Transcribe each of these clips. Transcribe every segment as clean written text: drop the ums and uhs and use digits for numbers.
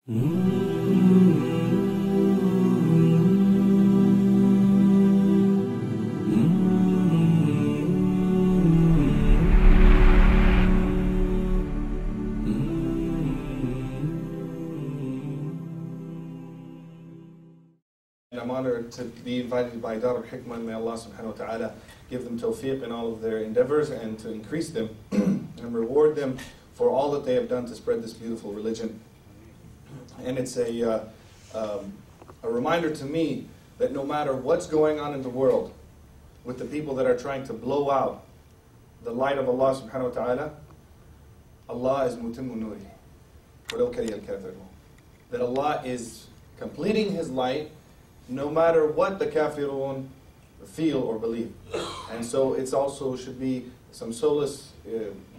I'm honored to be invited by Dar al-Hikmah, and may Allah subhanahu wa ta'ala give them tawfiq in all of their endeavors and to increase them and reward them for all that they have done to spread this beautiful religion. And it's a reminder to me that no matter what's going on in the world with the people that are trying to blow out the light of Allah subhanahu wa ta'ala, Allah is mutimmu nuri, walau kariha al-kafirun. That Allah is completing His light no matter what the kafirun feel or believe. And so it's also should be some solace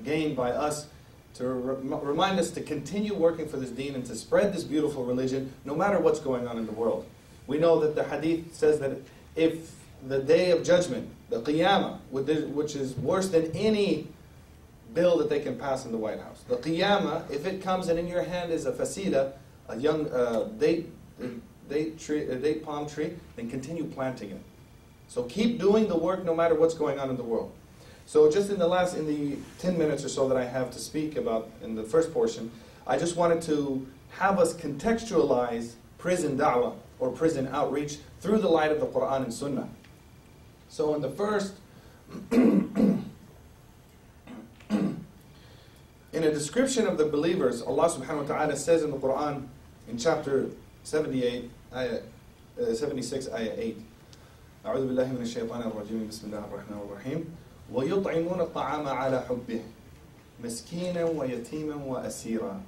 gained by us to remind us to continue working for this deen and to spread this beautiful religion no matter what's going on in the world. We know that the hadith says that if the day of judgment, the qiyamah, which is worse than any bill that they can pass in the White House, the qiyamah, if it comes and in your hand is a fasida, a young date palm tree, then continue planting it. So keep doing the work no matter what's going on in the world. So just in the 10 minutes or so that I have to speak about in the first portion, I just wanted to have us contextualize prison da'wah or prison outreach through the light of the Quran and Sunnah. So in the first, in a description of the believers, Allah subhanahu wa ta'ala says in the Quran in chapter 78, 76, ayah 8. أعوذ بالله من الشيطان الرجيم بسم الله الرحمن الرحيم ويطعمون الطعام على حبه مسكينا ويتيما وأسيرا.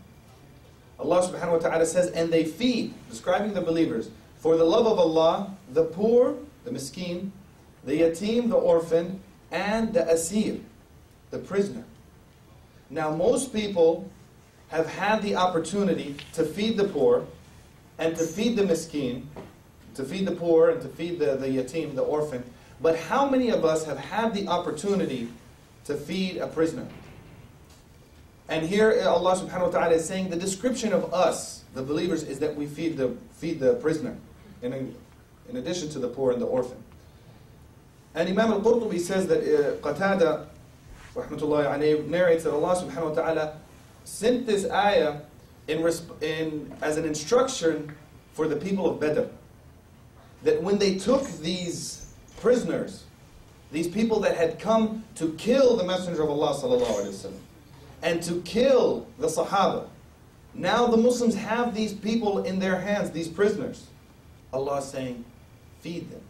Allah subhanahu wa ta'ala says, and they feed, describing the believers, for the love of Allah, the poor, the miskin, the yatim, the orphan, and the asir, the prisoner. Now most people have had the opportunity to feed the poor and to feed the miskin, to feed the poor and to feed the yatim, the orphan. But how many of us have had the opportunity to feed a prisoner? And here Allah subhanahu wa ta'ala is saying the description of us, the believers, is that we feed the prisoner, in addition to the poor and the orphan. And Imam al-Qurtubi says that Qatada rahmatullahi alayhi narrates that Allah subhanahu wa ta'ala sent this ayah as an instruction for the people of Badr. That when they took these prisoners, these people that had come to kill the Messenger of Allah sallallahu alaihi wasallam, and to kill the Sahaba, now the Muslims have these people in their hands, these prisoners. Allah is saying, feed them.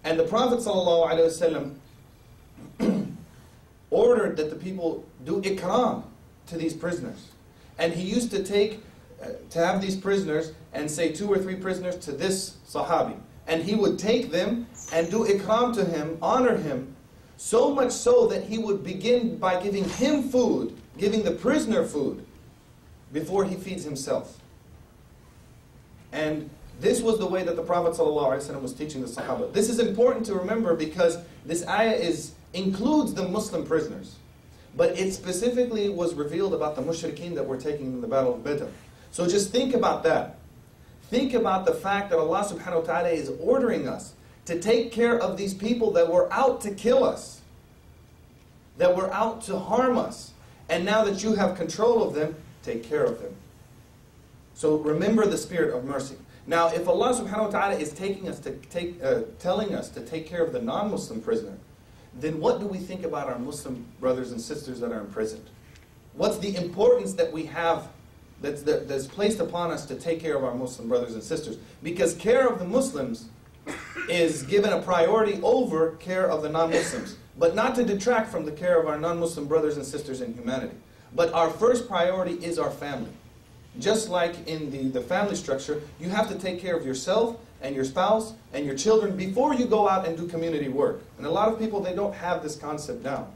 And the Prophet sallallahu alaihi wasallam ordered that the people do ikram to these prisoners. And he used to have these prisoners and say 2 or 3 prisoners to this Sahabi. And he would take them and do ikram to him, honor him, so much so that he would begin by giving him food, giving the prisoner food, before he feeds himself. And this was the way that the Prophet ﷺ was teaching the Sahaba. This is important to remember because this ayah includes the Muslim prisoners. But it specifically was revealed about the mushrikeen that were taking in the Battle of Badr. So just think about that. Think about the fact that Allah subhanahu wa ta'ala is ordering us to take care of these people that were out to kill us, that were out to harm us. And now that you have control of them, take care of them. So remember the spirit of mercy. Now if Allah subhanahu wa ta'ala is telling us to take care of the non-Muslim prisoner, then what do we think about our Muslim brothers and sisters that are imprisoned? What's the importance that we have that's placed upon us to take care of our Muslim brothers and sisters? Because care of the Muslims is given a priority over care of the non-Muslims. But not to detract from the care of our non-Muslim brothers and sisters in humanity. But our first priority is our family. Just like in the family structure, you have to take care of yourself and your spouse and your children before you go out and do community work. And a lot of people, they don't have this concept now.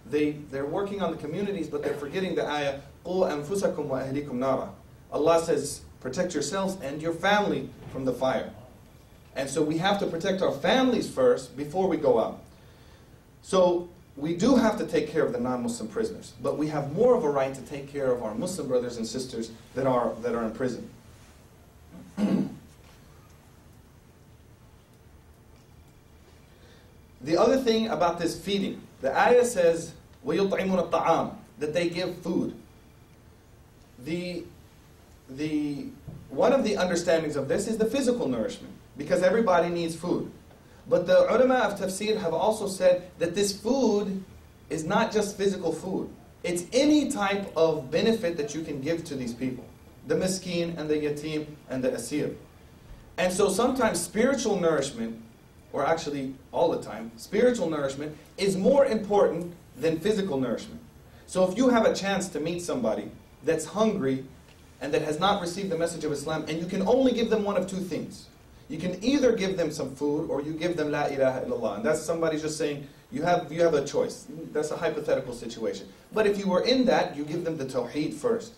They're working on the communities, but they're forgetting the ayah, قُوا أَنفُسَكُمْ وَأَهْلِكُمْ نَارًا. Allah says, protect yourselves and your family from the fire. And so we have to protect our families first before we go out. So we do have to take care of the non-Muslim prisoners, but we have more of a right to take care of our Muslim brothers and sisters that are in prison. The other thing about this feeding, the ayah says, وَيُطْعِمُونَ الطَّعَامِ, that they give food. One of the understandings of this is the physical nourishment, because everybody needs food. But the ulama of tafsir have also said that this food is not just physical food. It's any type of benefit that you can give to these people. The miskin and the yatim and the asir. And so sometimes spiritual nourishment, or actually all the time, spiritual nourishment is more important than physical nourishment. So if you have a chance to meet somebody that's hungry and that has not received the message of Islam, and you can only give them one of two things. You can either give them some food or you give them La ilaha illallah. And that's somebody just saying, you have a choice. That's a hypothetical situation. But if you were in that, you give them the tawheed first.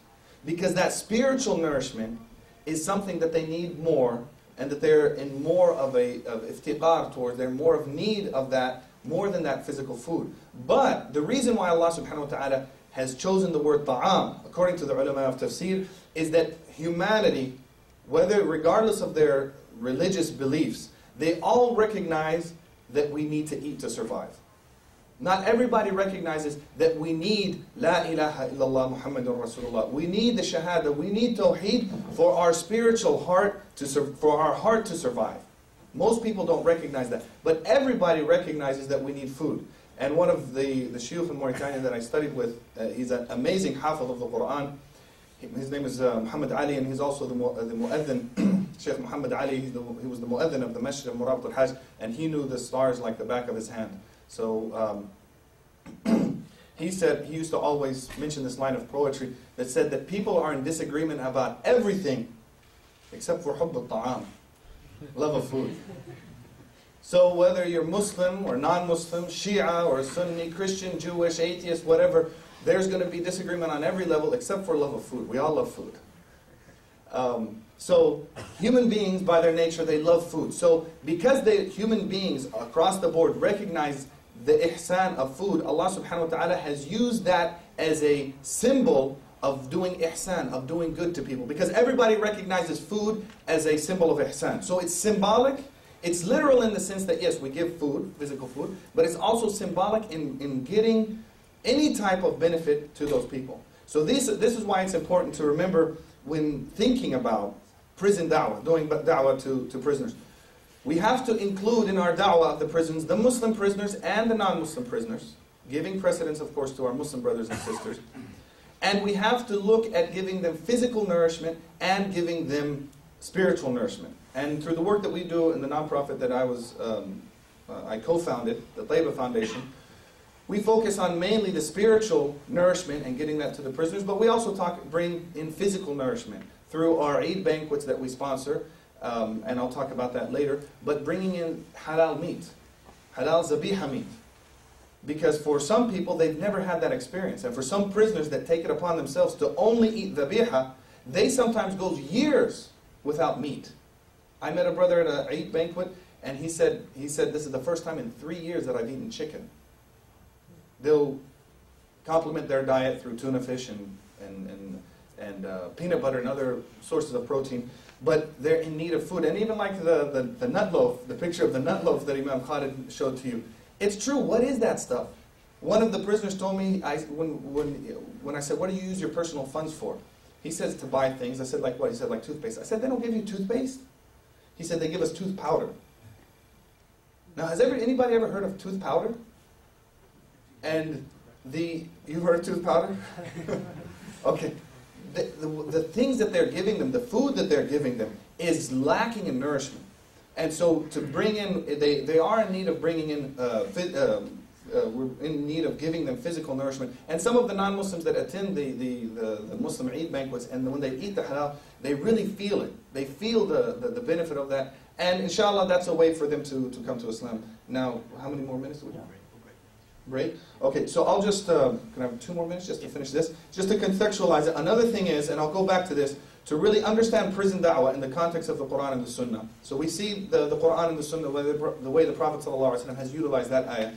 Because that spiritual nourishment is something that they need more, and that they're in more of iftiqar towards, they're more of need of that, more than that physical food. But the reason why Allah subhanahu wa ta'ala has chosen the word ta'am, according to the ulama of tafsir, is that humanity, regardless of their religious beliefs, they all recognize that we need to eat to survive. Not everybody recognizes that we need La ilaha illallah Muhammadun Rasulullah. We need the shahada, we need tawheed for our spiritual heart, for our heart to survive. Most people don't recognize that. But everybody recognizes that we need food. And one of the shuyukh in Mauritania that I studied with, he's an amazing hafiz of the Quran. His name is Muhammad Ali, and he's also the mu'adhin, Shaykh Muhammad Ali. He was the mu'adhin of the Masjid of Murabat al-Hajj, and he knew the stars like the back of his hand. So he said, he used to always mention this line of poetry that said that people are in disagreement about everything except for hubb al-ta'am, love of food. So whether you're Muslim or non-Muslim, Shia or Sunni, Christian, Jewish, atheist, whatever, there's going to be disagreement on every level except for love of food. We all love food. So human beings, by their nature, they love food. So because human beings across the board recognize the ihsan of food, Allah subhanahu wa ta'ala has used that as a symbol of doing ihsan, of doing good to people. Because everybody recognizes food as a symbol of ihsan. So it's symbolic. It's literal in the sense that, yes, we give food, physical food, but it's also symbolic in getting any type of benefit to those people. So this is why it's important to remember when thinking about prison da'wah, doing da'wah to prisoners. We have to include in our da'wah of the prisons the Muslim prisoners and the non-Muslim prisoners, giving precedence, of course, to our Muslim brothers and sisters. And we have to look at giving them physical nourishment and giving them spiritual nourishment. And through the work that we do in the nonprofit that I co-founded, the Taiba Foundation, we focus on mainly the spiritual nourishment and getting that to the prisoners, but we also bring in physical nourishment through our Eid banquets that we sponsor, and I'll talk about that later, but bringing in halal meat, halal zabiha meat. Because for some people, they've never had that experience. And for some prisoners that take it upon themselves to only eat zabiha, they sometimes go years without meat. I met a brother at an Eid banquet, and he said, this is the first time in 3 years that I've eaten chicken. They'll complement their diet through tuna fish and peanut butter and other sources of protein, but they're in need of food. And even like the nut loaf, the picture of the nut loaf that Imam Khalid showed to you, it's true. What is that stuff? One of the prisoners told me, when I said, what do you use your personal funds for? He says to buy things. I said, like what? He said, like toothpaste. I said, they don't give you toothpaste? He said, they give us tooth powder. Now, has anybody ever heard of tooth powder? And you've heard of tooth powder? Okay. The things that they're giving them, the food that they're giving them, is lacking in nourishment. And so to bring in, they are in need of bringing in, we're in need of giving them physical nourishment. And some of the non-Muslims that attend the Muslim Eid banquets, and when they eat the halal, they really feel it. They feel the benefit of that. And inshallah, that's a way for them to come to Islam. Now, how many more minutes do we have? Break? Okay, so I'll just, can I have 2 more minutes just to finish this? Just to contextualize it. Another thing is, and I'll go back to this, to really understand prison da'wah in the context of the Quran and the Sunnah. So we see the Quran and the Sunnah, the way the Prophet ﷺ has utilized that ayah.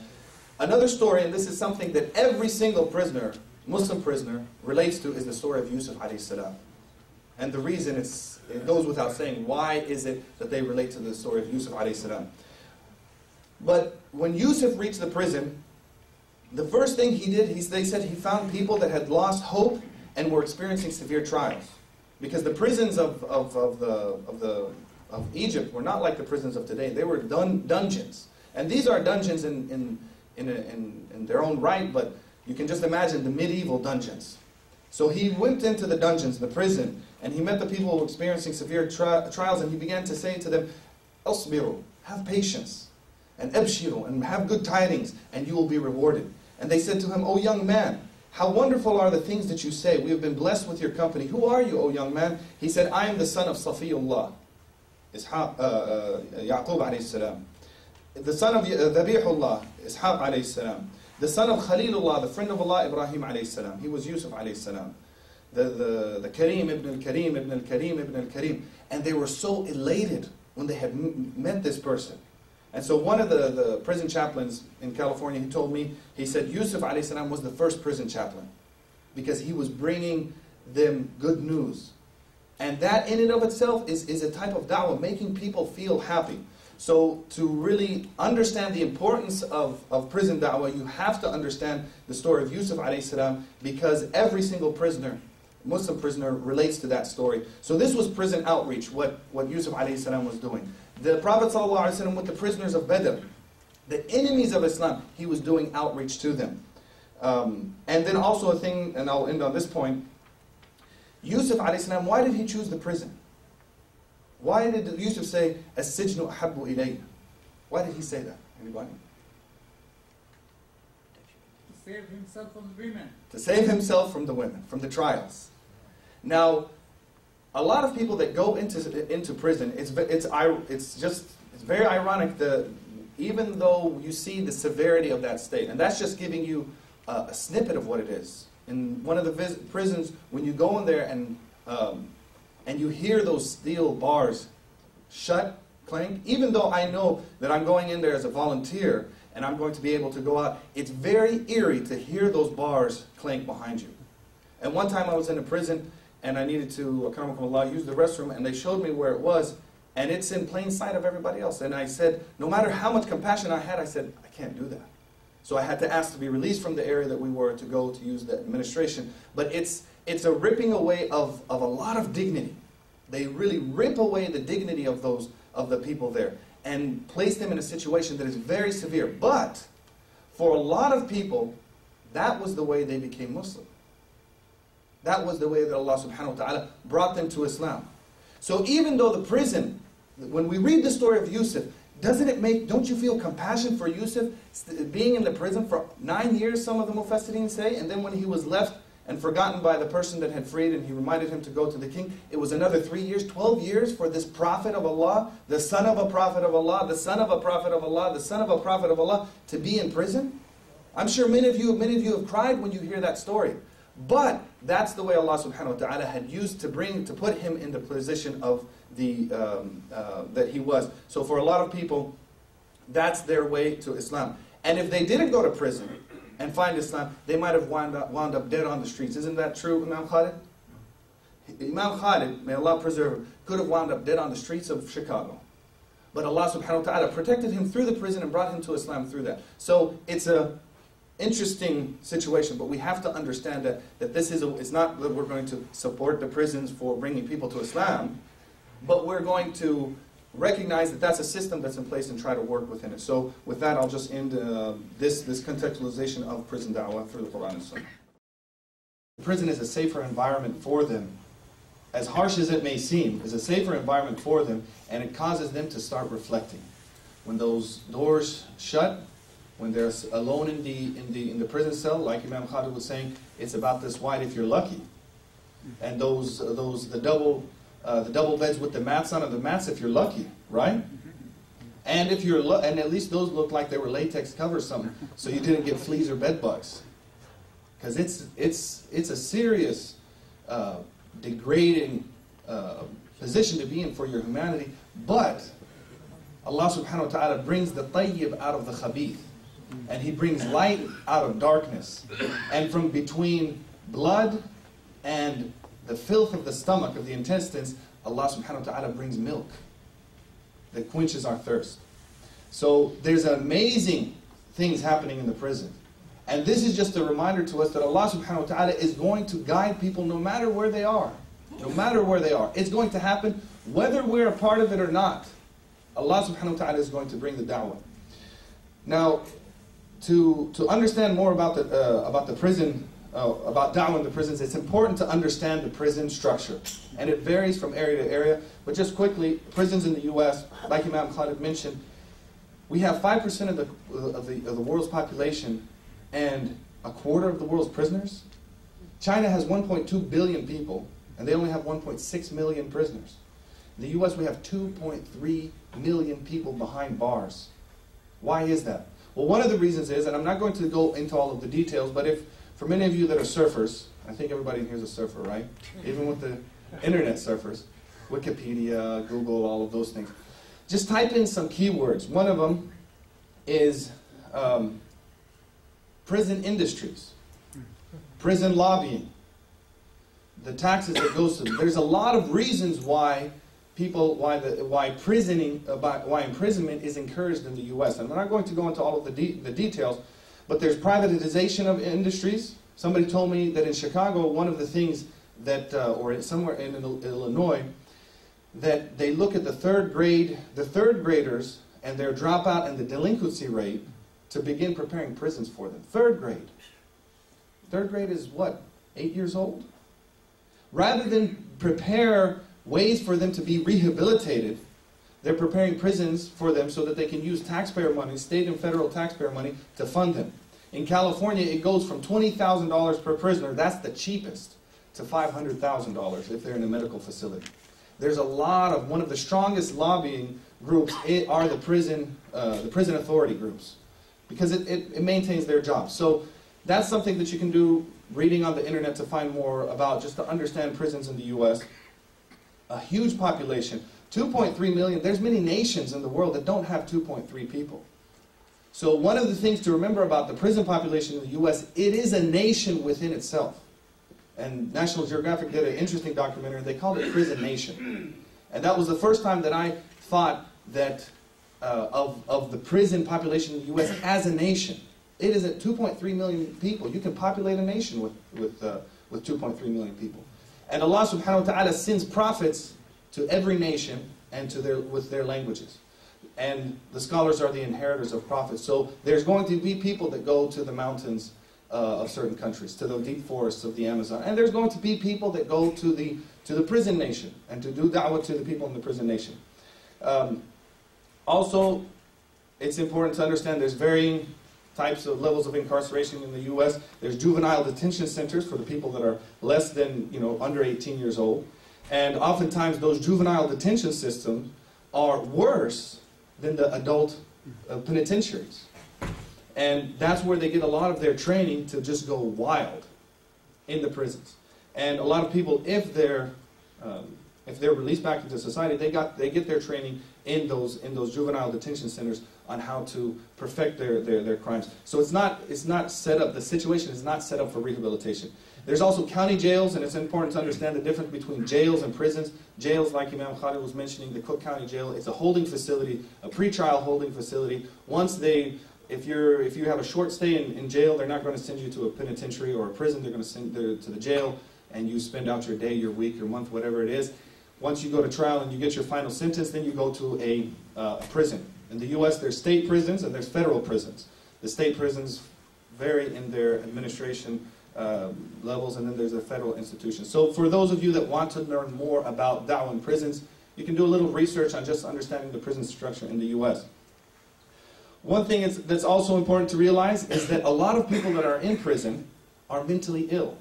Another story, and this is something that every single prisoner, Muslim prisoner, relates to, is the story of Yusuf alayhi salam. And the reason it goes without saying, why is it that they relate to the story of Yusuf alayhi salam? But when Yusuf reached the prison, the first thing he did, they said he found people that had lost hope and were experiencing severe trials. Because the prisons of Egypt were not like the prisons of today. They were dungeons. And these are dungeons in their own right, but you can just imagine the medieval dungeons. So he went into the dungeons, the prison, and he met the people who were experiencing severe trials, and he began to say to them, "Asbiru, have patience, and abshiru, and have good tidings, and you will be rewarded." And they said to him, "O young man, how wonderful are the things that you say. We have been blessed with your company. Who are you, O young man?" He said, "I am the son of Safiyullah, Yaqub alayhi salam. The son of Dhabihullah, Ishaq alayhi salam. The son of Khalilullah, the friend of Allah, Ibrahim alayhi salam. He was Yusuf alayhi salam. The Kareem ibn al-Kareem ibn al-Kareem ibn al-Kareem." And they were so elated when they had met this person. And so one of the prison chaplains in California, he told me, he said Yusuf alayhi salam was the first prison chaplain because he was bringing them good news. And that in and of itself is a type of da'wah, making people feel happy. So to really understand the importance of prison da'wah, you have to understand the story of Yusuf alayhi salam, because every single prisoner, Muslim prisoner, relates to that story. So this was prison outreach, what Yusuf alayhi salam was doing. The Prophet sallallahu alaihi wasallam with the prisoners of Badr, the enemies of Islam, he was doing outreach to them. And then also a thing, and I'll end on this point, Yusuf alayhi salam, why did he choose the prison? Why did Yusuf say, "As-sijnu ahabbu ilayna"? Why did he say that? Anybody? To save himself from the women. To save himself from the women, from the trials. Now, a lot of people that go into prison, it's very ironic that even though you see the severity of that state, and that's just giving you a snippet of what it is. In one of the prisons, when you go in there and you hear those steel bars shut, clank, even though I know that I'm going in there as a volunteer and I'm going to be able to go out, it's very eerie to hear those bars clank behind you. And one time I was in a prison and I needed to, akramakumullah, use the restroom, and they showed me where it was, and it's in plain sight of everybody else. And I said, no matter how much compassion I had, I said, I can't do that. So I had to ask to be released from the area that we were to go to use the administration. But it's a ripping away of a lot of dignity. They really rip away the dignity of the people there and place them in a situation that is very severe. But for a lot of people, that was the way they became Muslim. That was the way that Allah subhanahu wa ta'ala brought them to Islam. So even though the prison, when we read the story of Yusuf, don't you feel compassion for Yusuf being in the prison for 9 years, some of the Mufassirin say, and then when he was left and forgotten by the person that had freed and he reminded him to go to the king, it was another 3 years, 12 years for this prophet of Allah, the son of a prophet of Allah, the son of a prophet of Allah, the son of a prophet of Allah, to be in prison? I'm sure many of you have cried when you hear that story. But that's the way Allah subhanahu wa ta'ala had used to put him in the position of that he was. So for a lot of people, that's their way to Islam. And if they didn't go to prison and find Islam, they might have wound up dead on the streets. Isn't that true, Imam Khalid? Imam Khalid, may Allah preserve him, could have wound up dead on the streets of Chicago. But Allah subhanahu wa ta'ala protected him through the prison and brought him to Islam through that. So it's a interesting situation, but we have to understand that it's not that we're going to support the prisons for bringing people to Islam, but we're going to recognize that that's a system that's in place and try to work within it. So with that, I'll just end this contextualization of prison da'wah through the Quran and Sunnah. Prison is a safer environment for them. As harsh as it may seem, is a safer environment for them, and it causes them to start reflecting. When those doors shut, when they're alone in the prison cell, like Imam Khalid was saying, it's about this wide if you're lucky. And the double beds with the mats on, the mats if you're lucky, right? And if you're and at least those look like they were latex covers, something, so you didn't get fleas or bed bugs. Because it's a serious degrading position to be in for your humanity. But Allah subhanahu wa ta'ala brings the tayyib out of the khabith. And He brings light out of darkness. And from between blood and the filth of the stomach, of the intestines, Allah subhanahu wa ta'ala brings milk that quenches our thirst. So there's amazing things happening in the prison. And this is just a reminder to us that Allah subhanahu wa ta'ala is going to guide people no matter where they are. No matter where they are. It's going to happen whether we're a part of it or not. Allah subhanahu wa ta'ala is going to bring the da'wah. Now, to understand more about the prison, about da'wah in the prisons, it's important to understand the prison structure. And it varies from area to area. But just quickly, prisons in the U.S., like Imam Khalid mentioned, we have 5% of the world's population and a quarter of the world's prisoners. China has 1.2 billion people, and they only have 1.6 million prisoners. In the U.S., we have 2.3 million people behind bars. Why is that? Well, one of the reasons is, and I'm not going to go into all of the details, but if, for many of you that are surfers, I think everybody here is a surfer, right? Even with the internet surfers, Wikipedia, Google, all of those things. Just type in some keywords. One of them is prison industries, prison lobbying, the taxes that goes to them. There's a lot of reasons why why imprisonment is encouraged in the U.S. And I'm not going to go into all of the details, but there's privatization of industries. Somebody told me that in Chicago, one of the things that, or somewhere in Illinois, that they look at the third graders and their dropout and the delinquency rate to begin preparing prisons for them. Third grade. Third grade is what? 8 years old? Rather than prepare ways for them to be rehabilitated, they're preparing prisons for them so that they can use taxpayer money, state and federal taxpayer money, to fund them. In California, it goes from $20,000 per prisoner, that's the cheapest, to $500,000 if they're in a medical facility. There's a lot of, one of the strongest lobbying groups are the prison authority groups, because it maintains their jobs. So that's something that you can do, reading on the internet to find more about, just to understand prisons in the U.S. A huge population, 2.3 million. There's many nations in the world that don't have 2.3 people. So one of the things to remember about the prison population in the U.S., it is a nation within itself. And National Geographic did an interesting documentary. They called it Prison Nation. And that was the first time that I thought that of the prison population in the U.S. as a nation. It is at 2.3 million people. You can populate a nation with 2.3 million people. And Allah subhanahu wa ta'ala sends prophets to every nation and with their languages. And the scholars are the inheritors of prophets. So there's going to be people that go to the mountains of certain countries, to the deep forests of the Amazon. And there's going to be people that go to the prison nation and to do da'wah to the people in the prison nation. Also, it's important to understand there's varying types of levels of incarceration in the U.S. There's juvenile detention centers for the people that are less than, under 18 years old. And oftentimes those juvenile detention systems are worse than the adult penitentiaries. And that's where they get a lot of their training to just go wild in the prisons. And a lot of people, if they're released back into society, they get their training in those juvenile detention centers on how to perfect their crimes. So it's not set up. The situation is not set up for rehabilitation. There's also county jails, and it's important to understand the difference between jails and prisons. Jails, like Imam Khalid was mentioning, the Cook County Jail, it's a holding facility, a pretrial holding facility. If you have a short stay in jail, they're not going to send you to a penitentiary or a prison. They're going to send you to the jail, and you spend out your day, your week, your month, whatever it is. Once you go to trial and you get your final sentence, then you go to a prison. In the U.S., there's state prisons and there's federal prisons. The state prisons vary in their administration levels, and then there's a federal institution. So for those of you that want to learn more about da'wah in prisons, you can do a little research on just understanding the prison structure in the U.S. One thing that's also important to realize is that a lot of people that are in prison are mentally ill.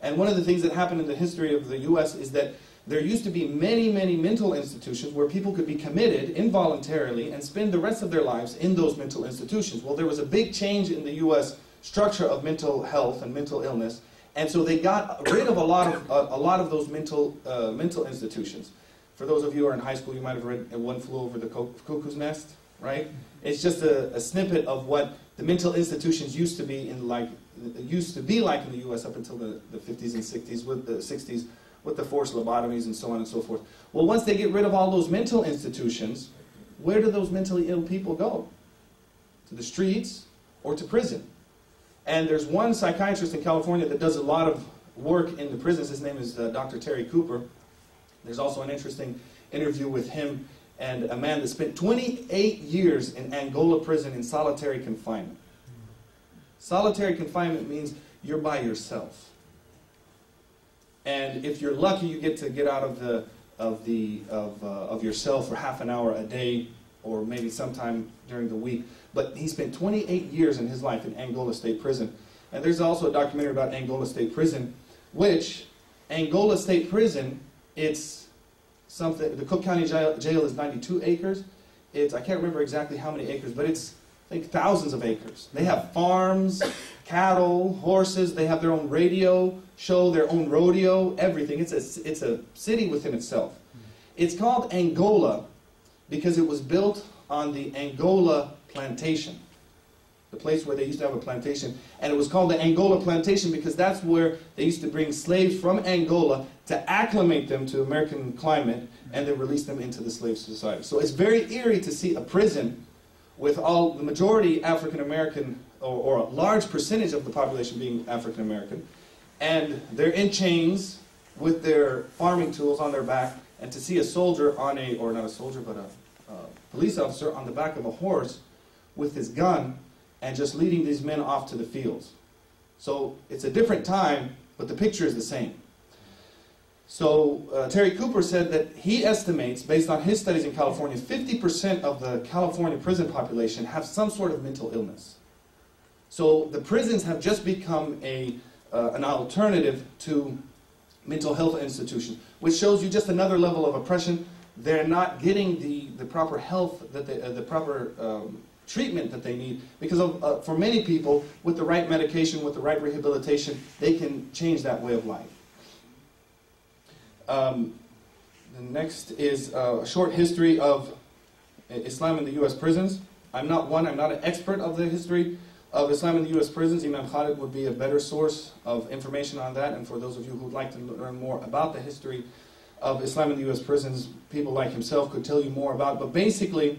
And one of the things that happened in the history of the U.S. is that there used to be many, many mental institutions where people could be committed involuntarily and spend the rest of their lives in those mental institutions. Well, there was a big change in the U.S. structure of mental health and mental illness, and so they got rid of a lot of those mental institutions. For those of you who are in high school, you might have read One Flew Over the Cuckoo's Nest, right? It's just a snippet of what the mental institutions used to be like in the U.S. up until the 50s and 60s with the forced lobotomies and so on and so forth. Well, once they get rid of all those mental institutions, where do those mentally ill people go? To the streets or to prison? And there's one psychiatrist in California that does a lot of work in the prisons. His name is Dr. Terry Cooper. There's also an interesting interview with him and a man that spent 28 years in Angola prison in solitary confinement. Solitary confinement means you're by yourself. And if you're lucky, you get to get out of yourself for half an hour a day, or maybe sometime during the week. But he spent 28 years in his life in Angola State Prison. And there's also a documentary about Angola State Prison, which Angola State Prison, it's something, the Cook County jail is 92 acres. I can't remember exactly how many acres, but it's, I think, thousands of acres. They have farms, cattle, horses. They have their own radio show, their own rodeo, everything. It's a city within itself. It's called Angola because it was built on the Angola plantation, the place where they used to have a plantation. And it was called the Angola plantation because that's where they used to bring slaves from Angola to acclimate them to American climate and then release them into the slave society. So it's very eerie to see a prison with the majority African American, or a large percentage of the population being African American, and they're in chains with their farming tools on their back, and to see a soldier or not a soldier, but a police officer on the back of a horse with his gun and just leading these men off to the fields. So it's a different time, but the picture is the same. So Terry Cooper said that he estimates, based on his studies in California, 50% of the California prison population have some sort of mental illness. So the prisons have just become an alternative to mental health institutions, which shows you just another level of oppression. They're not getting the proper health, the proper treatment that they need, because for many people, with the right medication, with the right rehabilitation, they can change that way of life. The next is a short history of Islam in the U.S. prisons. I'm not an expert of the history of Islam in the U.S. prisons. Imam Khalid would be a better source of information on that, and for those of you who would like to learn more about the history of Islam in the U.S. prisons, people like himself could tell you more about it. But basically,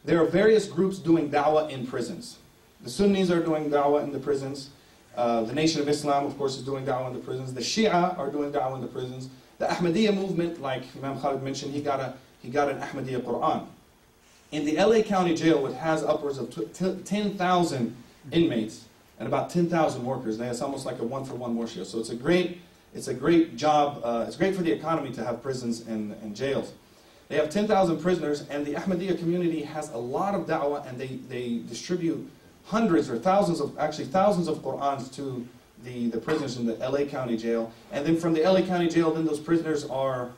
there are various groups doing dawah in prisons. The Sunnis are doing dawah in the prisons. The Nation of Islam, of course, is doing dawah in the prisons. The Shia are doing dawah in the prisons. The Ahmadiyya movement, like Imam Khalid mentioned, he got an Ahmadiyya Quran. In the LA County Jail, which has upwards of 10,000 inmates and about 10,000 workers, it's almost like a one-for-one ratio. So it's a great job. It's great for the economy to have prisons and jails. They have 10,000 prisoners, and the Ahmadiyya community has a lot of da'wah, and they distribute hundreds or thousands of Qur'ans to the prisoners in the LA County Jail. And then from the LA County Jail, then those prisoners are,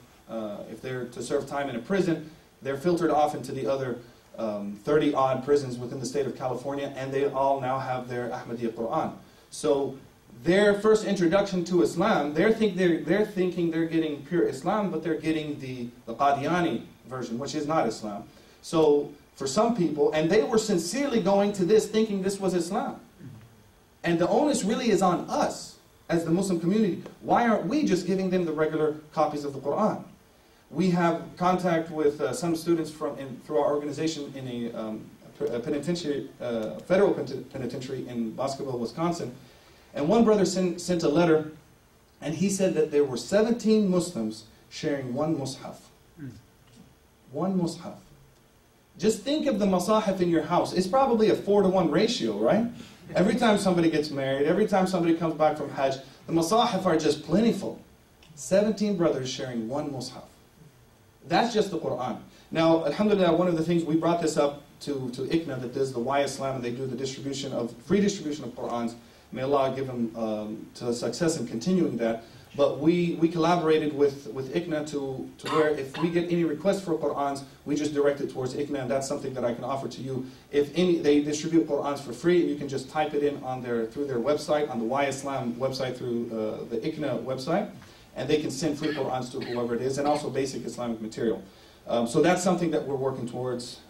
if they're to serve time in a prison, they're filtered off into the other 30-odd prisons within the state of California, and they all now have their Ahmadiyya Qur'an. So their first introduction to Islam, they're thinking they're getting pure Islam, but they're getting the Qadiani version, which is not Islam. So for some people, and they were sincerely going to this thinking this was Islam. And the onus really is on us as the Muslim community. Why aren't we just giving them the regular copies of the Quran? We have contact with some students through our organization in a penitentiary, federal penitentiary in Boscoville, Wisconsin. And one brother sent a letter, and he said that there were 17 Muslims sharing one mushaf. One mushaf. Just think of the masahif in your house. It's probably a 4-to-1 ratio, right? Every time somebody gets married, every time somebody comes back from Hajj, the masahif are just plentiful. 17 brothers sharing one mushaf. That's just the Quran. Now, alhamdulillah, one of the things, we brought this up to ICNA that does the Why Islam, and they do the free distribution of Qur'ans. May Allah give them to success in continuing that. But we collaborated with ICNA to where if we get any requests for Qur'ans, we just direct it towards ICNA, and that's something that I can offer to you. They distribute Qur'ans for free, and you can just type it in through their website, on the Why Islam website, through the ICNA website, and they can send free Qur'ans to whoever it is, and also basic Islamic material. So that's something that we're working towards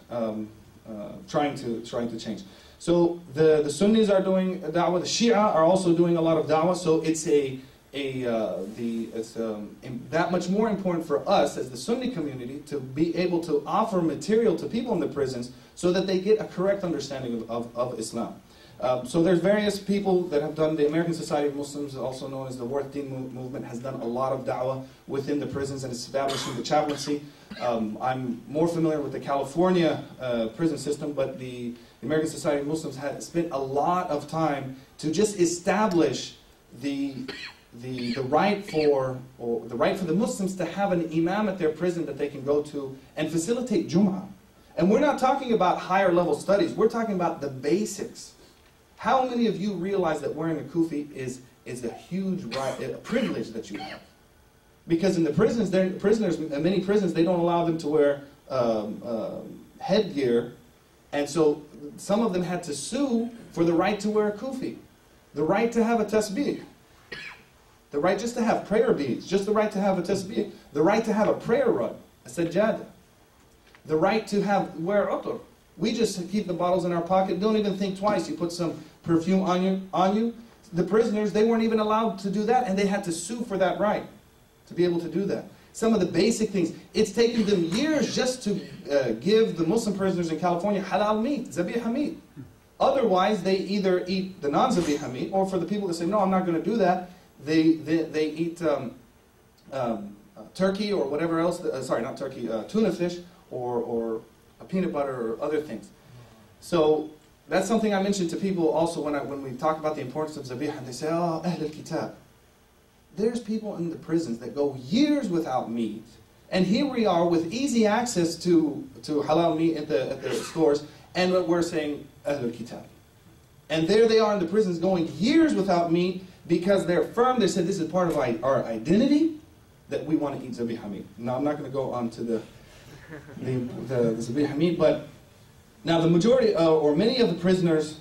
trying to change. So the Sunnis are doing da'wah. The Shia are also doing a lot of da'wah. So it's that much more important for us as the Sunni community to be able to offer material to people in the prisons so that they get a correct understanding of Islam. So there's various people that have done. The American Society of Muslims, also known as the Worth Deen movement, has done a lot of da'wah within the prisons and establishing the chaplaincy. I'm more familiar with the California prison system, but the American Society of Muslims has spent a lot of time to just establish the right for the Muslims to have an imam at their prison that they can go to and facilitate Jum'ah. And we're not talking about higher level studies. We're talking about the basics. How many of you realize that wearing a kufi is a huge right, a privilege that you have? Because in the prisons, in many prisons, they don't allow them to wear headgear, and so some of them had to sue for the right to wear a kufi, the right to have a tasbih, the right just to have prayer beads, just the right to have a tasbih, the right to have a prayer rug, a sajjada, the right to wear utr. We just keep the bottles in our pocket, don't even think twice. You put some perfume on you. The prisoners, they weren't even allowed to do that, and they had to sue for that right, to be able to do that. Some of the basic things. It's taken them years just to give the Muslim prisoners in California halal meat, zabiha meat. Otherwise, they either eat the non-zabiha meat, or for the people that say, no, I'm not going to do that, they eat turkey or whatever else, sorry, not turkey, tuna fish, or peanut butter or other things. So that's something I mentioned to people also when we talk about the importance of zabiha, and they say, oh, Ahl al-Kitab. There's people in the prisons that go years without meat, and here we are with easy access to halal meat at the stores, and we're saying Ahl al-Kitab. And there they are in the prisons going years without meat because they're firm. They said this is part of our identity that we want to eat zabiha meat. Now I'm not going to go on to the zabiha meat, but now the majority or many of the prisoners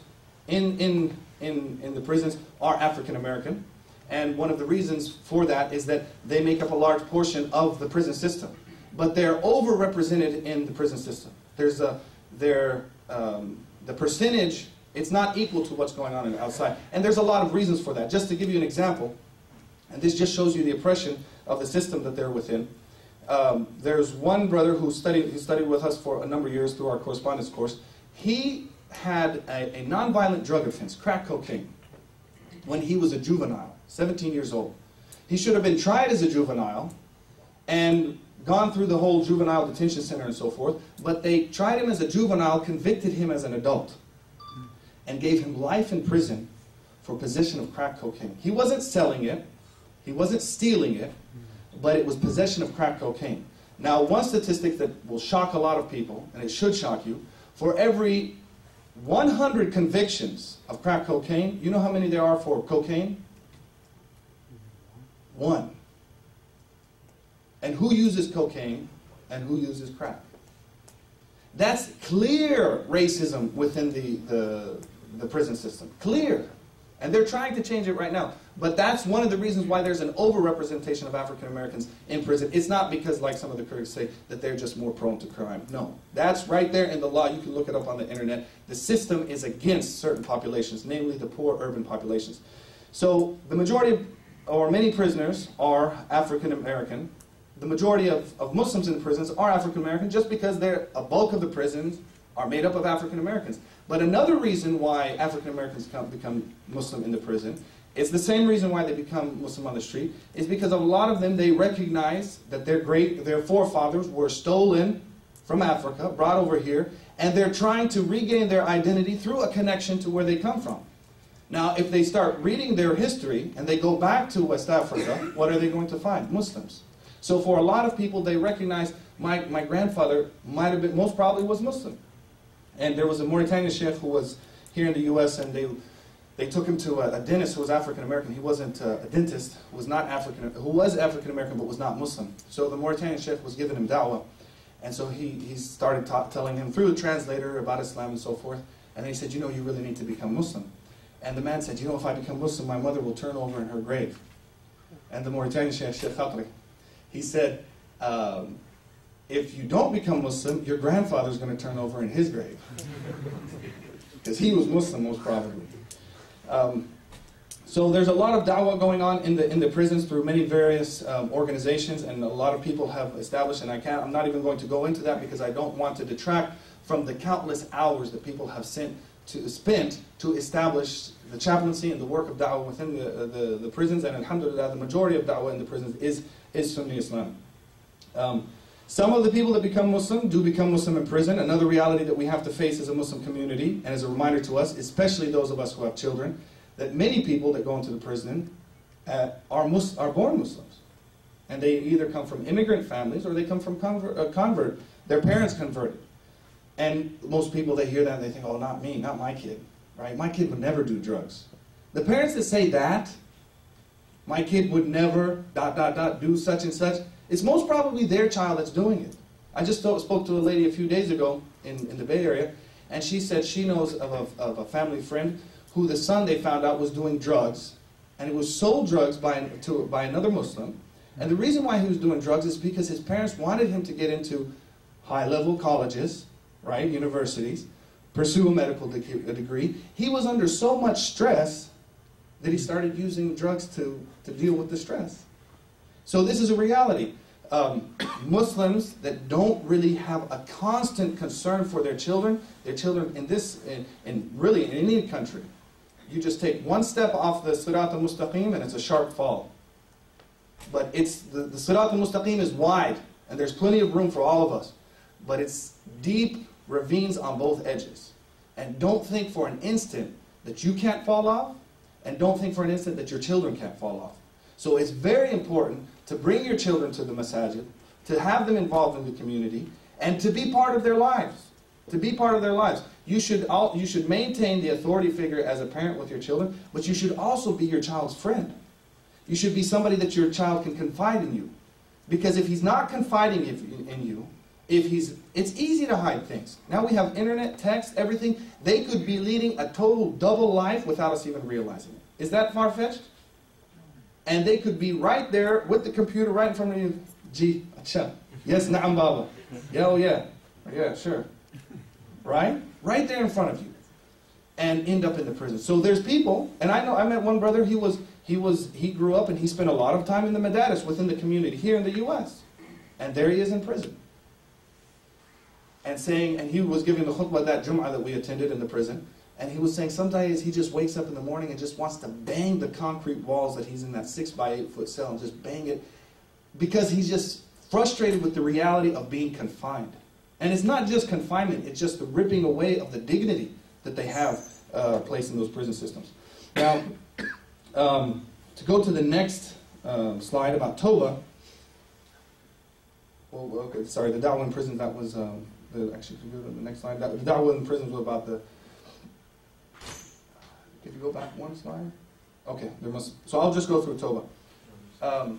in the prisons are African American, and one of the reasons for that is that they make up a large portion of the prison system, but they're overrepresented in the prison system. The percentage, it's not equal to what's going on outside, and there's a lot of reasons for that. Just to give you an example, and this just shows you the oppression of the system that they're within. There's one brother who studied with us for a number of years through our correspondence course. He had a nonviolent drug offense, crack cocaine, when he was a juvenile, 17 years old. He should have been tried as a juvenile and gone through the whole juvenile detention center and so forth, but they tried him as a juvenile, convicted him as an adult, and gave him life in prison for possession of crack cocaine. He wasn't selling it, he wasn't stealing it, but it was possession of crack cocaine. Now, one statistic that will shock a lot of people, and it should shock you, for every 100 convictions of crack cocaine, you know how many there are for cocaine? 1. And who uses cocaine and who uses crack? That's clear racism within the prison system. Clear. And they're trying to change it right now. But that's one of the reasons why there's an overrepresentation of African Americans in prison. It's not because, like some of the critics say, that they're just more prone to crime. No. That's right there in the law. You can look it up on the internet. The system is against certain populations, namely the poor urban populations. So the majority, or many prisoners, are African American. The majority of Muslims in prisons are African American just because a bulk of the prisons are made up of African Americans. But another reason why African Americans become Muslim in the prison, it's the same reason why they become Muslim on the street, is because a lot of them, they recognize that their forefathers were stolen from Africa, brought over here, and they're trying to regain their identity through a connection to where they come from. Now, if they start reading their history and they go back to West Africa, what are they going to find? Muslims. So for a lot of people, they recognize my grandfather might have been, most probably was Muslim. And there was a Mauritanian sheikh who was here in the U.S. and they took him to a dentist who was African American. He wasn't a dentist, who was African American but was not Muslim. So the Mauritanian sheikh was giving him dawah, and so he started telling him through a translator about Islam and so forth. And then he said, you know, you really need to become Muslim. And the man said, you know, if I become Muslim, my mother will turn over in her grave. And the Mauritanian sheikh, Sheikh Khafri, he said, if you don't become Muslim, your grandfather's going to turn over in his grave. Because he was Muslim, most probably. So there's a lot of da'wah going on in the prisons through many various organizations, and a lot of people have established, and I'm not even going to go into that because I don't want to detract from the countless hours that people have spent to establish the chaplaincy and the work of da'wah within the prisons, and alhamdulillah, the majority of da'wah in the prisons is Sunni Islam. Some of the people that become Muslim do become Muslim in prison. Another reality that we have to face as a Muslim community, and as a reminder to us, especially those of us who have children, that many people that go into the prison are born Muslims. And they either come from immigrant families or they come from convert. Their parents converted. And most people, they hear that and they think, oh, not me, not my kid. Right? My kid would never do drugs. The parents that say that, my kid would never, ... do such and such, it's most probably their child that's doing it. I just spoke to a lady a few days ago in the Bay Area, and she said she knows of a family friend who the son, they found out, was doing drugs, and it was sold drugs by another Muslim. And the reason why he was doing drugs is because his parents wanted him to get into high-level colleges, right, universities, pursue a medical degree. He was under so much stress that he started using drugs to deal with the stress. So this is a reality. Muslims that don't really have a constant concern for their children in really in any country, you just take one step off the Sirat al-Mustaqim and it's a sharp fall. But it's the Sirat al-Mustaqim is wide and there's plenty of room for all of us. But it's deep ravines on both edges. And don't think for an instant that you can't fall off, and don't think for an instant that your children can't fall off. So it's very important to bring your children to the masajid, to have them involved in the community, and to be part of their lives. To be part of their lives. You should maintain the authority figure as a parent with your children, but you should also be your child's friend. You should be somebody that your child can confide in you. Because if he's not confiding in you, it's easy to hide things. Now we have internet, text, everything. They could be leading a total double life without us even realizing it. Is that far-fetched? And they could be right there with the computer right in front of you. Gee, acha. Yes, na'am baba. Yeah, oh yeah. Yeah, sure. Right? Right there in front of you. And end up in the prison. So there's people, and I met one brother, he grew up and he spent a lot of time in the madaris within the community here in the US. And there he is in prison. And he was giving the khutbah that Jum'ah that we attended in the prison. And he was saying some days he just wakes up in the morning and just wants to bang the concrete walls that he's in that 6 by 8 foot cell and just bang it. Because he's just frustrated with the reality of being confined. And it's not just confinement, it's just the ripping away of the dignity that they have placed in those prison systems. Now, to go to the next slide about Tawbah. Well, okay, sorry, the Dawah in prison, that was... actually, if you go to the next slide, the Dawah in prisons was about the... If you go back one slide? Okay, so I'll just go through Tawbah.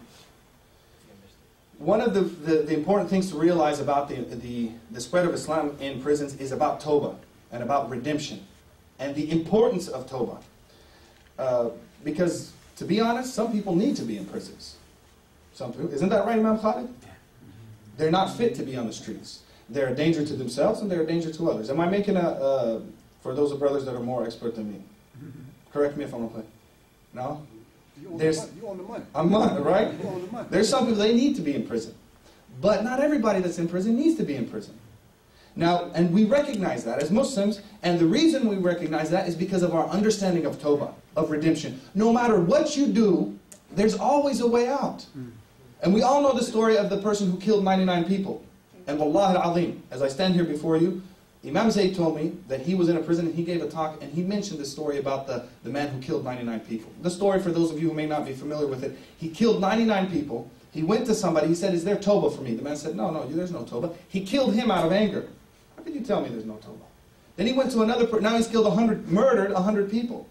One of the important things to realize about the spread of Islam in prisons is about Tawbah and about redemption and the importance of Tawbah. Because, to be honest, some people need to be in prisons. Some people, isn't that right, Imam Khalid? They're not fit to be on the streets. They're a danger to themselves and they're a danger to others. Am I making for those of brothers that are more expert than me? Correct me if I'm wrong. No? You own the money. I'm on, right? You own the money. There's some people, they need to be in prison. But not everybody that's in prison needs to be in prison. Now, and we recognize that as Muslims, and the reason we recognize that is because of our understanding of Tawbah, of redemption. No matter what you do, there's always a way out. And we all know the story of the person who killed 99 people. And wallahi al-azim, as I stand here before you, Imam Zayd told me that he was in a prison and he gave a talk and he mentioned the story about the man who killed 99 people. The story, for those of you who may not be familiar with it, he killed 99 people. He went to somebody, he said, is there Tawbah for me? The man said, no, there's no Tawbah. He killed him out of anger. How could you tell me there's no Tawbah? Then he went to another person, now he's murdered 100 people.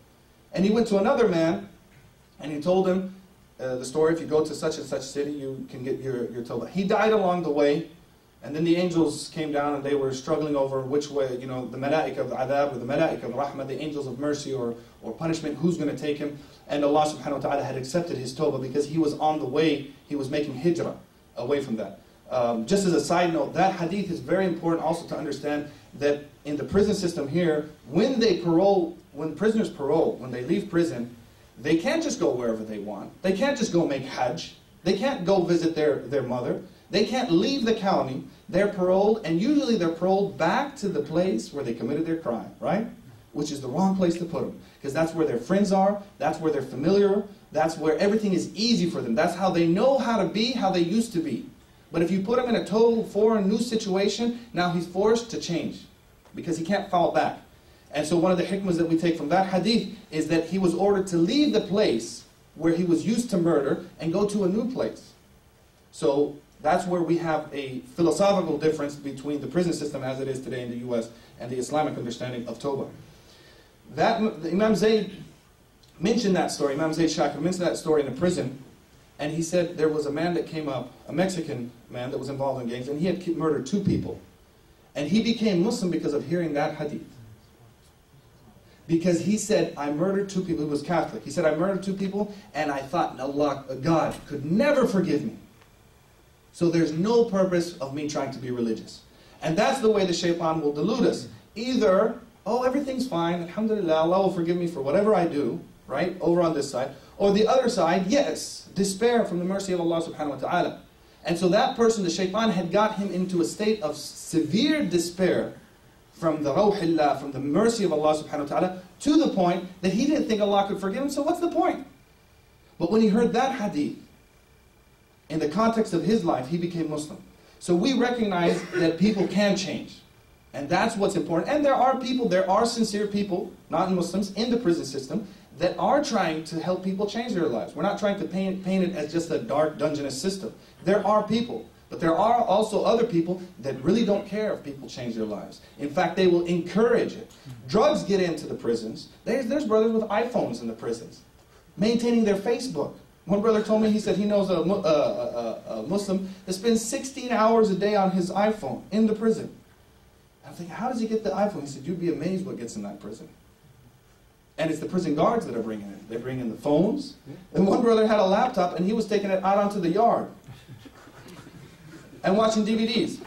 And he went to another man and he told him the story, if you go to such and such city, you can get your Tawbah. He died along the way. And then the angels came down and they were struggling over which way, the malaika of the adab or the malaika of rahmah, the angels of mercy or punishment, who's going to take him. And Allah subhanahu wa ta'ala had accepted his tawbah because he was on the way, he was making hijrah away from that. Just as a side note, that hadith is very important also to understand that in the prison system here, when prisoners parole, when they leave prison, they can't just go wherever they want. They can't just go make hajj. They can't go visit their mother. They can't leave the county. They're paroled, and usually they're paroled back to the place where they committed their crime, right? Which is the wrong place to put them, because that's where their friends are, that's where they're familiar, that's where everything is easy for them. That's how they know how to be, how they used to be. But if you put him in a total foreign new situation, now he's forced to change, because he can't fall back. And so one of the hikmahs that we take from that hadith is that he was ordered to leave the place where he was used to murder and go to a new place. So that's where we have a philosophical difference between the prison system as it is today in the US and the Islamic understanding of Tawbah. Imam Zayd mentioned that story, Imam Zayd Shakir mentioned that story in a prison, and he said there was a man that came up, a Mexican man that was involved in gangs, and he had murdered 2 people. And he became Muslim because of hearing that hadith. Because he said, I murdered 2 people. He was Catholic. He said, I murdered 2 people, and I thought Allah, God, could never forgive me. So there's no purpose of me trying to be religious. And that's the way the shaitan will delude us. Either, oh, everything's fine, alhamdulillah, Allah will forgive me for whatever I do, right, over on this side. Or the other side, yes, despair from the mercy of Allah subhanahu wa ta'ala. And so that person, the shaitan, had got him into a state of severe despair from the rawhillah, from the mercy of Allah subhanahu wa ta'ala, to the point that he didn't think Allah could forgive him, so what's the point? But when he heard that hadith, in the context of his life, he became Muslim. So we recognize that people can change. And that's what's important. And there are sincere people, non-Muslims, in the prison system that are trying to help people change their lives. We're not trying to paint it as just a dark, dungeness system. There are people. But there are also other people that really don't care if people change their lives. In fact, they will encourage it. Drugs get into the prisons. There's brothers with iPhones in the prisons, maintaining their Facebook. One brother told me, he said he knows a Muslim that spends 16 hours a day on his iPhone in the prison. I'm thinking, how does he get the iPhone? He said, you'd be amazed what gets in that prison. And it's the prison guards that are bringing it. They bring in the phones. And one brother had a laptop, and he was taking it out onto the yard and watching DVDs.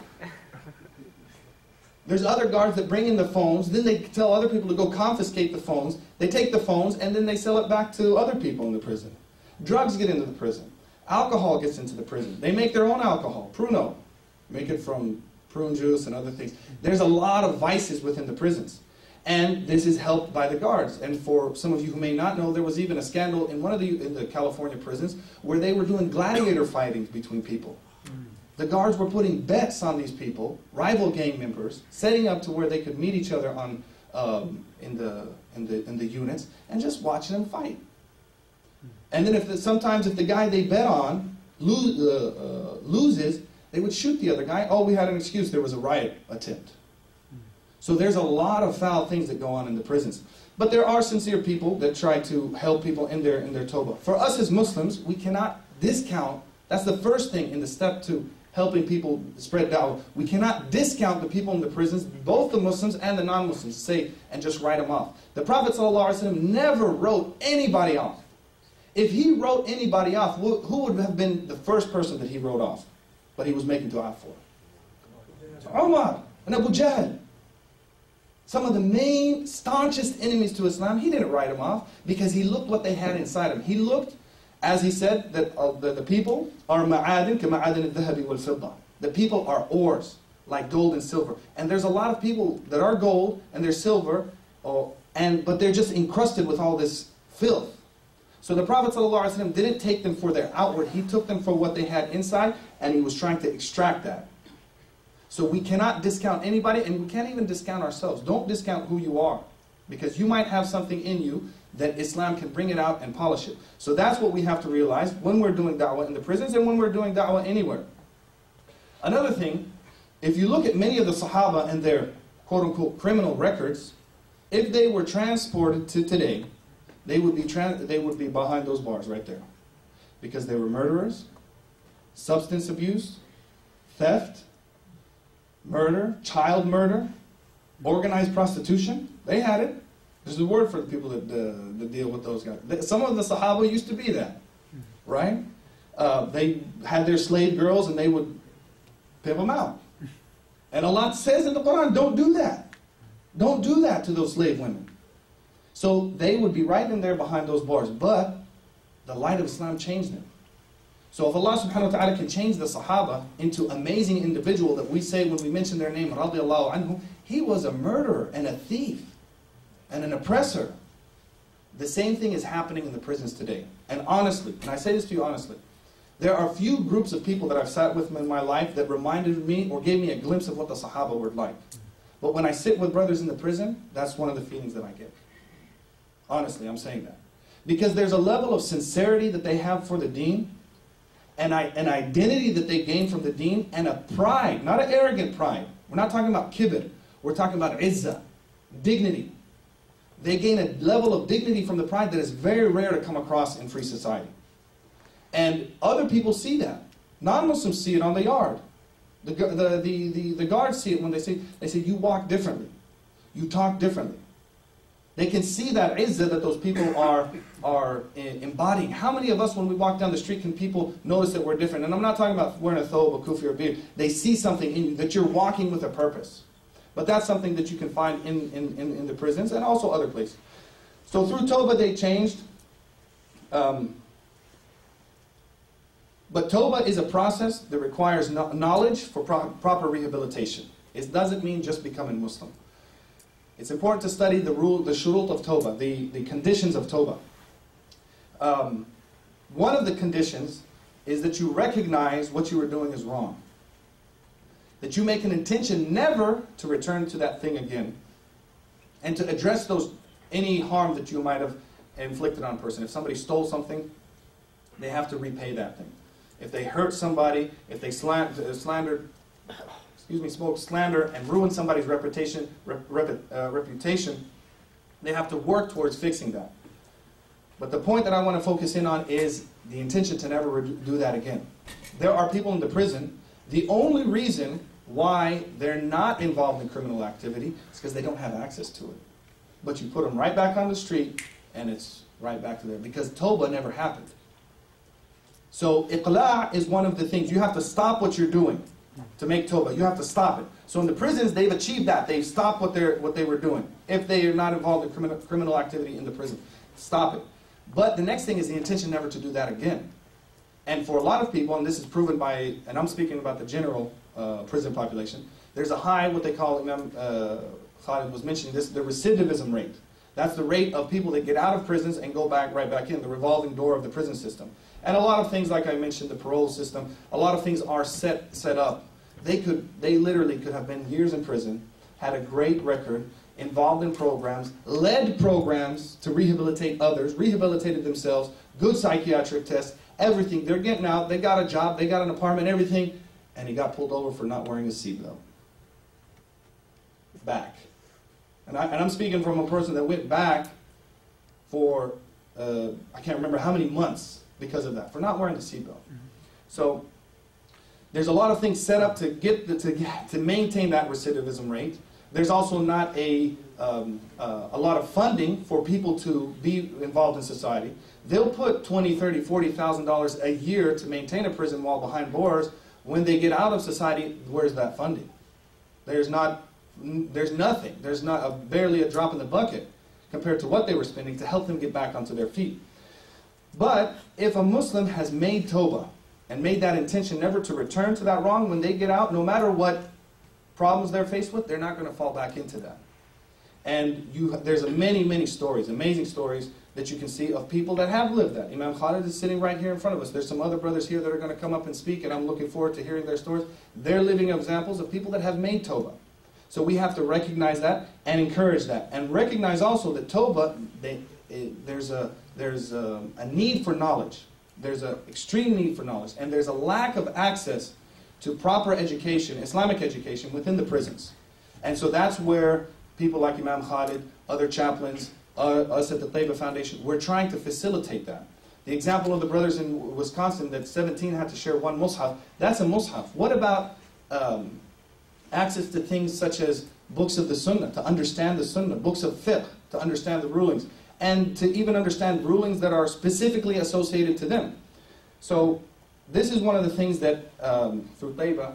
There's other guards that bring in the phones, then they tell other people to go confiscate the phones. They take the phones, and then they sell it back to other people in the prison. Drugs get into the prison. Alcohol gets into the prison. They make their own alcohol, Pruno. Make it from prune juice and other things. There's a lot of vices within the prisons. And this is helped by the guards. And for some of you who may not know, there was even a scandal in in the California prisons where they were doing gladiator fightings between people. The guards were putting bets on these people, rival gang members, setting up to where they could meet each other on in the units and just watching them fight. And then sometimes if the guy they bet on loses, they would shoot the other guy. Oh, we had an excuse. There was a riot attempt. So there's a lot of foul things that go on in the prisons. But there are sincere people that try to help people in their tawbah. For us as Muslims, we cannot discount. That's the first thing in the step to helping people spread da'wah. We cannot discount the people in the prisons, both the Muslims and the non-Muslims, say, and just write them off. The Prophet ﷺ never wrote anybody off. If he wrote anybody off, who would have been the first person that he wrote off, but he was making dua for? Umar and Abu Jahl. Some of the main, staunchest enemies to Islam, he didn't write them off because he looked what they had inside him. He looked, as he said, that the people are ma'adin ka'ma'adin al-dhahabi wal-fidda. The people are ores, like gold and silver. And there's a lot of people that are gold and they're silver, but they're just encrusted with all this filth. So the Prophet ﷺ didn't take them for their outward. He took them for what they had inside, and he was trying to extract that. So we cannot discount anybody, and we can't even discount ourselves. Don't discount who you are, because you might have something in you that Islam can bring it out and polish it. So that's what we have to realize when we're doing da'wah in the prisons and when we're doing da'wah anywhere. Another thing, if you look at many of the Sahaba and their quote-unquote criminal records, if they were transported to today, they would be behind those bars right there. Because they were murderers, substance abuse, theft, murder, child murder, organized prostitution. They had it. There's a word for the people that deal with those guys. Some of the Sahaba used to be that, right? They had their slave girls and they would pimp them out. And Allah says in the Quran, don't do that. Don't do that to those slave women. So they would be right in there behind those bars. But the light of Islam changed them. So if Allah subhanahu wa ta'ala can change the Sahaba into amazing individual that we say when we mention their name, radiallahu anhu, he was a murderer and a thief and an oppressor. The same thing is happening in the prisons today. And honestly, and I say this to you honestly, there are few groups of people that I've sat with in my life that reminded me or gave me a glimpse of what the Sahaba were like. But when I sit with brothers in the prison, that's one of the feelings that I get. Honestly, I'm saying that. Because there's a level of sincerity that they have for the deen, and an identity that they gain from the deen, and a pride, not an arrogant pride. We're not talking about kibr. We're talking about izzah, dignity. They gain a level of dignity from the pride that is very rare to come across in free society. And other people see that. Non-Muslims see it on the yard. The guards see it when they say, you walk differently. You talk differently. They can see that izzah that those people are embodying. How many of us, when we walk down the street, can people notice that we're different? And I'm not talking about wearing a thobe, a kufi, or a beard. They see something in you, that you're walking with a purpose. But that's something that you can find in the prisons and also other places. So through Tawbah they changed. But Tawbah is a process that requires knowledge for proper rehabilitation. It doesn't mean just becoming Muslim. It's important to study the shurut of Tawbah, the conditions of Tawbah. One of the conditions is that you recognize what you were doing is wrong. That you make an intention never to return to that thing again, and to address any harm that you might have inflicted on a person. If somebody stole something, they have to repay that thing. If they hurt somebody, if they spoke slander and ruined somebody's reputation, they have to work towards fixing that. But the point that I want to focus in on is the intention to never do that again. There are people in the prison, the only reason why they're not involved in criminal activity is because they don't have access to it. But you put them right back on the street, and it's right back to there, because Tawbah never happened. So iqla' is one of the things. You have to stop what you're doing to make Tawbah. You have to stop it. So in the prisons, they've achieved that. They've stopped what they were doing. If they are not involved in criminal activity in the prison, stop it. But the next thing is the intention never to do that again. And for a lot of people, and this is proven by, and I'm speaking about the general prison population, there's a high, what they call, Imam Khalid was mentioning this, the recidivism rate. That's the rate of people that get out of prisons and go right back in, the revolving door of the prison system. And a lot of things, like I mentioned, the parole system, a lot of things are set up. They literally could have been years in prison, had a great record, involved in programs, led programs to rehabilitate others, rehabilitated themselves, good psychiatric tests, everything. They're getting out, they got a job, they got an apartment, everything, and he got pulled over for not wearing a seatbelt. Back. And I'm speaking from a person that went back for, I can't remember how many months because of that, for not wearing a seatbelt. So there's a lot of things set up to maintain that recidivism rate. There's also not a lot of funding for people to be involved in society. They'll put $20,000, $30,000, $40,000 a year to maintain a prison wall behind bars. When they get out of society, where's that funding? There's nothing. There's barely a drop in the bucket compared to what they were spending to help them get back onto their feet. But if a Muslim has made Tawbah and made that intention never to return to that wrong, when they get out, no matter what problems they're faced with, they're not going to fall back into that. And there's many, many stories, amazing stories, that you can see of people that have lived that. Imam Khalid is sitting right here in front of us. There's some other brothers here that are going to come up and speak, and I'm looking forward to hearing their stories. They're living examples of people that have made Tawbah. So we have to recognize that and encourage that. And recognize also that Tawbah, there's a need for knowledge. There's an extreme need for knowledge. And there's a lack of access to proper education, Islamic education, within the prisons. And so that's where people like Imam Khalid, other chaplains, us at the Tawbah Foundation, we're trying to facilitate that. The example of the brothers in Wisconsin that 17 had to share one mushaf, that's a mushaf. What about access to things such as books of the Sunnah, to understand the Sunnah, books of fiqh, to understand the rulings, and to even understand rulings that are specifically associated to them. So this is one of the things that through Tawbah,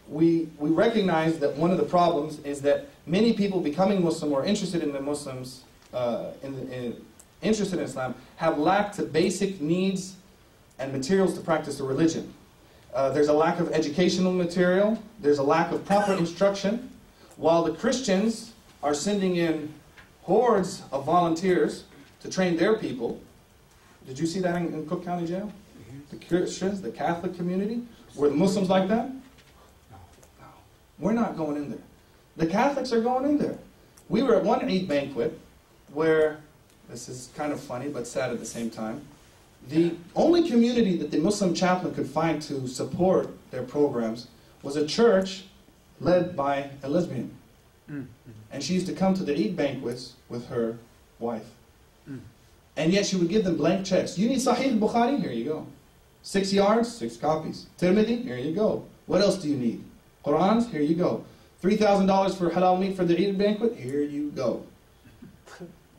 we recognize that one of the problems is that many people becoming Muslim or interested in the Muslims, interested in Islam, have lacked the basic needs and materials to practice the religion. There's a lack of educational material. There's a lack of proper instruction. While the Christians are sending in hordes of volunteers to train their people. Did you see that in Cook County Jail? The Christians, the Catholic community? Were the Muslims like that? No. We're not going in there. The Catholics are going in there. We were at one Eid banquet where, this is kind of funny but sad at the same time, the only community that the Muslim chaplain could find to support their programs was a church led by a lesbian. And she used to come to the Eid banquets with her wife. And yet she would give them blank checks. You need Sahih Bukhari? Here you go. 6 yards? 6 copies. Tirmidhi? Here you go. What else do you need? Qurans? Here you go. $3,000 for halal meat for the Eid banquet? Here you go.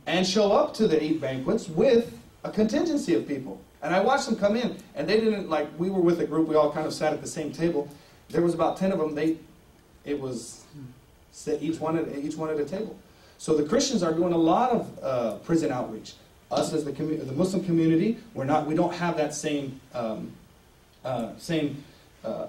And show up to the Eid banquets with a contingency of people. And I watched them come in, and they didn't, like, we were with a group, we all kind of sat at the same table. There was about 10 of them. It was each one at a table. So the Christians are doing a lot of prison outreach. Us as the Muslim community, we don't have that same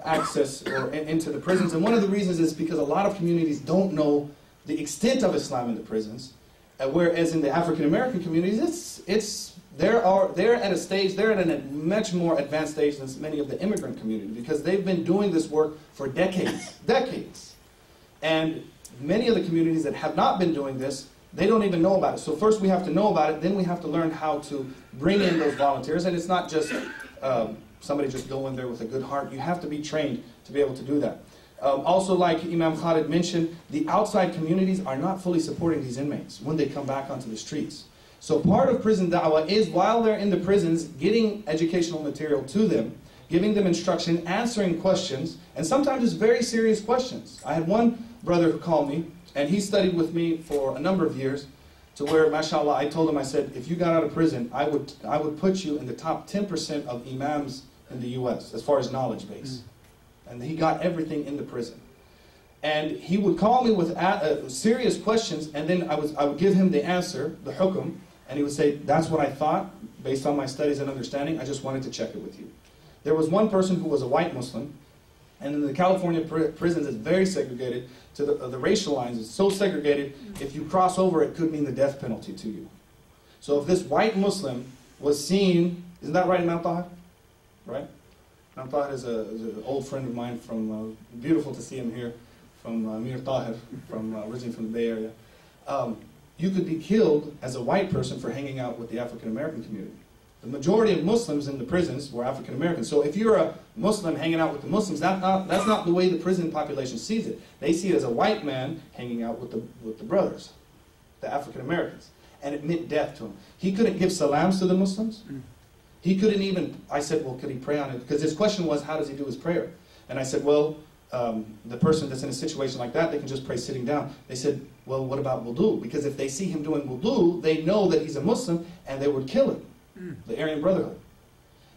access into the prisons. And one of the reasons is because a lot of communities don't know the extent of Islam in the prisons. Whereas in the African American communities, they're at a stage, they're at a much more advanced stage than many of the immigrant community, because they've been doing this work for decades. And many of the communities that have not been doing this, they don't even know about it. So first we have to know about it, then we have to learn how to bring in those volunteers. And it's not just somebody just go in there with a good heart. You have to be trained to be able to do that. Also, like Imam Khalid mentioned, the outside communities are not fully supporting these inmates when they come back onto the streets. So part of prison da'wah is, while they're in the prisons, getting educational material to them, giving them instruction, answering questions, and sometimes it's very serious questions. I had one brother who called me, and he studied with me for a number of years, to where, mashallah, I told him, I said, if you got out of prison, I would put you in the top 10% of imams in the U.S. as far as knowledge base. And he got everything in the prison. And he would call me with serious questions, and then I would give him the answer, the hukum, and he would say, that's what I thought, based on my studies and understanding, I just wanted to check it with you. There was one person who was a white Muslim, and in the California prisons, it's very segregated to the racial lines. It's so segregated, if you cross over, it could mean the death penalty to you. So if this white Muslim was seen, isn't that right, Imam Taha? Right? Imam Taha is an old friend of mine from, beautiful to see him here, from Amir Tahir, originally from the Bay Area. You could be killed as a white person for hanging out with the African American community. The majority of Muslims in the prisons were African Americans. So if you're a Muslim hanging out with the Muslims, that's not the way the prison population sees it. They see it as a white man hanging out with the brothers, the African Americans. And it meant death to him. He couldn't give salams to the Muslims. He couldn't even, I said, well, could he pray on it? Because his question was, how does he do his prayer? And I said, well, the person that's in a situation like that, they can just pray sitting down. They said, well, what about wudu? Because if they see him doing wudu, they know that he's a Muslim, and they would kill him. The Aryan Brotherhood.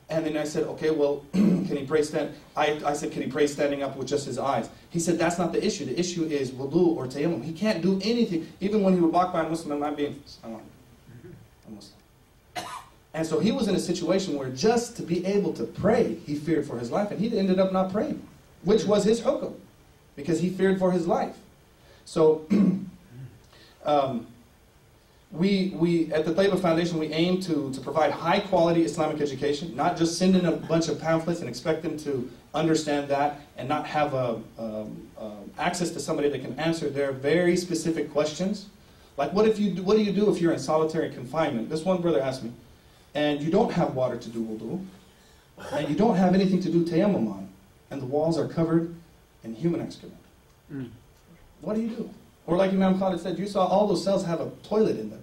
And then I said, okay, well, can he pray I said, can he pray standing up with just his eyes? He said, that's not the issue. The issue is wudu or tayammum. He can't do anything. Even when he would walk by a Muslim, it might be, I'm a Muslim. And so he was in a situation where just to be able to pray, he feared for his life, and he ended up not praying, which was his hukum, because he feared for his life. So, we at the Taiba Foundation, we aim to provide high-quality Islamic education, not just send in a bunch of pamphlets and expect them to understand that and not have access to somebody that can answer their very specific questions. Like, what do you do if you're in solitary confinement? This one brother asked me, and you don't have water to do wudu, and you don't have anything to do tayammum on, and the walls are covered in human excrement. What do you do? Or like Imam Khalid said, you saw all those cells have a toilet in them.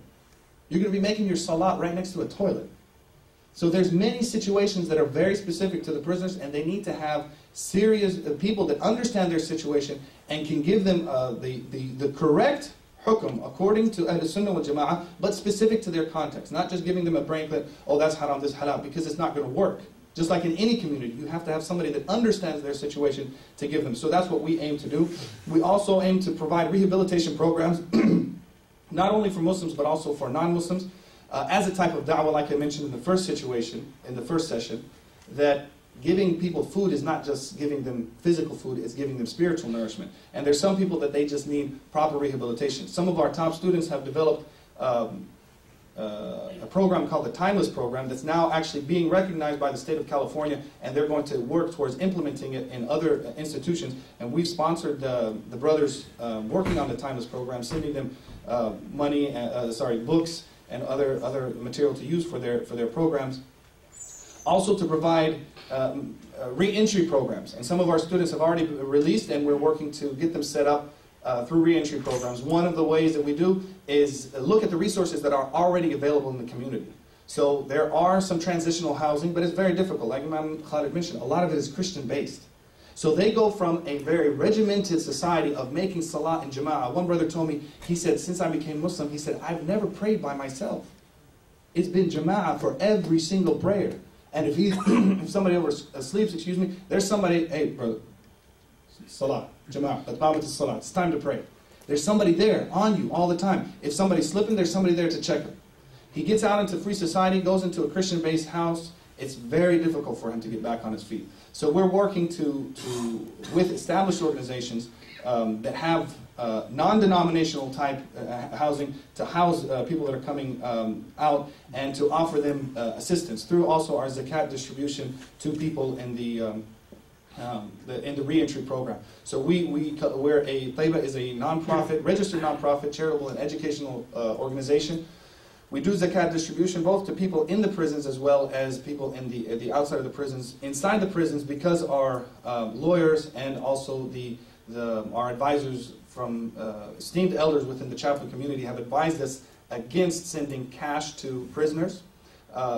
You're going to be making your salat right next to a toilet. So there's many situations that are very specific to the prisoners, and they need to have serious people that understand their situation and can give them the correct hukum according to Ahl Sunnah wal Jama'ah, but specific to their context. Not just giving them a brain that, oh, that's haram, this halal, because it's not going to work. Just like in any community, you have to have somebody that understands their situation to give them. So that's what we aim to do. We also aim to provide rehabilitation programs, not only for Muslims, but also for non-Muslims, as a type of da'wah, like I mentioned in the first situation, in the first session, that giving people food is not just giving them physical food, it's giving them spiritual nourishment. And there's some people that they just need proper rehabilitation. Some of our top students have developed a program called the Timeless Program that's now actually being recognized by the state of California, and they're going to work towards implementing it in other institutions. And we've sponsored the brothers working on the Timeless Program, sending them money, books, and other material to use for their programs. Also to provide re-entry programs. And some of our students have already released, and we're working to get them set up through re-entry programs. One of the ways that we do is look at the resources that are already available in the community. So there are some transitional housing, but it's very difficult. Like Imam Khalid mentioned, a lot of it is Christian-based. So they go from a very regimented society of making salah in jama'ah. One brother told me, he said, since I became Muslim, he said, I've never prayed by myself. It's been jama'ah for every single prayer. And if somebody sleeps, there's somebody, hey brother, salah, jama'ah, salah, it's time to pray. There's somebody there on you all the time. If somebody's slipping, there's somebody there to check him. He gets out into free society, goes into a Christian-based house, it's very difficult for him to get back on his feet. So we're working with established organizations that have non-denominational type housing to house people that are coming out, and to offer them assistance through also our zakat distribution to people in the re-entry program. So Taiba is a non-profit, registered non-profit, charitable and educational organization. We do zakat distribution both to people in the prisons as well as people in the outside of the prisons. Inside the prisons, because our lawyers and also our advisors from esteemed elders within the chaplain community have advised us against sending cash to prisoners,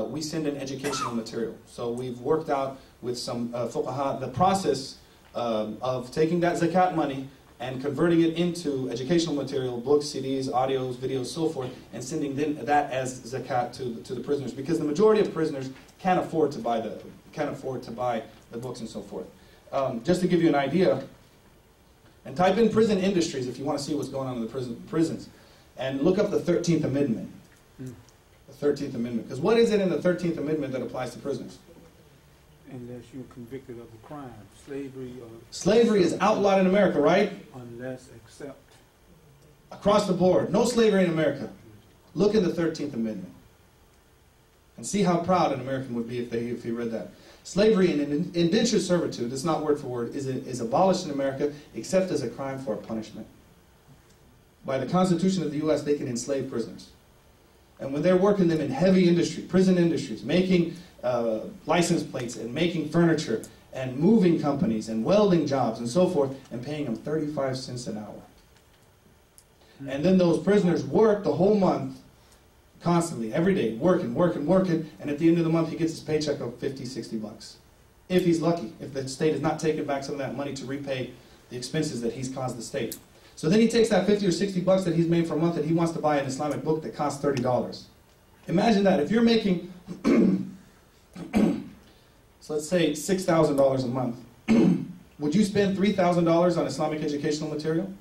we send in educational material. So we've worked out with some fuqaha the process of taking that zakat money and converting it into educational material, books, CDs, audios, videos, so forth, and sending that as zakat to the prisoners, because the majority of prisoners can't afford to buy the books and so forth. Just to give you an idea, and type in prison industries if you want to see what's going on in the prisons, and look up the 13th Amendment. The 13th Amendment, because what is it in the 13th Amendment that applies to prisoners? Unless you're convicted of a crime, slavery. Slavery is outlawed in America, right? Unless except. Across the board, no slavery in America. Look in the 13th Amendment and see how proud an American would be if he read that. Slavery and indentured servitude, it's not word for word, is abolished in America except as a crime for a punishment. By the Constitution of the U.S., they can enslave prisoners. And when they're working them in heavy industry, prison industries, making license plates and making furniture and moving companies and welding jobs and so forth, and paying them 35 cents an hour. And then those prisoners work the whole month, constantly, every day, working, and at the end of the month he gets his paycheck of 50, 60 bucks. If he's lucky, if the state has not taken back some of that money to repay the expenses that he's caused the state. So then he takes that 50 or 60 bucks that he's made for a month and he wants to buy an Islamic book that costs $30. Imagine that. If you're making, so let's say $6,000 a month, would you spend $3,000 on Islamic educational material?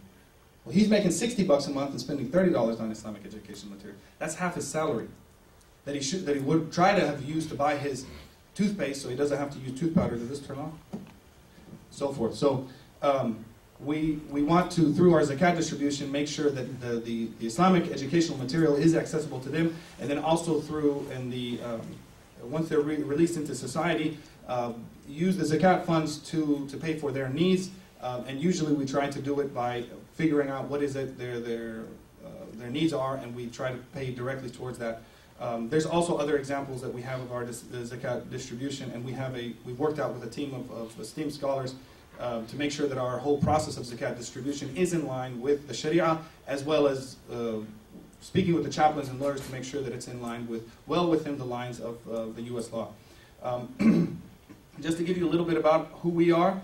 Well, he's making 60 bucks a month and spending $30 on Islamic educational material. That's half his salary that he would try to have used to buy his toothpaste, so he doesn't have to use tooth powder. Did this turn off? So forth. So we want to, through our zakat distribution, make sure that the Islamic educational material is accessible to them, and then also through, once they're released into society, use the zakat funds to pay for their needs, and usually we try to do it by figuring out what is it their needs are, and we try to pay directly towards that. There's also other examples that we have of our zakat distribution, and we've worked out with a team of esteemed scholars to make sure that our whole process of zakat distribution is in line with the Sharia, as well as speaking with the chaplains and lawyers to make sure that it's in line well within the lines of the U.S. law. Just to give you a little bit about who we are,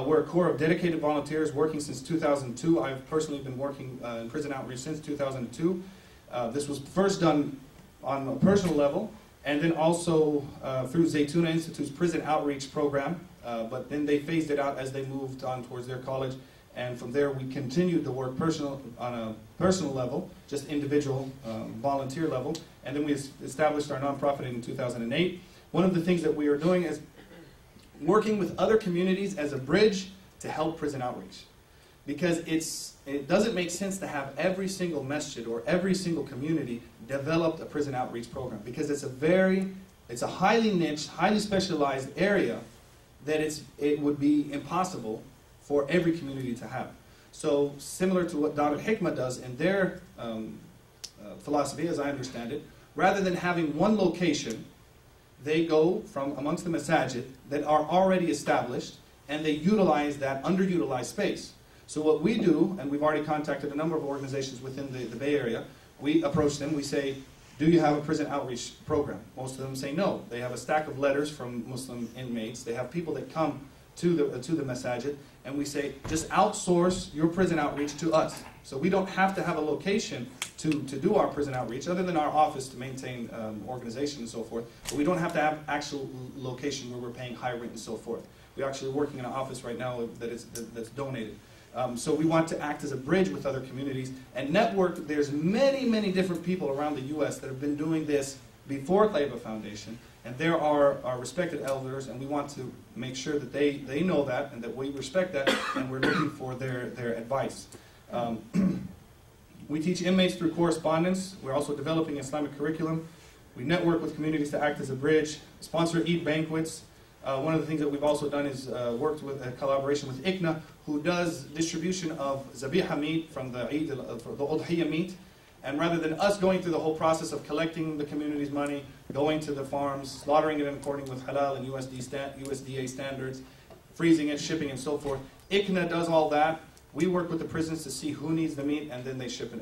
we're a core of dedicated volunteers working since 2002. I've personally been working in prison outreach since 2002. This was first done on a personal level, And then also through Zaytuna Institute's prison outreach program, but then they phased it out as they moved on towards their college. And from there, we continued the work on a personal level, just individual volunteer level. And then we established our nonprofit in 2008. One of the things that we are doing is working with other communities as a bridge to help prison outreach. Because it doesn't make sense to have every single masjid or every single community developed a prison outreach program. Because it's a highly niche, highly specialized area that it would be impossible for every community to have. So similar to what Dar al-Hikmah does in their philosophy, as I understand it, rather than having one location, they go from amongst the masajid that are already established, and they utilize that underutilized space. So what we do, and we've already contacted a number of organizations within the Bay Area, we approach them, we say, do you have a prison outreach program? Most of them say no. They have a stack of letters from Muslim inmates. They have people that come to the masajid, and we say, just outsource your prison outreach to us. So we don't have to have a location to do our prison outreach, other than our office to maintain organization and so forth. But we don't have to have actual location where we're paying high rent and so forth. We're actually working in an office right now that's donated. So we want to act as a bridge with other communities and network. There's many, many different people around the U.S. that have been doing this before Taiba Foundation, and there are our respected elders, and we want to make sure that they know that and that we respect that, and we're looking for their advice. We teach inmates through correspondence. We're also developing Islamic curriculum. We network with communities to act as a bridge, sponsor Eid banquets. One of the things that we've also done is worked with a collaboration with ICNA, who does distribution of zabiha meat from the Eid, the Udhiyah meat. And rather than us going through the whole process of collecting the community's money, going to the farms, slaughtering it in accordance with halal and USDA standards, freezing it, shipping, and so forth, ICNA does all that. We work with the prisons to see who needs the meat, and then they ship it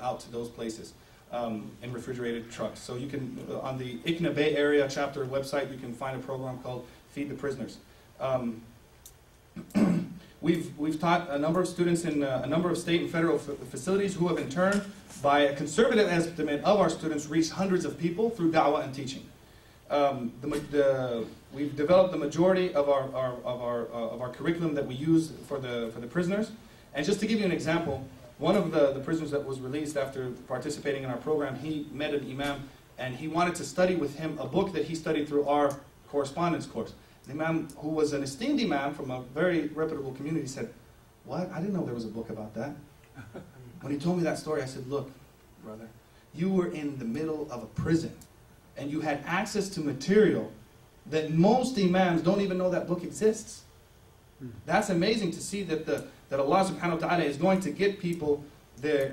out to those places in refrigerated trucks. So you can, on the ICNA Bay Area chapter website, you can find a program called Feed the Prisoners. We've taught a number of students in a number of state and federal facilities who have in turn, by a conservative estimate of our students, reached hundreds of people through da'wah and teaching. We've developed the majority of our curriculum that we use for the prisoners. And just to give you an example, one of the prisoners that was released after participating in our program, he met an imam, and he wanted to study with him a book that he studied through our correspondence course. The imam, who was an esteemed imam from a very reputable community, said, "What? I didn't know there was a book about that." When he told me that story, I said, "Look, brother, you were in the middle of a prison, and you had access to material that most imams don't even know that book exists." That's amazing to see that that Allah subhanahu wa ta'ala is going to get people their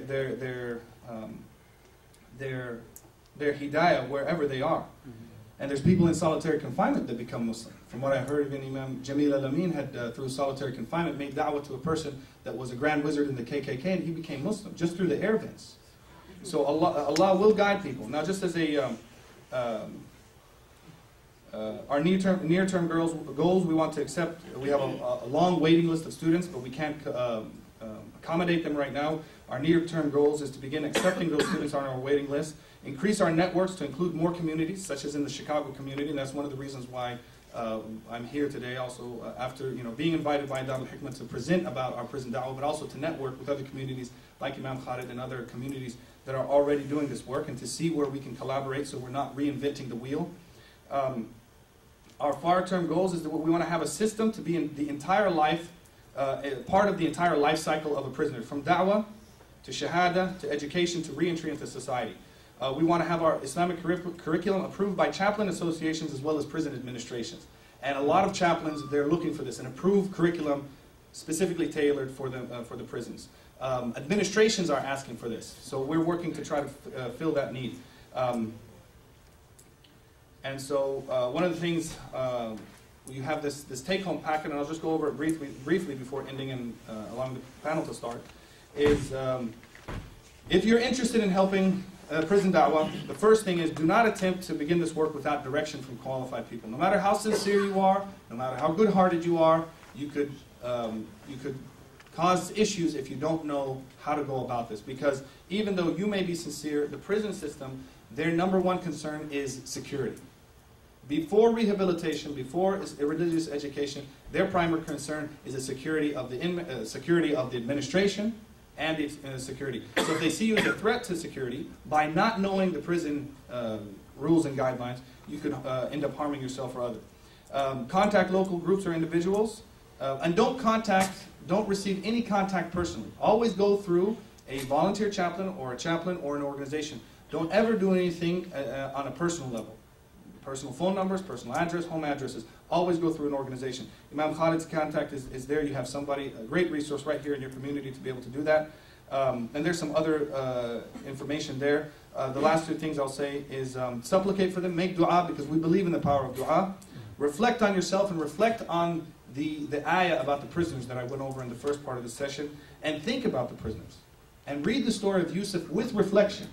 hidayah wherever they are. And there's people in solitary confinement that become Muslim. From what I heard, even Imam Jamil al-Amin had, through solitary confinement, made da'wah to a person that was a grand wizard in the KKK, and he became Muslim just through the air vents. So Allah will guide people. Now, just as our near-term goals, we want to accept. We have a long waiting list of students, but we can't accommodate them right now. Our near-term goals is to begin accepting those students on our waiting list, increase our networks to include more communities, such as in the Chicago community, and that's one of the reasons why I'm here today. Also, after being invited by Dawah al-Hikmah to present about our prison da'wah, but also to network with other communities like Imam Khalid and other communities that are already doing this work, and to see where we can collaborate, so we're not reinventing the wheel. Our far-term goals is that we want to have a system to be in the entire life, part of the entire life cycle of a prisoner, from da'wah to shahada to education to re-entry into society. We want to have our Islamic curriculum approved by chaplain associations as well as prison administrations. And a lot of chaplains, they're looking for this, an approved curriculum specifically tailored for the prisons. Administrations are asking for this, so we're working to try to fill that need. And so one of the things, you have this take-home packet, and I'll just go over it briefly before ending and allowing the panel to start, is if you're interested in helping prison da'wah, the first thing is do not attempt to begin this work without direction from qualified people. No matter how sincere you are, no matter how good-hearted you are, you could cause issues if you don't know how to go about this. Because even though you may be sincere, the prison system their number one concern is security. Before rehabilitation, before religious education, their primary concern is the security of the security of the administration and the security. So if they see you as a threat to security, by not knowing the prison rules and guidelines, you could end up harming yourself or others. Contact local groups or individuals, and don't receive any contact personally. Always go through a volunteer chaplain or an organization. Don't ever do anything on a personal level. Personal phone numbers, personal address, home addresses. Always go through an organization. Imam Khalid's contact is there. You have somebody, a great resource right here in your community to be able to do that. And there's some other information there. The last two things I'll say is supplicate for them, make dua, because we believe in the power of dua. Reflect on yourself and reflect on the ayah about the prisoners that I went over in the first part of the session, and think about the prisoners. And read the story of Yusuf with reflection.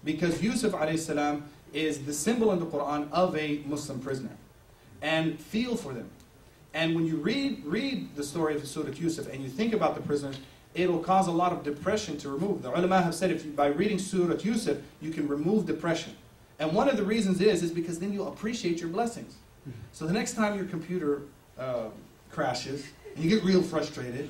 Because Yusuf alayhi salam is the symbol in the Quran of a Muslim prisoner. And feel for them. And when you read the story of Surah Yusuf and you think about the prisoners, it will cause a lot of depression to remove. The ulama have said by reading Surah Yusuf, you can remove depression. And one of the reasons is because then you'll appreciate your blessings. So the next time your computer crashes, and you get real frustrated,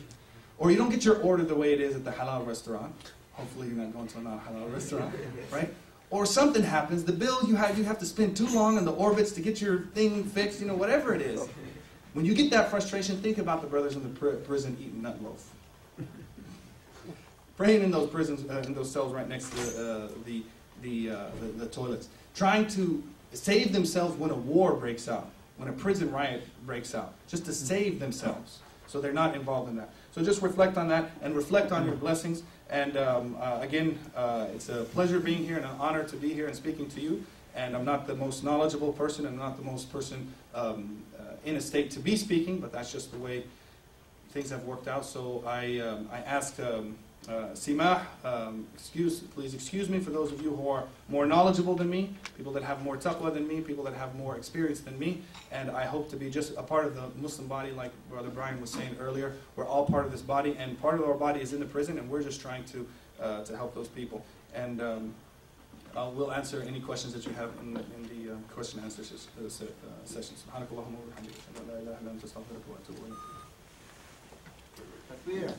or you don't get your order the way it is at the halal restaurant, hopefully you're not going to a non-halal restaurant, right? Or something happens, the bill you have to spend too long on the orbits to get your thing fixed, whatever it is. When you get that frustration, think about the brothers in the prison eating nut loaf. Praying in those prisons, in those cells right next to the toilets. Trying to save themselves when a war breaks out, when a prison riot breaks out, just to save themselves so they're not involved in that. So just reflect on that and reflect on your blessings. And again, it's a pleasure being here and an honor to be here and speaking to you. And I'm not the most knowledgeable person, I'm not the most person in a state to be speaking, but that's just the way things have worked out. So I asked Simah, please excuse me for those of you who are more knowledgeable than me, people that have more taqwa than me, people that have more experience than me, and I hope to be just a part of the Muslim body, like Brother Brian was saying earlier. We're all part of this body, and part of our body is in the prison, and we're just trying to help those people. And we'll answer any questions that you have in the question and answer session. Subhanakallahumma wa bihamdika, ashhadu an la ilaha illa anta, astaghfiruka wa atubu ilayk. Takbir.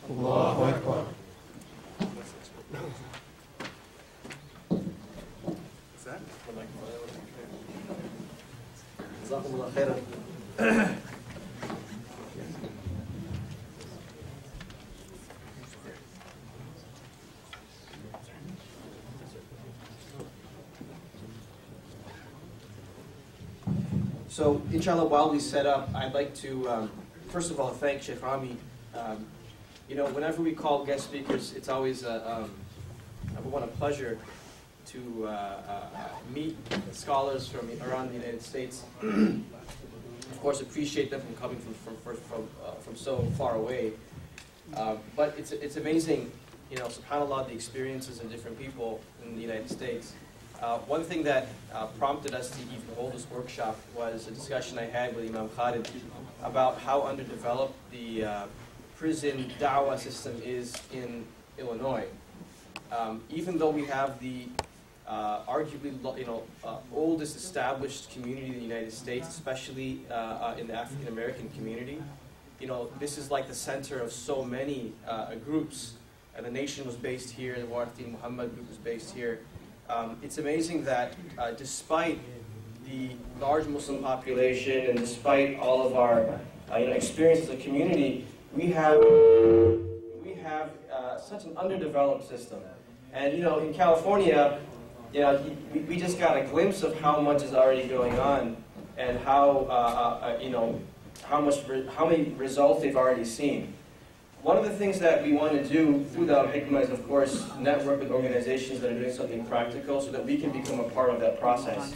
Allahu Akbar. Jazakumullah khairan. So, inshallah, while we set up, I'd like to, first of all, thank Shaykh Rami. Whenever we call guest speakers, it's always a pleasure to meet scholars from around the United States. Of course, appreciate them from coming from so far away. But it's amazing, subhanAllah, the experiences of different people in the United States. One thing that prompted us to even hold this workshop was a discussion I had with Imam Khalid about how underdeveloped the prison dawah system is in Illinois. Even though we have the arguably oldest established community in the United States, especially in the African American community, this is like the center of so many groups. And the Nation was based here, the Warthi Muhammad group was based here. It's amazing that despite the large Muslim population and despite all of our experience as a community, we have such an underdeveloped system. And in California, we just got a glimpse of how much is already going on and how how many results they've already seen. One of the things that we want to do through the Hikmah is, of course, network with organizations that are doing something practical so that we can become a part of that process.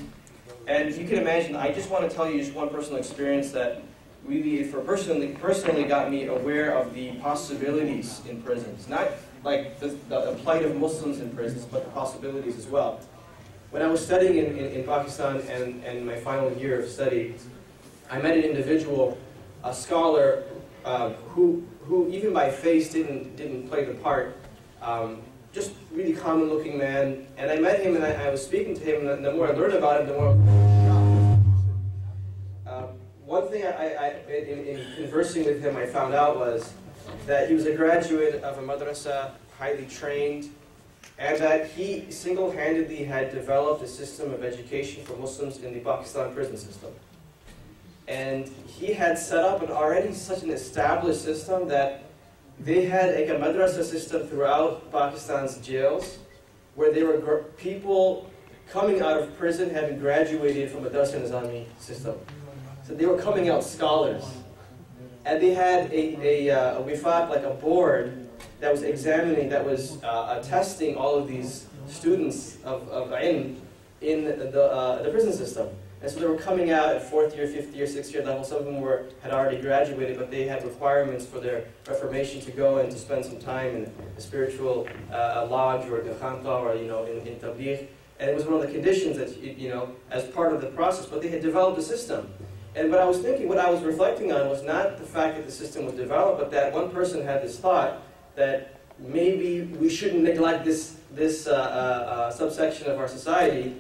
And if you can imagine, I just want to tell you just one personal experience that really, personally got me aware of the possibilities in prisons. Not like the plight of Muslims in prisons, but the possibilities as well. When I was studying in Pakistan and my final year of study, I met an individual, a scholar, who even by face didn't play the part. just really common looking man. And I met him and I was speaking to him, and the more I learned about him, the more I was shocked. One thing in conversing with him I found out was that he was a graduate of a madrasa, highly trained, and that he single-handedly had developed a system of education for Muslims in the Pakistan prison system. And he had set up already such an established system that they had a madrasa system throughout Pakistan's jails, where there were people coming out of prison having graduated from a Madrasa Nizami system. So they were coming out scholars. And they had a wifaq, like a board, that was examining, that was testing all of these students of ilm in the prison system. And so they were coming out at 4th year, 5th year, 6th year level. Some of them had already graduated, but they had requirements for their reformation to go and to spend some time in a spiritual lodge or khanqa or in tabligh. And it was one of the conditions that as part of the process. But they had developed a system. And what I was thinking, what I was reflecting on, was not the fact that the system was developed, but that one person had this thought that maybe we shouldn't neglect this subsection of our society.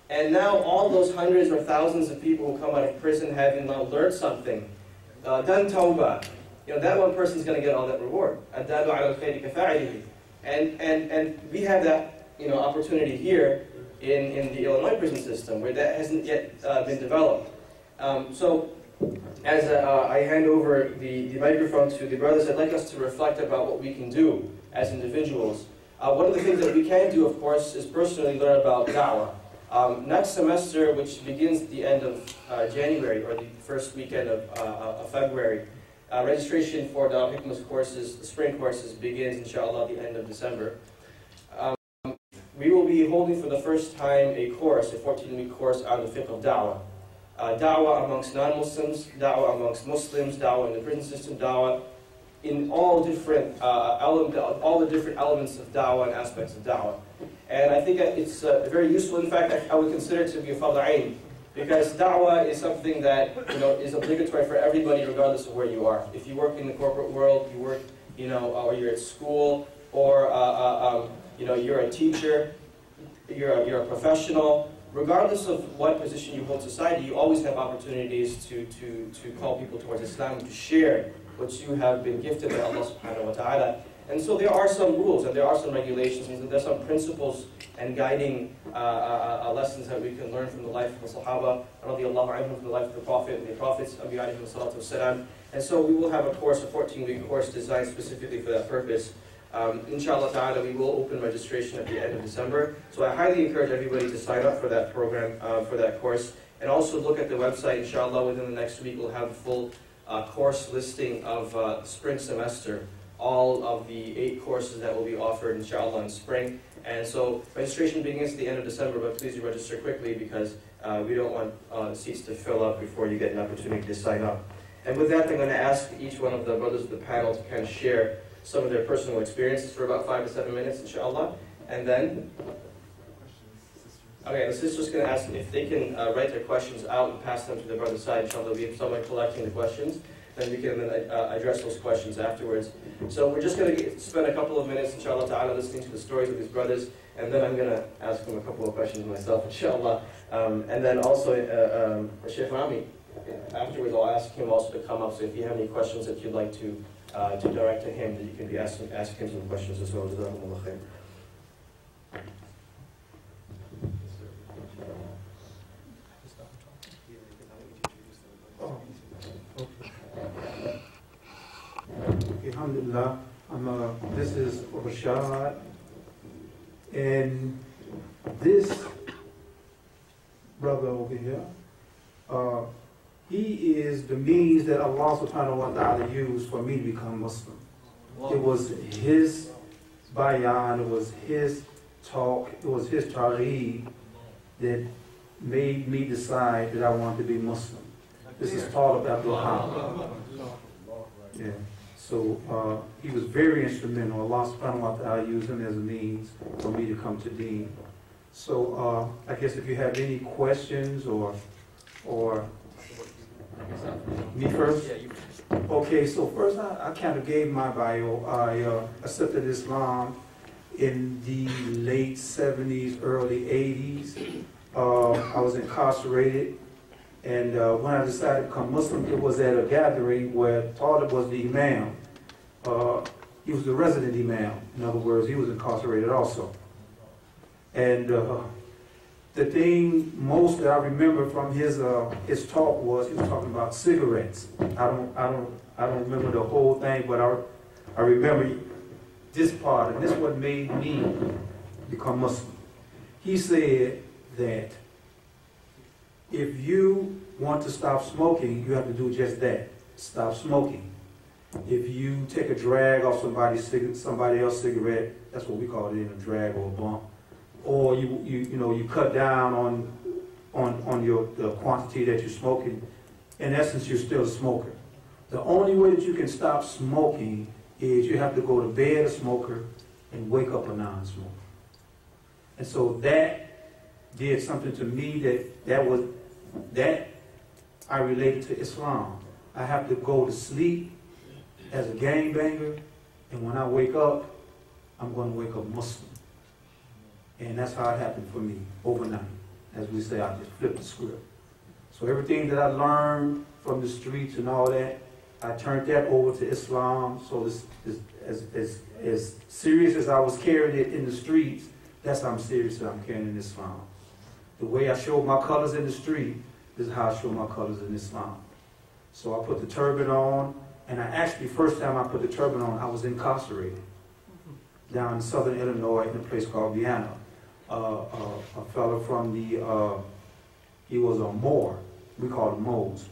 And now all those hundreds or thousands of people who come out of prison having now learned something, done tawbah, that one person's going to get all that reward. And we have that opportunity here in the Illinois prison system, where that hasn't yet been developed. So as I hand over the microphone to the brothers, I'd like us to reflect about what we can do as individuals. One of the things that we can do, of course, is personally learn about Dawah. Next semester, which begins at the end of January, or the first weekend of February, registration for Dawah Hikmah's courses, the spring courses, begins, inshallah, at the end of December. We will be holding for the first time a course, a 14-week course on the fiqh of Dawah. Dawah amongst non-Muslims, Dawah amongst Muslims, Dawah in the prison system, Dawah in all the different elements of Dawah and aspects of Dawah. And I think it's very useful. In fact, I would consider it to be a fard ayn, because Dawah is something that is obligatory for everybody, regardless of where you are. If you work in the corporate world, you work, or you're at school, or you're a teacher, you're a professional. Regardless of what position you hold in society, you always have opportunities to call people towards Islam, to share what you have been gifted by Allah subhanahu wa ta'ala. And so there are some rules and there are some regulations and there are some principles and guiding lessons that we can learn from the life of the Sahaba, radiallahu anhum, from the life of the Prophet and the Prophets, Abu alayhi salatu wasalam. And so we will have a course, a 14-week course designed specifically for that purpose. Inshallah ta'ala, we will open registration at the end of December. So I highly encourage everybody to sign up for that program, for that course. And also look at the website, inshallah, within the next week we'll have a full course listing of spring semester. All of the 8 courses that will be offered, inshallah, in spring. And so registration begins at the end of December, but please do register quickly because we don't want seats to fill up before you get an opportunity to sign up. And with that, I'm going to ask each one of the brothers of the panel to kind of share some of their personal experiences for about 5 to 7 minutes, inshallah. And then, okay, the sister's going to ask if they can write their questions out and pass them to the brother's side, inshallah. We have someone collecting the questions. Then we can address those questions afterwards. So we're just going to spend a couple of minutes, inshallah ta'ala, listening to the stories of these brothers, and then I'm going to ask them a couple of questions myself, inshallah. And then also, Shaykh Rami, afterwards I'll ask him also to come up, so if you have any questions that you'd like to direct to him, that you can be asking him some questions as well. Jazakumullah khair. Alhamdulillah, this is Rashad, and this brother over here, he is the means that Allah subhanahu wa ta'ala used for me to become Muslim. It was his bayan, it was his talk, it was his tariq that made me decide that I wanted to be Muslim. This is part of Abdul Hamid. Yeah. So he was very instrumental. Allah subhanahu wa ta'ala used him as a means for me to come to Deen. So I guess if you have any questions or me first? Okay, so first I kind of gave my bio. I accepted Islam in the late 70s, early 80s. I was incarcerated, and when I decided to become Muslim, it was at a gathering where Talib was the imam. He was the resident imam. In other words, he was incarcerated also. And the thing most that I remember from his talk was he was talking about cigarettes. I don't remember the whole thing, but I remember this part, and this is what made me become Muslim. He said that if you want to stop smoking, you have to do just that, stop smoking. If you take a drag off somebody else's cigarette, that's what we call it, a drag or a bump, or you cut down on the quantity that you're smoking, in essence, you're still a smoker. The only way that you can stop smoking is you have to go to bed a smoker and wake up a non-smoker. And so that did something to me that I related to Islam. I have to go to sleep as a gangbanger, and when I wake up, I'm going to wake up Muslim. And that's how it happened for me overnight. As we say, I just flipped the script. So everything that I learned from the streets and all that, I turned that over to Islam. So as serious as I was carrying it in the streets, that's how I'm serious that I'm carrying in Islam. The way I showed my colors in the street is how I show my colors in Islam. So I put the turban on, and I actually, first time I put the turban on, I was incarcerated down in southern Illinois in a place called Vienna. A fellow from he was a Moor, we call him Moors,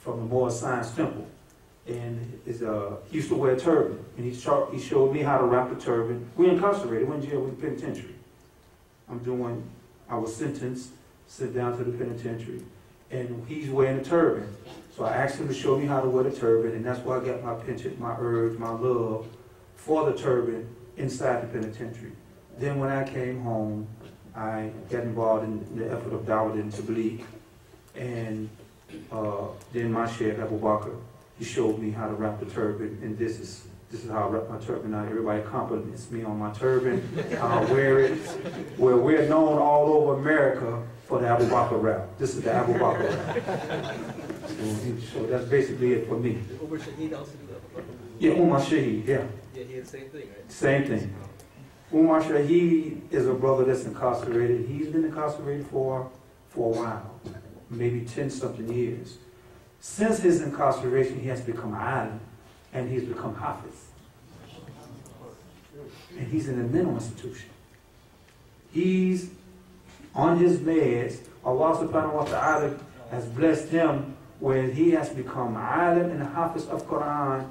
from the Moor Science Temple. And he used to wear a turban, and he showed me how to wrap the turban. We incarcerated, we in jail, we in the penitentiary. I was sentenced, sent down to the penitentiary, and he's wearing a turban. So I asked him to show me how to wear the turban, and that's why I got my penchant, my urge, my love for the turban inside the penitentiary. Then when I came home, I got involved in the effort of Dawah and Tabligh, and then my Shaykh Abu Bakr, he showed me how to wrap the turban, and this is how I wrap my turban. Now everybody compliments me on my turban, how I wear it. Well, we're known all over America for the Abu Bakr wrap. This is the Abu Bakr wrap. So that's basically it for me. Umar Shaheed also do that? Yeah, Umar Shaheed, yeah. Yeah, he had the same thing, right? Same thing. Umar Shaheed is a brother that's incarcerated. He's been incarcerated for a while, maybe 10-something years. Since his incarceration, he has become alim, and he's become hafiz. And he's in a mental institution. He's on his meds. Allah subhanahu wa ta'ala has blessed him where he has become alim and hafiz of Quran,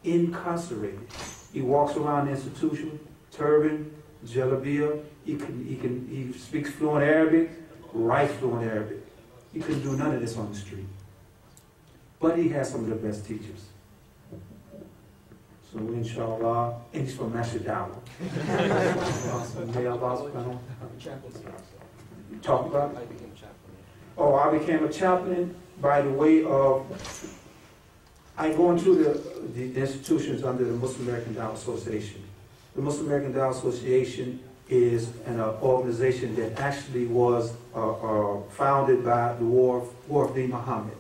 incarcerated. He walks around the institution, turban, jalabiyah. He speaks fluent Arabic, writes fluent Arabic. He couldn't do none of this on the street. But he has some of the best teachers. So inshallah, and he's from Dawah. May Allah subhanahu talk about it? I became a chaplain. Oh, I became a chaplain by the way of I go into the institutions under the Muslim American Dawah Association. The Muslim American Dawah Association is an organization that actually was founded by the War of Deen Muhammad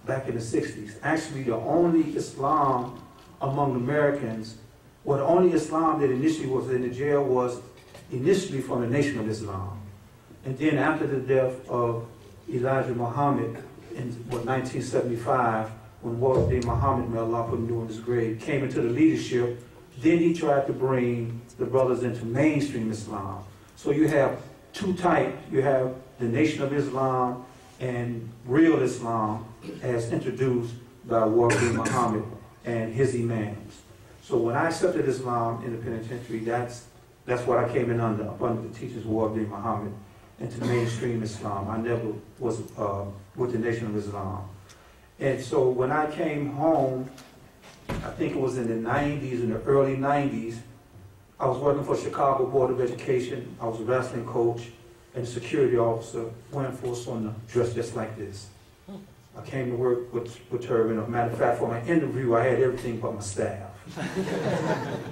back in the 60s. Actually, the only Islam among Americans, well, the only Islam that initially was in the jail was initially from the Nation of Islam. And then after the death of Elijah Muhammad in 1975, when War of Deen Muhammad, may Allah put him in his grave, came into the leadership, then he tried to bring the brothers into mainstream Islam. So you have two types. You have the Nation of Islam and real Islam as introduced by War of Deen Muhammad and his imams. So when I accepted Islam in the penitentiary, that's what I came in under the teachers of War of Deen Muhammad, into mainstream Islam. I never was with the Nation of Islam. And so when I came home, I think it was in the 90s, in the early 90s, I was working for Chicago Board of Education. I was a wrestling coach and security officer, wearing full sunnah, dressed just like this. I came to work with turban. As a matter of fact, for my interview, I had everything but my staff.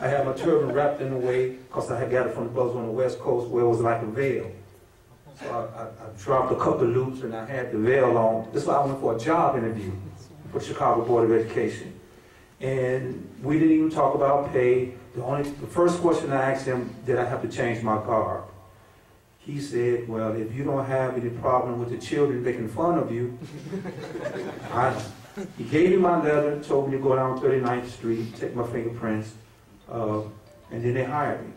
I had my turban wrapped in a way because I had got it from the brothers on the West Coast where it was like a veil. So I dropped a couple of loops and I had the veil on. This is why I went for a job interview for Chicago Board of Education. And we didn't even talk about pay. The first question I asked him, did I have to change my garb? He said, well, if you don't have any problem with the children making fun of you, he gave me my letter, told me to go down 39th Street, take my fingerprints, and then they hired me.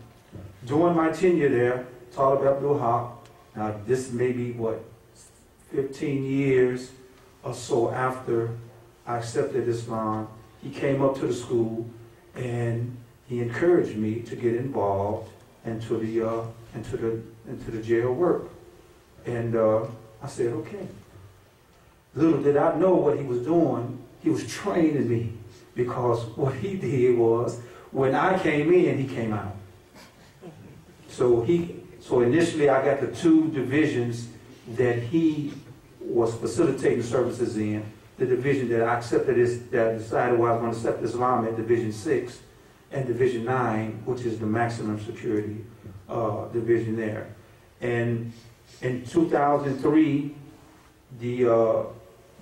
During my tenure there, Talib Abdul Haq, now this may be, 15 years or so after I accepted Islam, he came up to the school and he encouraged me to get involved into the jail work. And I said, okay. Little did I know what he was doing. He was training me, because what he did was, when I came in, he came out. So initially I got the 2 divisions that he was facilitating services in. The division that I accepted that decided where I was going to accept Islam at Division 6 and Division 9, which is the maximum security division there. And in 2003, the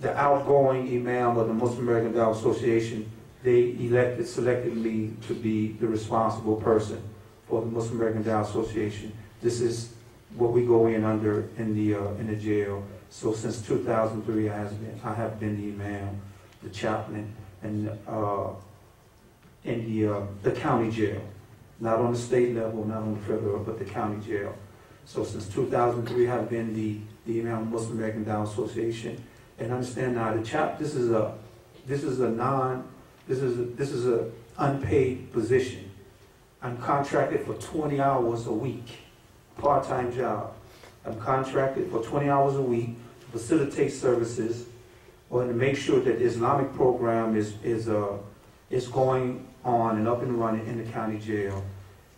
outgoing imam of the Muslim American Dawah Association, they selected me to be the responsible person for the Muslim American Dawah Association. This is what we go in under in the jail. So since 2003, I have been the imam, the chaplain, and in the county jail, not on the state level, not on the federal, but the county jail. So since 2003, I've been the imam of the Muslim American Dawah Association. And understand now, this is an unpaid position. I'm contracted for 20 hours a week, part-time job. I'm contracted for 20 hours a week to facilitate services or to make sure that the Islamic program is going on and up and running in the county jail,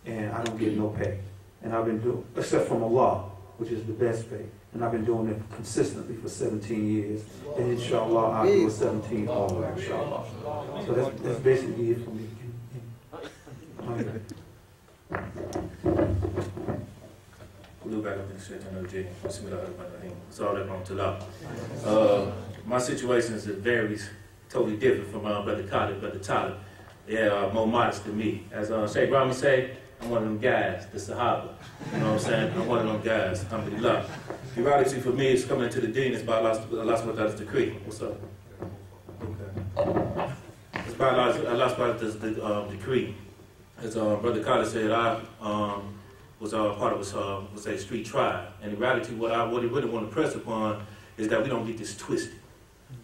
and I don't get no pay. And I've been doing, except from Allah, which is the best pay. And I've been doing it consistently for 17 years. And inshallah, I'll do it 17 more, inshallah. So that's basically it for me. My situation is totally different from my brother Khalid, brother Talib. They're more modest than me. As Shaykh Rami say, I'm one of them guys, the Sahaba. You know what I'm saying? I'm one of them guys, alhamdulillah. The reality for me is coming into the deen is by Allah's decree. What's up? Okay. It's by Allah's decree. As Brother Khalid said, I was part of a street tribe. And in reality, what I really want to press upon is that we don't get this twisted.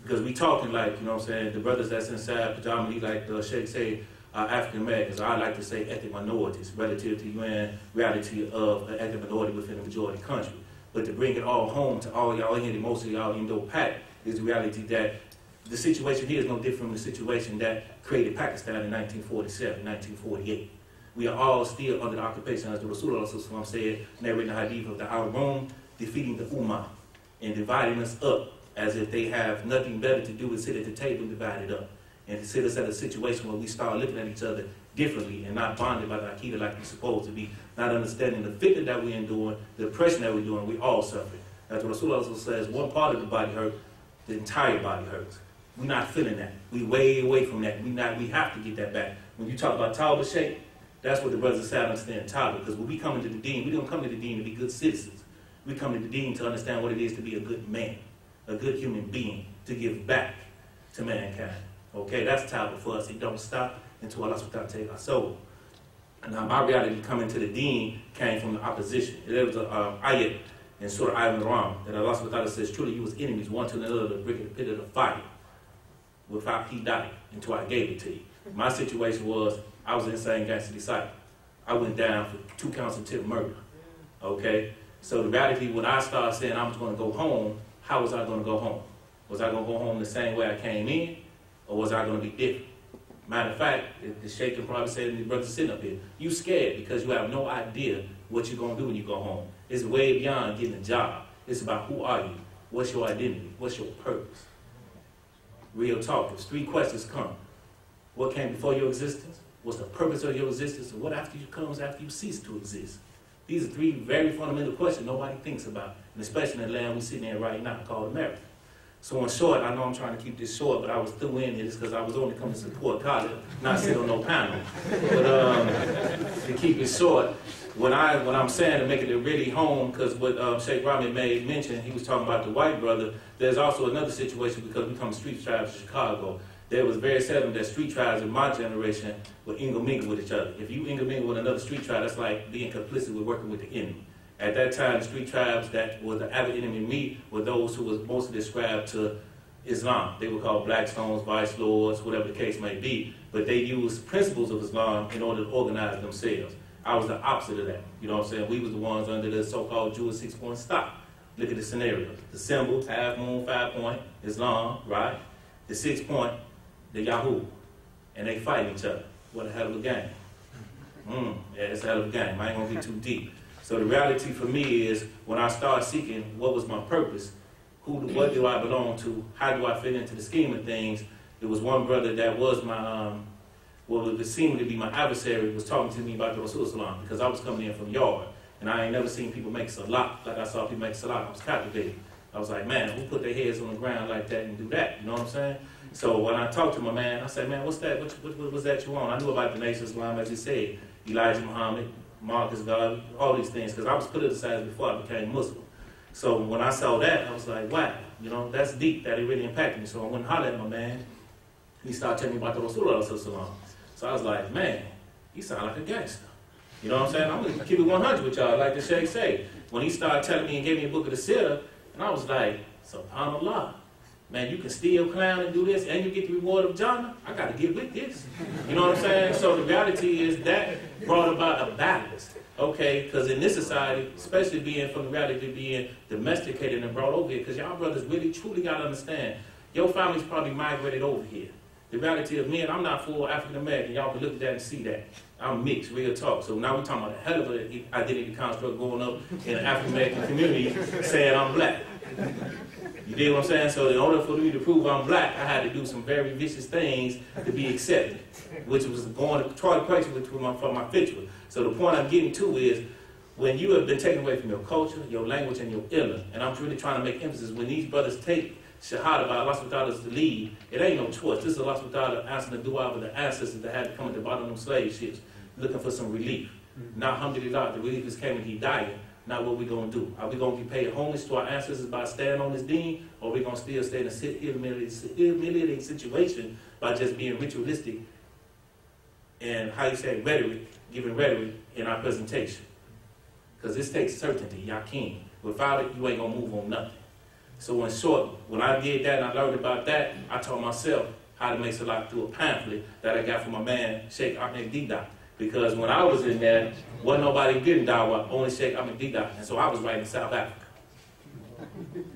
Because we talking like, you know what I'm saying, the brothers that's inside, predominantly like the Sheikh say, African Americans, I like to say ethnic minorities, relative to the reality of an ethnic minority within the majority country. But to bring it all home to all y'all here, most of y'all Indo-Pak, is the reality that the situation here is no different from the situation that created Pakistan in 1947, 1948. We are all still under the occupation, as the Rasulullah said, narrating the hadith of the Arabun defeating the Ummah and dividing us up as if they have nothing better to do than sit at the table and divide it up. And to sit us at a situation where we start looking at each other differently and not bonded by the Aqidah like we're supposed to be, not understanding the fitna that we're enduring, the oppression that we're doing, we all suffer. As the Rasulullah says, one part of the body hurts, the entire body hurts. We're not feeling that. We way away from that. We have to get that back. When you talk about Tawbah Shaykh, that's what the brothers say, I understand Tawbah, because when we come into the deen, we don't come to the deen to be good citizens. We come to the deen to understand what it is to be a good man, a good human being, to give back to mankind. Okay, that's Tawbah for us. It don't stop until Allah subhanahu wa ta'ala take our soul. Now, my reality coming to the deen came from the opposition. There was an ayat in Nsour Al Maliki that Allah subhanahu wa ta'ala says, truly you was enemies one to another to bring the pit of the fire. Without he died until I gave it to you. My situation was, I was an insane gangster disciple. I went down for 2 counts of attempted murder. Okay? So the reality, when I started saying I was going to go home, how was I going to go home? Was I going to go home the same way I came in? Or was I going to be different? Matter of fact, the Sheikh can probably say to the brothers sitting up here, you scared because you have no idea what you're going to do when you go home. It's way beyond getting a job. It's about who are you? What's your identity? What's your purpose? Real talk. If 3 questions come, what came before your existence? What's the purpose of your existence? And what after you comes after you cease to exist? These are 3 very fundamental questions nobody thinks about, and especially in the land we're sitting in right now called America. So in short, I know I'm trying to keep this short, but I was through in this because I was only coming to support college, not sit on no panel. But to keep it short, when I'm saying to make it really home, because what Shaykh Rami made mention, he was talking about the white brother. There's also another situation because we come to street tribes in Chicago. There was very seldom that street tribes in my generation would intermingle with each other. If you intermingle with another street tribe, that's like being complicit with working with the enemy. At that time, the street tribes that were the avid enemy of me were those who was mostly described to Islam. They were called Blackstones, Vice Lords, whatever the case may be, but they used principles of Islam in order to organize themselves. I was the opposite of that. You know what I'm saying? We was the ones under the so-called Jewish 6-point stop. Look at the scenario. The symbol, half moon, 5-point, Islam, right? The 6-point, the Yahoo. And they fight each other. What a hell of a game. Yeah, it's a hell of a game. I ain't gonna be too deep. So the reality for me is when I started seeking what was my purpose, what do I belong to, how do I fit into the scheme of things, there was one brother that was my, what seemed to be my adversary, was talking to me about the Nsour Salam because I was coming in from yard. And I ain't never seen people make salat like I saw people make salat. I was captivated. I was like, man, who put their heads on the ground like that and do that? You know what I'm saying? So when I talked to my man, I said, man, what's that? What was that you on? I knew about the Nation of Islam, as he said, Elijah Muhammad, Marcus God, all these things, because I was politicized before I became Muslim. So when I saw that, I was like, wow, you know, that's deep, that it really impacted me. So I went and hollered at my man. He started telling me about the Rasulullah Sallallahu. So I was like, man, he sound like a gangster. You know what I'm saying? I'm going to keep it 100 with y'all, like the Sheikh say. When he started telling me and gave me a book of the Sirah, and I was like, subhanallah. Man, you can steal, clown, and do this, and you get the reward of Jannah. I got to get with this. You know what I'm saying? So the reality is that brought about a balance. Okay, because in this society, especially being from the reality of being domesticated and brought over here, because y'all brothers really, truly got to understand, your family's probably migrated over here. The reality of me, and I'm not full African American, y'all can look at that and see that. I'm mixed, real talk. So now we're talking about a hell of an identity construct going up in the African American community saying I'm black. You dig what I'm saying? So in order for me to prove I'm black, I had to do some very vicious things to be accepted, which was going to try to place for my fitna. So the point I'm getting to is, when you have been taken away from your culture, your language, and your ilm, and I'm really trying to make emphasis, when these brothers take Shahada by Allah subhanahu wa ta'ala to lead, it ain't no choice. This is Allah subhanahu wa ta'ala answering the dua of the ancestors that had to come at the bottom of them slave ships, looking for some relief. Now, alhamdulillah, the relief is came and he died. Now what we going to do? Are we going to be paid homage to our ancestors by standing on this deen, or are we going to still stay in a humiliating situation by just being ritualistic and, how you say, rhetoric, giving rhetoric in our presentation? Because this takes certainty, yaqeen. Without it, you ain't going to move on nothing. So in short, when I did that and I learned about that, I taught myself how to make salat through a pamphlet that I got from my man, Shaykh Ahmed Didat. Because when I was in there, wasn't nobody getting Dawah, only Shaykh Ahmed Didat. And so I was writing South Africa.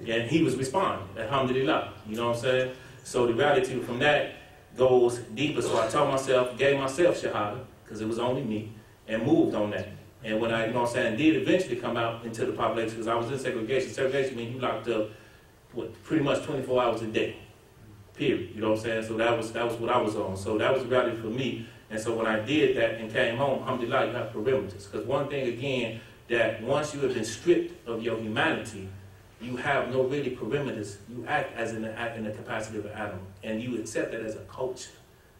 And he was responding, alhamdulillah. You know what I'm saying? So the reality from that goes deeper. So I taught myself, gave myself Shahada, because it was only me, and moved on that. And when I, you know what I'm saying, did eventually come out into the population, because I was in segregation. Segregation means you locked up, pretty much 24 hours a day, period. You know what I'm saying? So that was what I was on. So that was the reality for me. And so when I did that and came home, alhamdulillah, you have perimeters. Because one thing, again, that once you have been stripped of your humanity, you have no really perimeters. You act as in the capacity of an animal. And you accept that as a culture.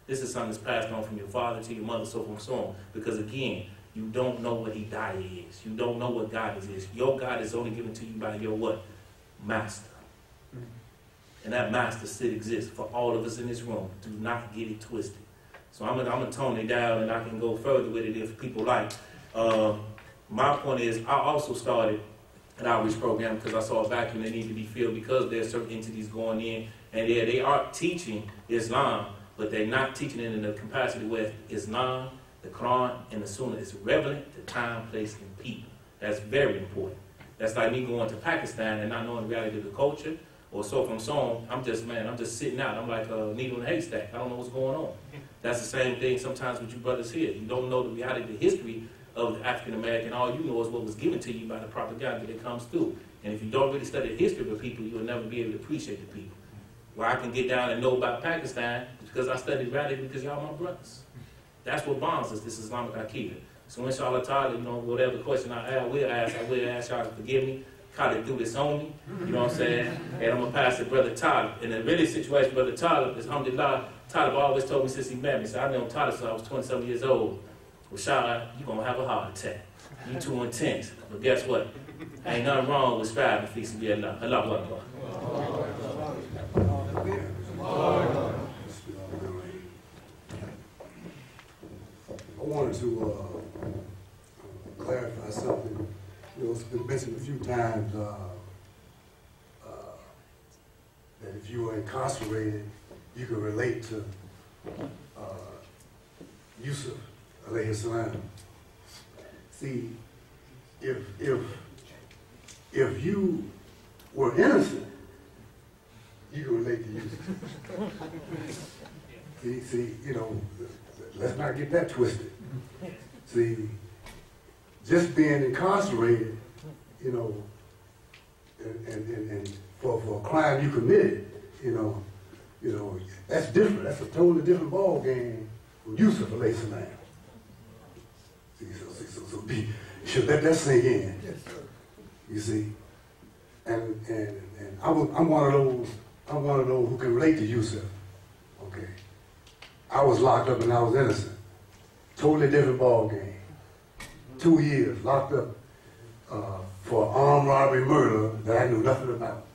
This is something that's passed on from your father to your mother, so forth and so on. Because again, you don't know what Hidayah is. You don't know what God is. Your God is only given to you by your what? Master. And that master still exists for all of us in this room. Do not get it twisted. So I'm gonna tone it down, and I can go further with it if people like. My point is, I also started an outreach program because I saw a vacuum that needed to be filled, because there's certain entities going in, and they are teaching Islam, but they're not teaching it in the capacity where Islam, the Quran, and the Sunnah is relevant to time, place, and people. That's very important. That's like me going to Pakistan and not knowing the reality of the culture, or so from so on. I'm just sitting out. I'm like a needle in a haystack. I don't know what's going on. That's the same thing sometimes with you brothers here. You don't know the reality, the history of the African American. All you know is what was given to you by the propaganda that comes through. And if you don't really study the history of the people, you'll never be able to appreciate the people. Where I can get down and know about Pakistan because I studied rally because y'all my brothers. That's what bonds us, this Islamic Aqidah. So inshallah ta'ala, you know, whatever question I will ask y'all to forgive me. Kind of do this on me, you know what I'm saying? And I'm going to pass it Brother Talib. In a really situation, Brother Talib, alhamdulillah, Talib always told me since he met me, so I know Talib since I was 27 years old. Well, Shah, you're going to have a heart attack. You too intense. But guess what? Ain't nothing wrong with striving for peace and be Allah. Allahu Akbar. I wanted to clarify something. You know, it's been mentioned a few times that if you were incarcerated, you could relate to Yusuf alayhi salam. See, if you were innocent, you could relate to Yusuf. See, you know, let's not get that twisted. See, just being incarcerated, you know, and for a crime you committed, you know, that's different. That's a totally different ball game from Yusuf alayhi salam. See, so let that sink in. You see, and I'm one of those who can relate to Yusuf. Okay, I was locked up and I was innocent. Totally different ball game. 2 years locked up for armed robbery murder that I knew nothing about.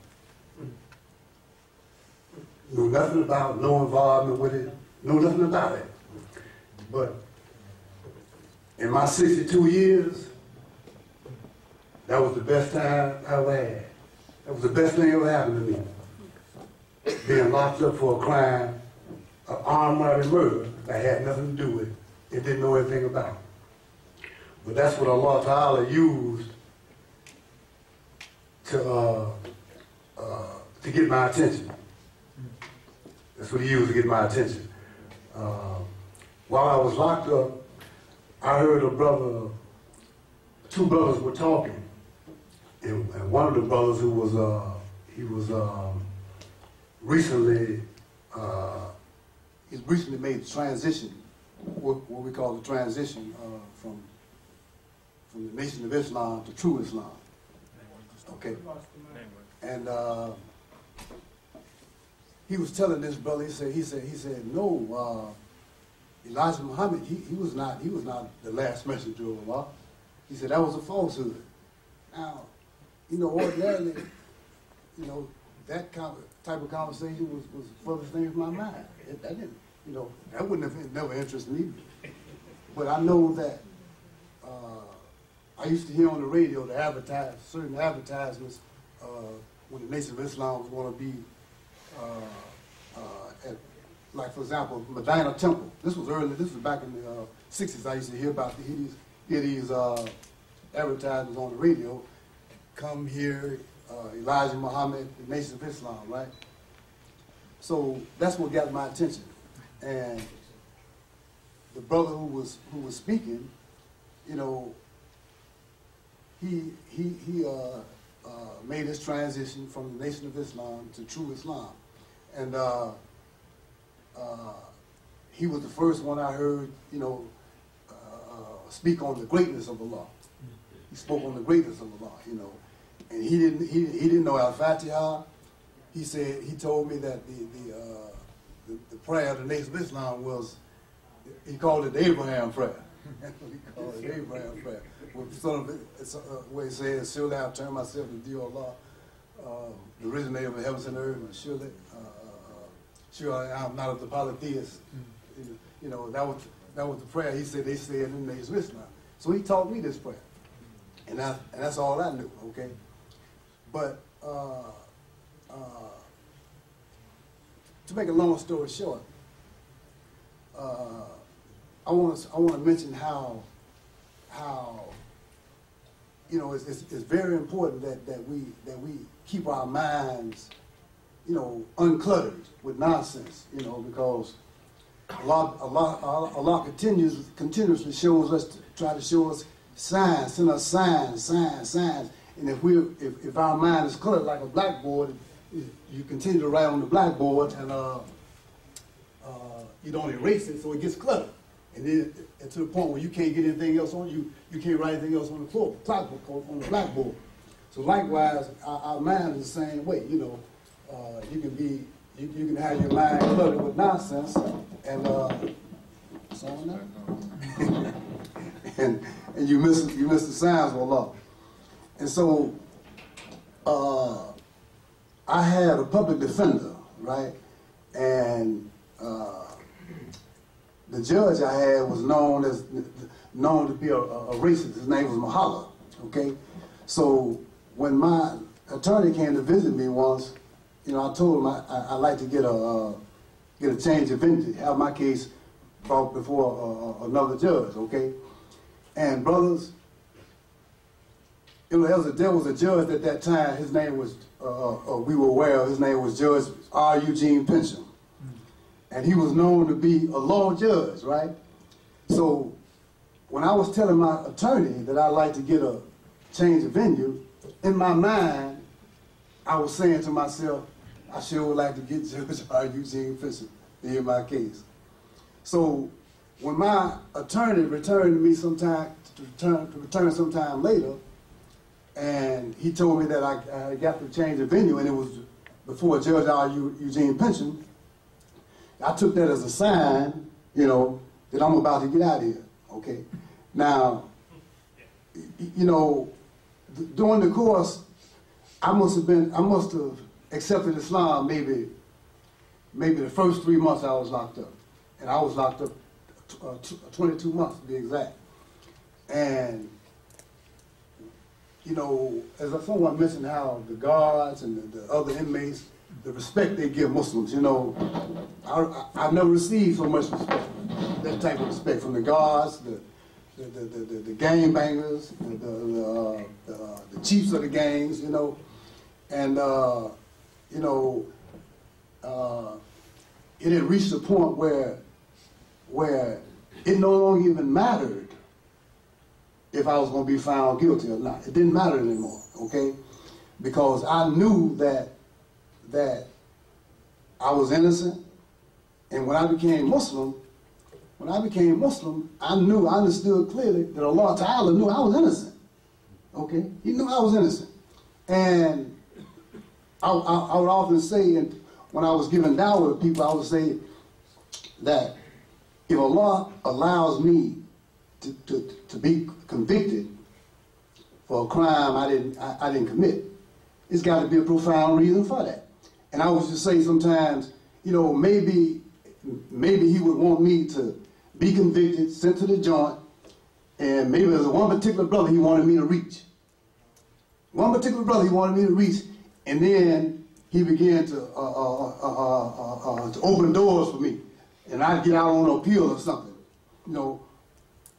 Knew nothing about, no involvement with it, knew nothing about it. But in my 62 years, that was the best time I ever had. That was the best thing that ever happened to me. Being locked up for a crime, an armed robbery murder that I had nothing to do with it, didn't know anything about. But that's what Allah Ta'ala used to get my attention. That's what he used to get my attention. While I was locked up, I heard two brothers were talking. And one of the brothers who was, recently, he's recently made the transition, what we call the transition from the Nation of Islam to True Islam. Okay. And he was telling this brother, he said, no, Elijah Muhammad, he was not the last messenger of Allah. He said that was a falsehood. Now, you know, ordinarily, you know, that type of conversation was furthest thing from my mind. That didn't, you know, that wouldn't have never interested me. But I know that I used to hear on the radio certain advertisements when the Nation of Islam was going to be at, like for example, Medina Temple. This was back in the 60s. I used to hear about these advertisements on the radio. Come here, Elijah Muhammad, the Nation of Islam, right? So that's what got my attention. And the brother who was speaking, you know, he made his transition from the Nation of Islam to True Islam, and he was the first one I heard, you know, speak on the greatness of Allah. He spoke on the greatness of Allah, you know, and he didn't know Al-Fatiha. He told me that the prayer of the Nation of Islam was, he called it the Abraham prayer. That's what he called it, the Abraham prayer. Where he says, surely I've turned myself to thee, O Allah, the originator of the heavens and earth, and surely I'm not of the polytheists. You know, that was the prayer he said they said in the Nation of Islam. So he taught me this prayer. And that's all I knew, okay? But to make a long story short, I want to mention how you know it's very important that we keep our minds, you know, uncluttered with nonsense, you know, because Allah continuously shows us, try to show us signs, send us signs, and if our mind is cluttered like a blackboard, you continue to write on the blackboard, and you don't erase it, so it gets cluttered. And then to the point where you can't get anything else on you can't write anything else on the floor, on the blackboard. So likewise, our mind is the same way. You know, you can have your mind cluttered with nonsense, and and you miss the signs of Allah. And so I had a public defender, right, and the judge I had was known to be a racist. His name was Mahala. Okay, so when my attorney came to visit me once, you know, I told him I'd like to get a change of venue, have my case brought before another judge. Okay, and brothers, you know, there was a judge at that time. His name was we were aware of. His name was Judge R. Eugene Pensham. And he was known to be a law judge, right? So when I was telling my attorney that I'd like to get a change of venue, in my mind, I was saying to myself, I sure would like to get Judge R. Eugene Pensham to hear my case. So when my attorney returned to me to return sometime later, and he told me that I got to change the venue, and it was before Judge R. Eugene Pensham, I took that as a sign, you know, that I'm about to get out of here, okay? Now, you know, during the course, I must have accepted Islam maybe the first 3 months I was locked up. And I was locked up 22 months, to be exact. And, you know, as someone mentioned how the guards and the other inmates, the respect they give Muslims, you know, I've never received so much respect, that type of respect from the guards, the gang bangers, the chiefs of the gangs, you know, and you know, it had reached a point where it no longer even mattered if I was going to be found guilty or not. It didn't matter anymore, okay, because I knew that I was innocent, and when I became Muslim, I understood clearly that Allah Ta'ala knew I was innocent. Okay, He knew I was innocent, and I would often say, and when I was giving dawah to people, I would say that if Allah allows me to be convicted for a crime I didn't commit, it's got to be a profound reason for that. And I would just say sometimes, you know, maybe He would want me to be convicted, sent to the joint, and maybe there's one particular brother He wanted me to reach. One particular brother He wanted me to reach, and then He began to open doors for me, and I'd get out on appeal or something, you know,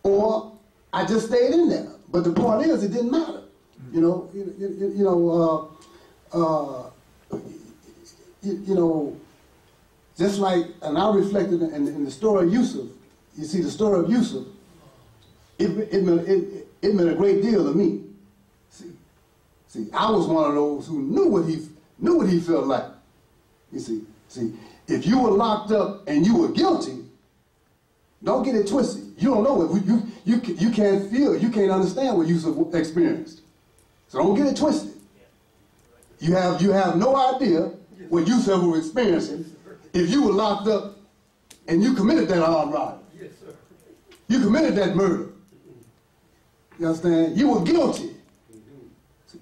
or I just stayed in there. But the point is, it didn't matter, you know. You know, just like, and I reflected in the story of Yusuf. You see, the story of Yusuf, it meant a great deal to me. See, I was one of those who knew what he felt like. You see, if you were locked up and you were guilty, don't get it twisted. You don't know it. You can't feel, you can't understand what Yusuf experienced. So don't get it twisted. You have no idea what Yusuf was experiencing if you were locked up and you committed that armed robbery. Yes, sir. You committed that murder. You understand? You were guilty.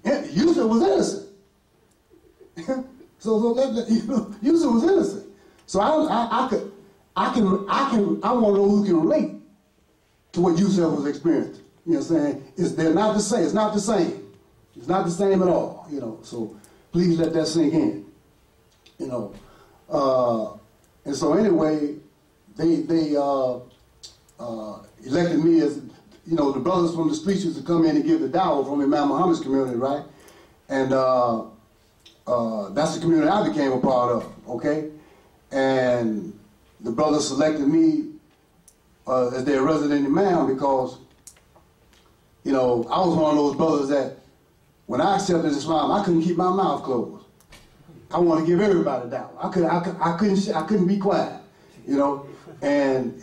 Yusuf was innocent. Yusuf was innocent. So I'm one of those who can relate to what Yusuf was experiencing. You know what I'm saying? They're not the same. It's not the same. It's not the same at all. You know. So please let that sink in. You know. And so anyway, they elected me as, you know, the brothers from the streets used to come in and give the dawah from Imam Muhammad's community, right? And that's the community I became a part of, okay? And the brothers selected me as their resident imam because, you know, I was one of those brothers that when I accepted Islam, I couldn't keep my mouth closed. I want to give everybody Dawah. I couldn't be quiet, you know. And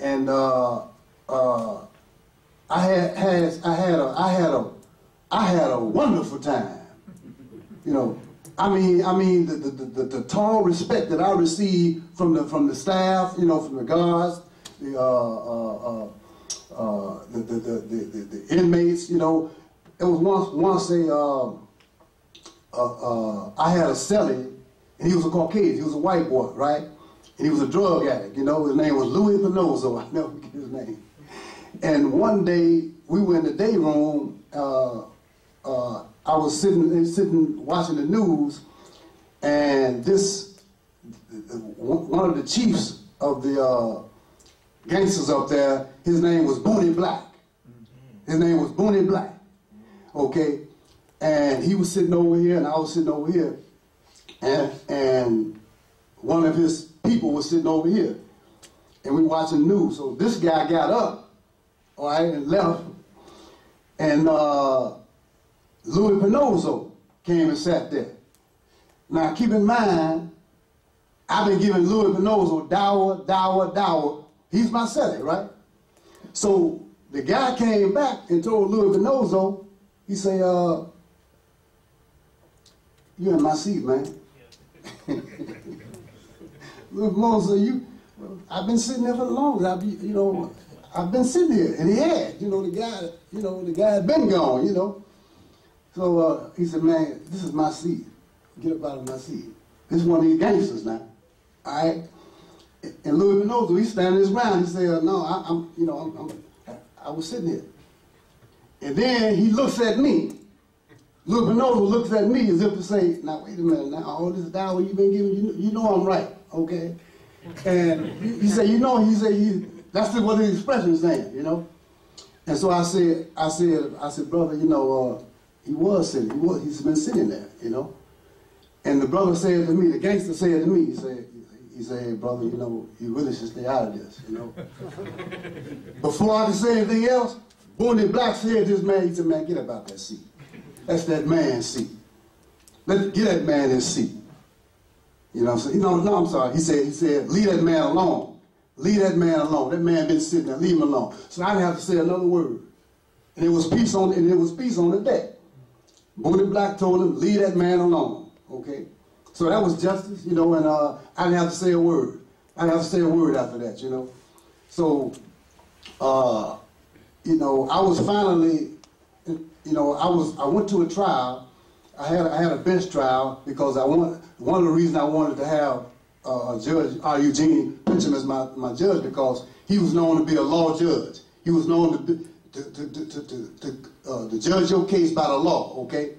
I had a wonderful time, you know. I mean the tall respect that I received from the staff, you know, from the guards, the inmates, you know. It was once I had a cellie, and he was a Caucasian, he was a white boy, right? And he was a drug addict, you know. His name was Louis Pinozo, I never forget his name. And one day we were in the day room. I was sitting watching the news, and one of the chiefs of the gangsters up there, his name was Booney Black. His name was Booney Black. Okay, and he was sitting over here, and I was sitting over here, and one of his people was sitting over here, and we watching the news. So this guy got up, all right, and left, and Louis Pinozo came and sat there. Now keep in mind, I've been giving Louis Pinozo Dawah. He's my cellie, right? So the guy came back and told Louis Pinozo, he said, "You in my seat, man." Louis Pinozo, I've been sitting there for the longest. I've been sitting here, and he had, the guy had been gone, you know. So he said, "Man, this is my seat. Get up out of my seat. This is one of these gangsters now, all right?" And Louis Pinozo, he's standing his ground. He said, "No, I was sitting here." And then he looks at me. Louis Pinozo looks at me as if to say, "Now wait a minute. Now all this Dawah you've been giving, you know I'm right, okay?" And he said, that's what his expression is saying, you know. And so I said, "Brother, you know, he was sitting. He's been sitting there, you know." And the brother said to me, the gangster said to me, he said, "Hey, brother, you know, you really should stay out of this, you know." Before I could say anything else, Booney Black said to this man, he said, "Man, get up out that seat. That's that man's seat. Get that man his seat." You know what I'm saying? No, I'm sorry. He said, "Leave that man alone. Leave that man alone. That man been sitting there. Leave him alone." So I didn't have to say another word. And it was peace on the deck. Booney Black told him, "Leave that man alone." Okay? So that was justice, you know, and I didn't have to say a word. I didn't have to say a word after that, you know. So, you know, I was finally, you know, I went to a trial. I had a bench trial because one of the reasons I wanted to have Judge R. Eugene Pincham as my judge, because he was known to be a law judge. He was known to judge your case by the law, okay?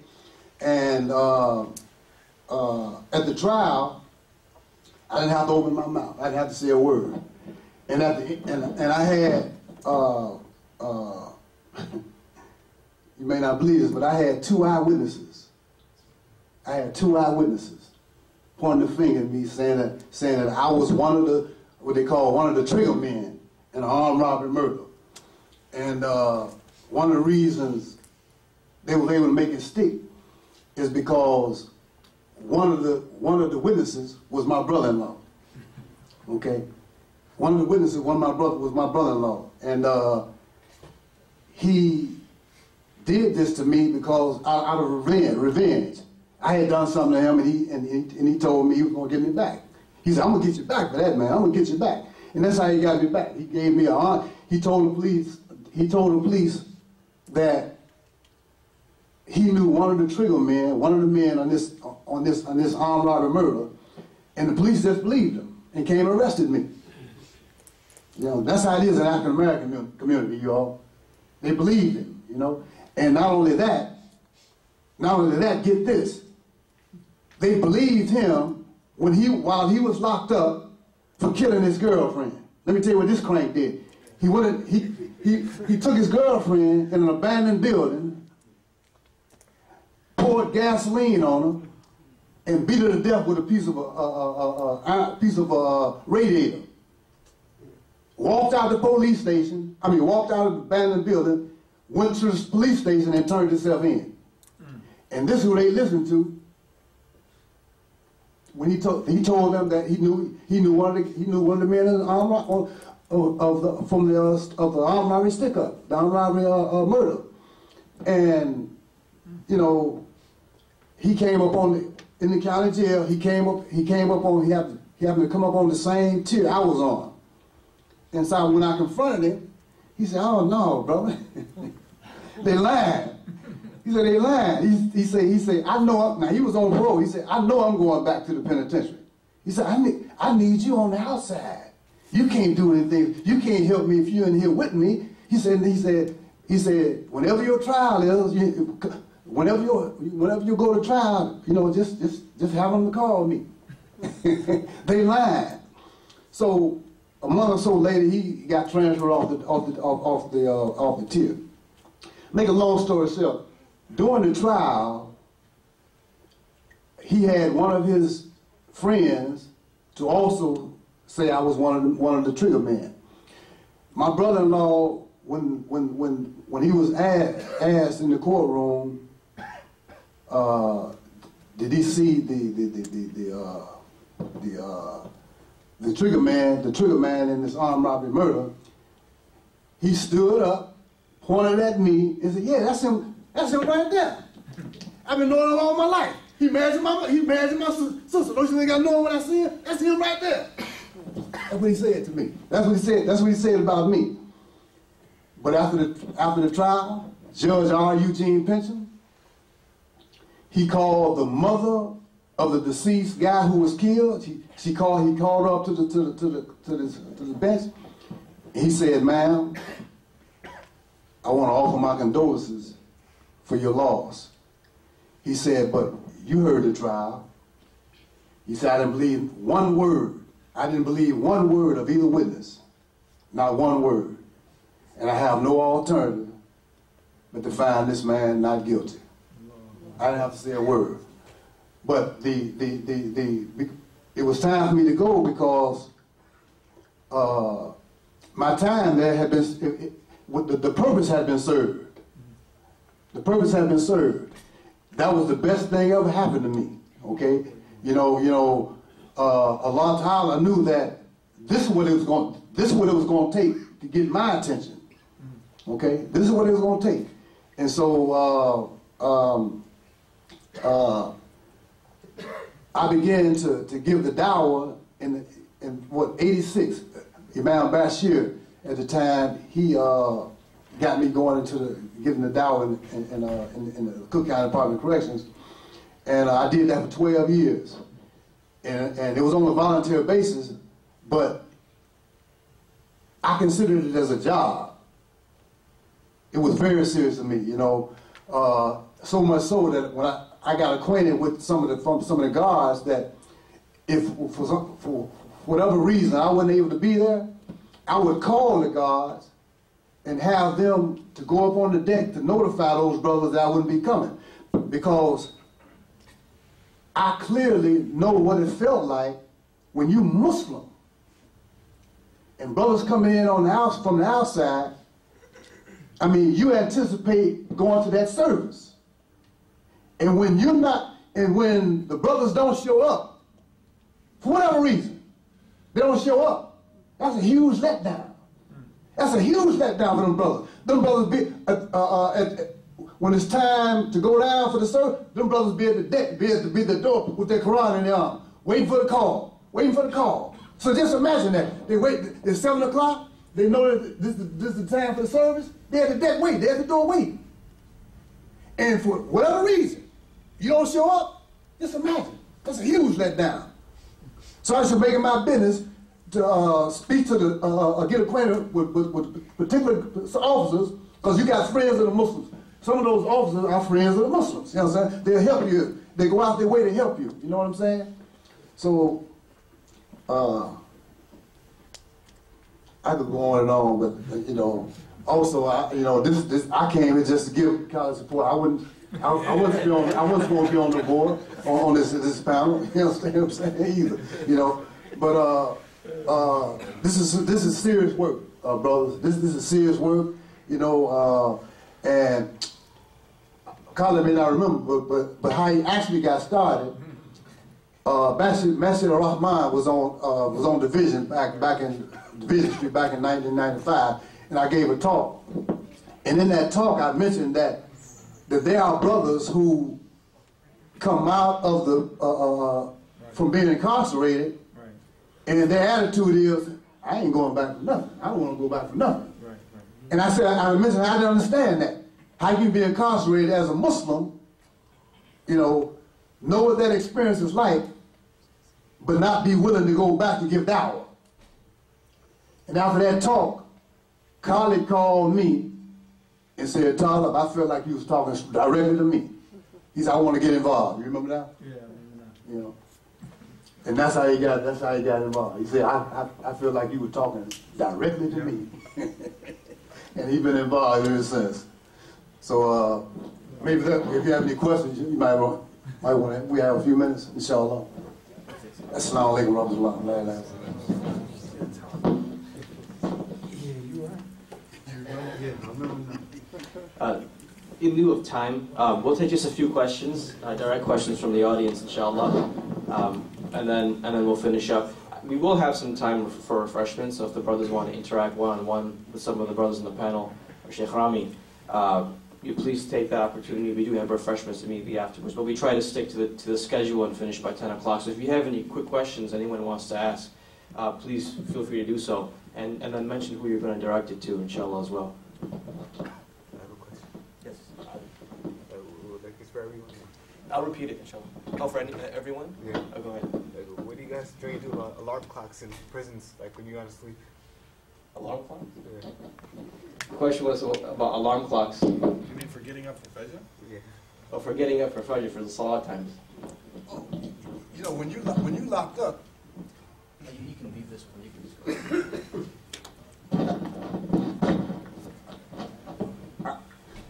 And at the trial, I didn't have to open my mouth. I didn't have to say a word. And I had you may not believe this, but I had two eyewitnesses. I had two eyewitnesses pointing the finger at me, saying that I was one of the trigger men in an armed robbery murder. And one of the reasons they were able to make it stick is because one of the witnesses was my brother-in-law. Okay, one of the witnesses was my brother-in-law, and he did this to me because out of revenge. I had done something to him, and he told me he was gonna get me back. He said, "I'm gonna get you back for that, man. I'm gonna get you back." And that's how he got me back. He gave me he told the police that he knew one of the trigger men, one of the men on this armed robbery murder, and the police just believed him and came and arrested me. You know, that's how it is in the African American community, y'all. They believed him, you know. And not only that, get this. They believed him while he was locked up for killing his girlfriend. Let me tell you what this crank did. He took his girlfriend in an abandoned building, poured gasoline on her, and beat her to death with a piece of radiator. Walked out of the police station. Walked out of the abandoned building, went to the police station, and turned himself in. And this is who they listened to. when he told them that he knew one of the men in the armed of the armed robbery stick up, the armed robbery murder, and you know, he came up in the county jail. He happened to come up on the same tier I was on, and so when I confronted him, he said, "Oh no, brother, they lied." He said, "They lying." He said, "I know." Now he was on parole. He said, "I know I'm going back to the penitentiary." He said, "I need you on the outside. You can't do anything. You can't help me if you're in here with me." He said, "Whenever your trial is, whenever you go to trial, you know, just have them to call me." They lied. So a month or so later, he got transferred off the tier. Make a long story short. During the trial, he had one of his friends to also say I was one of the trigger men. My brother-in-law, when he was asked in the courtroom, did he see the trigger man in this armed robbery murder? He stood up, pointed at me, and said, "Yeah, that's him. That's him right there. I've been knowing him all my life. He married my sister. Don't you think I know him when I see him? That's him right there." That's what he said to me. That's what he said about me. But after the trial, Judge R. Eugene Pinchon, he called the mother of the deceased guy who was killed. He called her up to the bench. And he said, "Ma'am, I want to offer my condolences for your loss." He said, "But you heard the trial." He said, "I didn't believe one word. I didn't believe one word of either witness. Not one word. And I have no alternative but to find this man not guilty." I didn't have to say a word. But it was time for me to go because my time there had been, the purpose had been served. The purpose had been served. That was the best thing ever happened to me. Okay, Allah Ta'ala knew that this is what it was going to take to get my attention. Okay, this is what it was going to take, and so I began to give the Dawah in 86. Imam Bashir at the time, he got me going into giving the Dawah in the Cook County Department of Corrections, and I did that for 12 years, and it was on a volunteer basis, but I considered it as a job. It was very serious to me, so much so that when I got acquainted with some of the guards, that if for whatever reason I wasn't able to be there, I would call the guards and have them to go up on the deck to notify those brothers that I wouldn't be coming, because I clearly know what it felt like when you Muslim and brothers coming in on the house from the outside. I mean, you anticipate going to that service, and when when the brothers don't show up for whatever reason, they don't show up. That's a huge letdown. That's a huge letdown for them brothers. Them brothers when it's time to go down for the service, them brothers be at the deck, be at the door with their Quran in their arm, waiting for the call, So just imagine that. They wait, it's 7 o'clock, they know that this is the time for the service, they're at the deck waiting, they're at the door waiting. And for whatever reason, you don't show up, just imagine. That's a huge letdown. So I should make it my business to speak to get acquainted with particular officers, because you got friends of the Muslims. Some of those officers are friends of the Muslims. You know what I'm saying? They'll help you. They go out their way to help you. You know what I'm saying? So I could go on and on, but also I came here just to give college support. I wasn't supposed to be on the board on this panel. You understand what I'm saying? Either. But this is serious work, brothers. This is serious work. And Khalid may not remember, but how he actually got started. Masjid Ar-Rahman was on Division back in Division Street back in 1995, and I gave a talk. And in that talk, I mentioned that there are brothers who come out of the from being incarcerated, and their attitude is, I ain't going back for nothing. I don't want to go back for nothing. And I said, I mentioned I didn't understand that. How you can be incarcerated as a Muslim, know what that experience is like, but not be willing to go back and give dawah. And after that talk, Khalid called me and said, Talib, I felt like you was talking directly to me. He said, I want to get involved. You remember that? Yeah, I remember that. And that's how he got involved. He said, I feel like you were talking directly to me. And he's been involved ever since. So maybe if you have any questions, you might want to, we have a few minutes, inshallah. Assalamu alaikum wa rahmatullah. In lieu of time, we'll take just a few questions, direct questions from the audience, inshallah, and then we'll finish up. We will have some time for refreshments, so if the brothers want to interact one-on-one with some of the brothers in the panel, or Shaykh Rami, you please take that opportunity. We do have refreshments immediately afterwards, but we try to stick to the schedule and finish by 10 o'clock. So if you have any quick questions anyone wants to ask, please feel free to do so, and then mention who you're going to direct it to, inshallah, as well. I'll repeat it, inshallah. Oh, for everyone? Yeah. Oh, go ahead. What do you guys do about alarm clocks in prisons, like when you go to sleep? Alarm clocks? Yeah. The question was about alarm clocks. You mean for getting up for Fajr? Yeah. Oh, for getting up for Fajr, for the Salah times. Oh, when you locked up. You can leave this one. You can just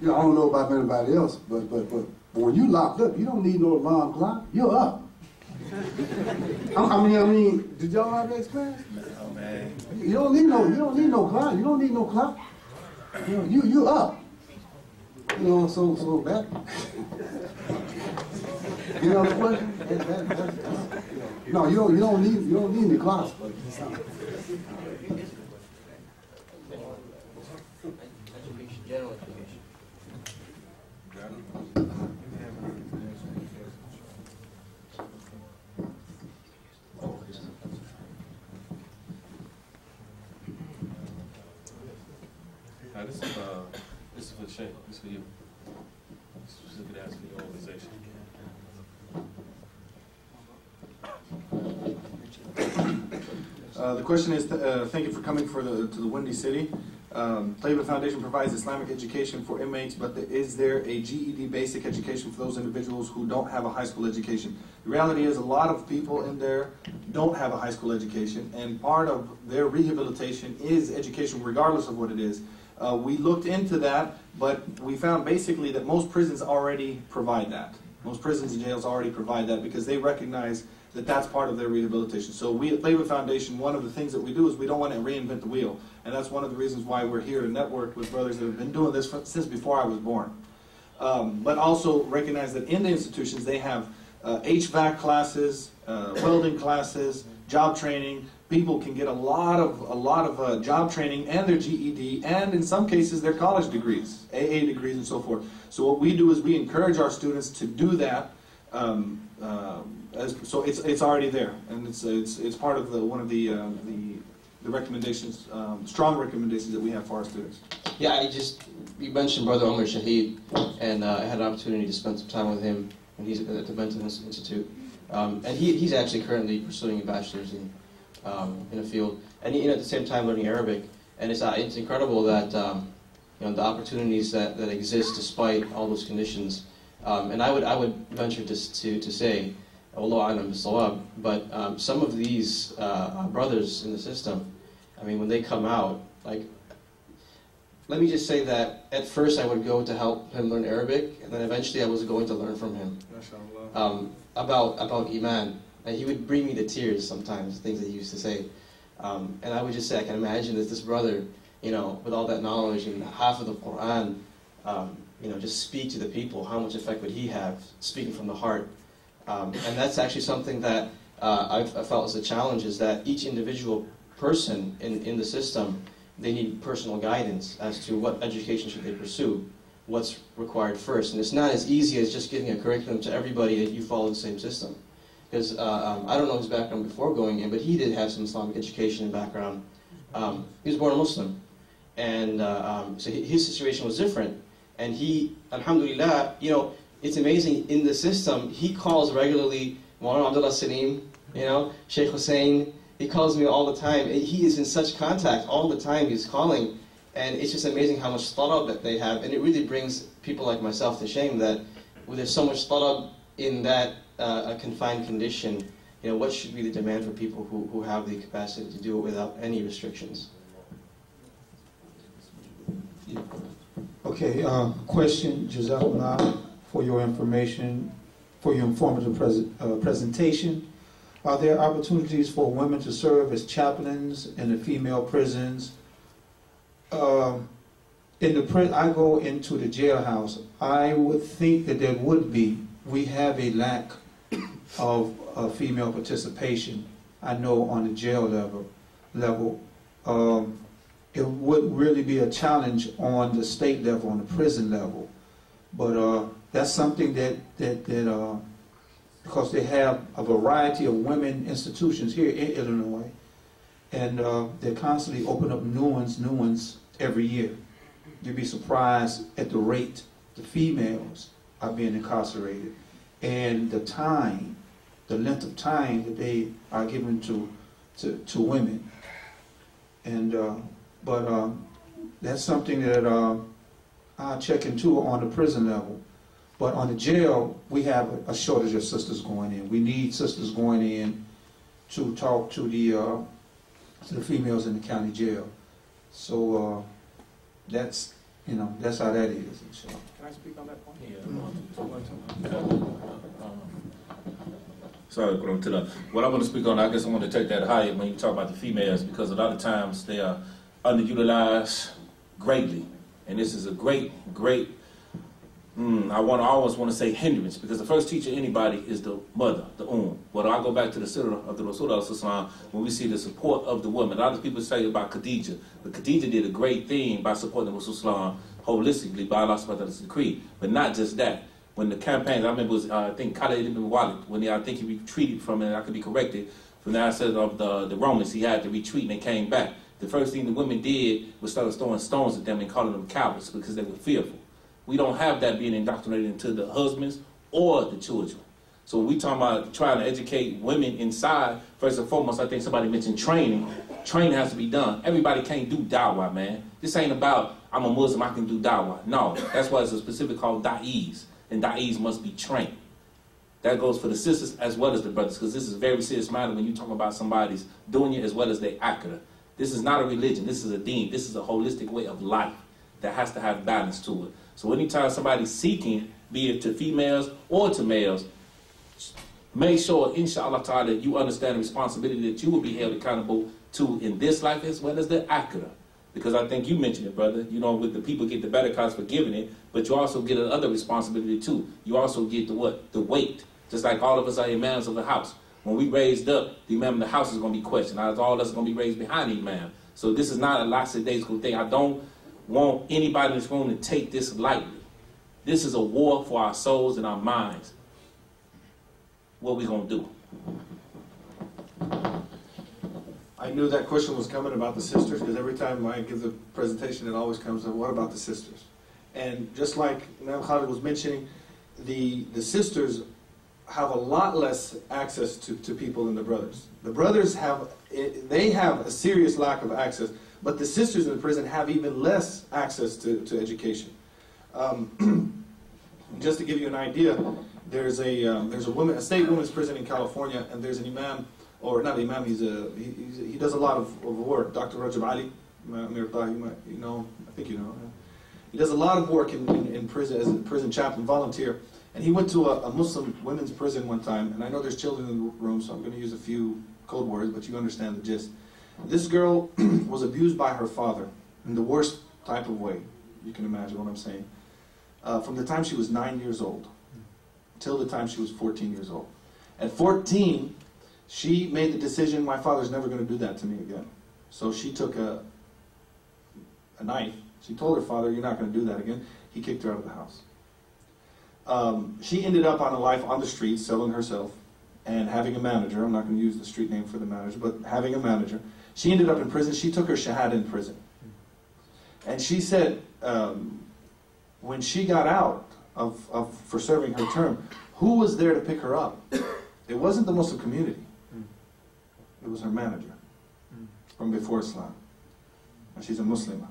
I don't know about anybody else, but when you locked up, you don't need no alarm clock. You're up. I mean, did y'all have that experience? Oh man. You don't need no clock. You don't need no clock. You up. So that. You know the question? No, you don't need the clock. general education. This is for the Shaykh. This is for you. Specifically asked for your organization. The question is, thank you for coming to the Windy City. Taiba Foundation provides Islamic education for inmates, but is there a GED basic education for those individuals who don't have a high school education? The reality is a lot of people in there don't have a high school education, and part of their rehabilitation is education regardless of what it is. We looked into that, but we found basically that most prisons already provide that. Most prisons and jails already provide that because they recognize that that's part of their rehabilitation. So we at Taiba Foundation, one of the things that we do is we don't want to reinvent the wheel. And that's one of the reasons why we're here to network with brothers that have been doing this since before I was born. But also recognize that in the institutions they have HVAC classes, welding classes, job training. People can get a lot of job training and their GED, and in some cases their college degrees, AA degrees, and so forth. So what we do is we encourage our students to do that. So it's already there, and it's part of one of the recommendations, strong recommendations that we have for our students. Yeah, you mentioned Brother Omar Shahid, and I had an opportunity to spend some time with him, and he's at the Benton Institute, and he's actually currently pursuing a bachelor's in a field, and at the same time learning Arabic, and it's incredible that the opportunities that exist despite all those conditions, and I would venture to say, Allah alam bisawab, but some of these brothers in the system, I mean, when they come out, like, let me just say that at first I would go to help him learn Arabic, and then eventually I was going to learn from him about Iman. And he would bring me to tears sometimes, things that he used to say. And I would just say, I can imagine that this brother, with all that knowledge and half of the Quran, just speak to the people. How much effect would he have, speaking from the heart? And that's actually something that I felt was a challenge, is that each individual person in the system, they need personal guidance as to what education should they pursue, what's required first. And it's not as easy as just giving a curriculum to everybody that you follow the same system. Because I don't know his background before going in, but he did have some Islamic education and background. He was born a Muslim. And so his situation was different. And he, alhamdulillah, you know, it's amazing, in the system, he calls regularly Maulana Abdullah Salim, you know, Shaykh Hussein. He calls me all the time. He is in such contact all the time. He's calling. And it's just amazing how much talab that they have. And it really brings people like myself to shame that there's so much talab in that confined condition. You know, what should be the demand for people who have the capacity to do it without any restrictions? Okay, question, Jazakallah, for your information, for your informative presentation. Are there opportunities for women to serve as chaplains in the female prisons? I go into the jailhouse. I would think that there would be. We have a lack of female participation. I know on the jail level. It would really be a challenge on the state level, on the prison level. But that's something that because they have a variety of women institutions here in Illinois, and they constantly open up new ones every year. You'd be surprised at the rate the females are being incarcerated, and the length of time that they are given to women. And but that's something that I'll check into on the prison level. But on the jail, we have a shortage of sisters going in. We need sisters going in to talk to the females in the county jail. So that's how that is. Inshallah. Can I speak on that point? Sorry, what I want to speak on, I guess I want to take that higher when you talk about the females, because a lot of times they are underutilized greatly. And this is a great, I always want to say hindrance, because the first teacher of anybody is the mother, the But I go back to the Surah of the Rasulullah when we see the support of the woman. A lot of people say about Khadija, but Khadija did a great thing by supporting the Rasulullah holistically by Allah's decree. But not just that. When the campaigns, I remember it was, I think Khalid ibn Walid, when I think he retreated from it, I could be corrected, from the onset of the Romans, he had to retreat and they came back. The first thing the women did was start throwing stones at them and calling them cowards because they were fearful. We don't have that being indoctrinated into the husbands or the children. So when we talk about trying to educate women inside, first and foremost, I think somebody mentioned training. Training has to be done. Everybody can't do dawah, man. This ain't about, I'm a Muslim, I can do dawah. No, that's why it's a specific called da'is, and da'is must be trained. That goes for the sisters as well as the brothers, because this is a very serious matter when you talk about somebody's dunya as well as their akhirah. This is not a religion, this is a deen, this is a holistic way of life that has to have balance to it. So anytime somebody's seeking, be it to females or to males, make sure, inshallah ta'ala, you understand the responsibility that you will be held accountable to in this life as well as the akhirah. Because I think you mentioned it, brother, you know, with the people get the better cause for giving it, but you also get another responsibility too. You also get the what? The weight. Just like all of us are imams of the house. When we raised up, the imam of the house is going to be questioned. All of us are going to be raised behind the imam. So this is not a lackadaisical thing. I don't want anybody in this room to take this lightly. This is a war for our souls and our minds. What are we going to do? I knew that question was coming about the sisters, because every time I give the presentation, it always comes up, what about the sisters? And just like Imam Khalid was mentioning, the sisters have a lot less access to people than the brothers. The brothers have a serious lack of access, but the sisters in the prison have even less access to education. Just to give you an idea, there's a state women's prison in California, and there's an imam, or not imam, he does a lot of work. Dr. Rajab Ali, you know, I think you know. He does a lot of work in prison as a prison chaplain, volunteer. And he went to a Muslim women's prison one time, and I know there's children in the room, so I'm going to use a few code words, but you understand the gist. This girl was abused by her father in the worst type of way. You can imagine what I'm saying. From the time she was 9 years old till the time she was 14 years old. At 14, she made the decision, my father's never going to do that to me again. So she took a knife. She told her father, you're not going to do that again. He kicked her out of the house. She ended up on a life on the street, selling herself, and having a manager. I'm not going to use the street name for the manager, but having a manager. She ended up in prison. She took her shahada in prison. And she said, when she got out for serving her term, who was there to pick her up? It wasn't the Muslim community. It was her manager from before Islam. And she's a Muslimah.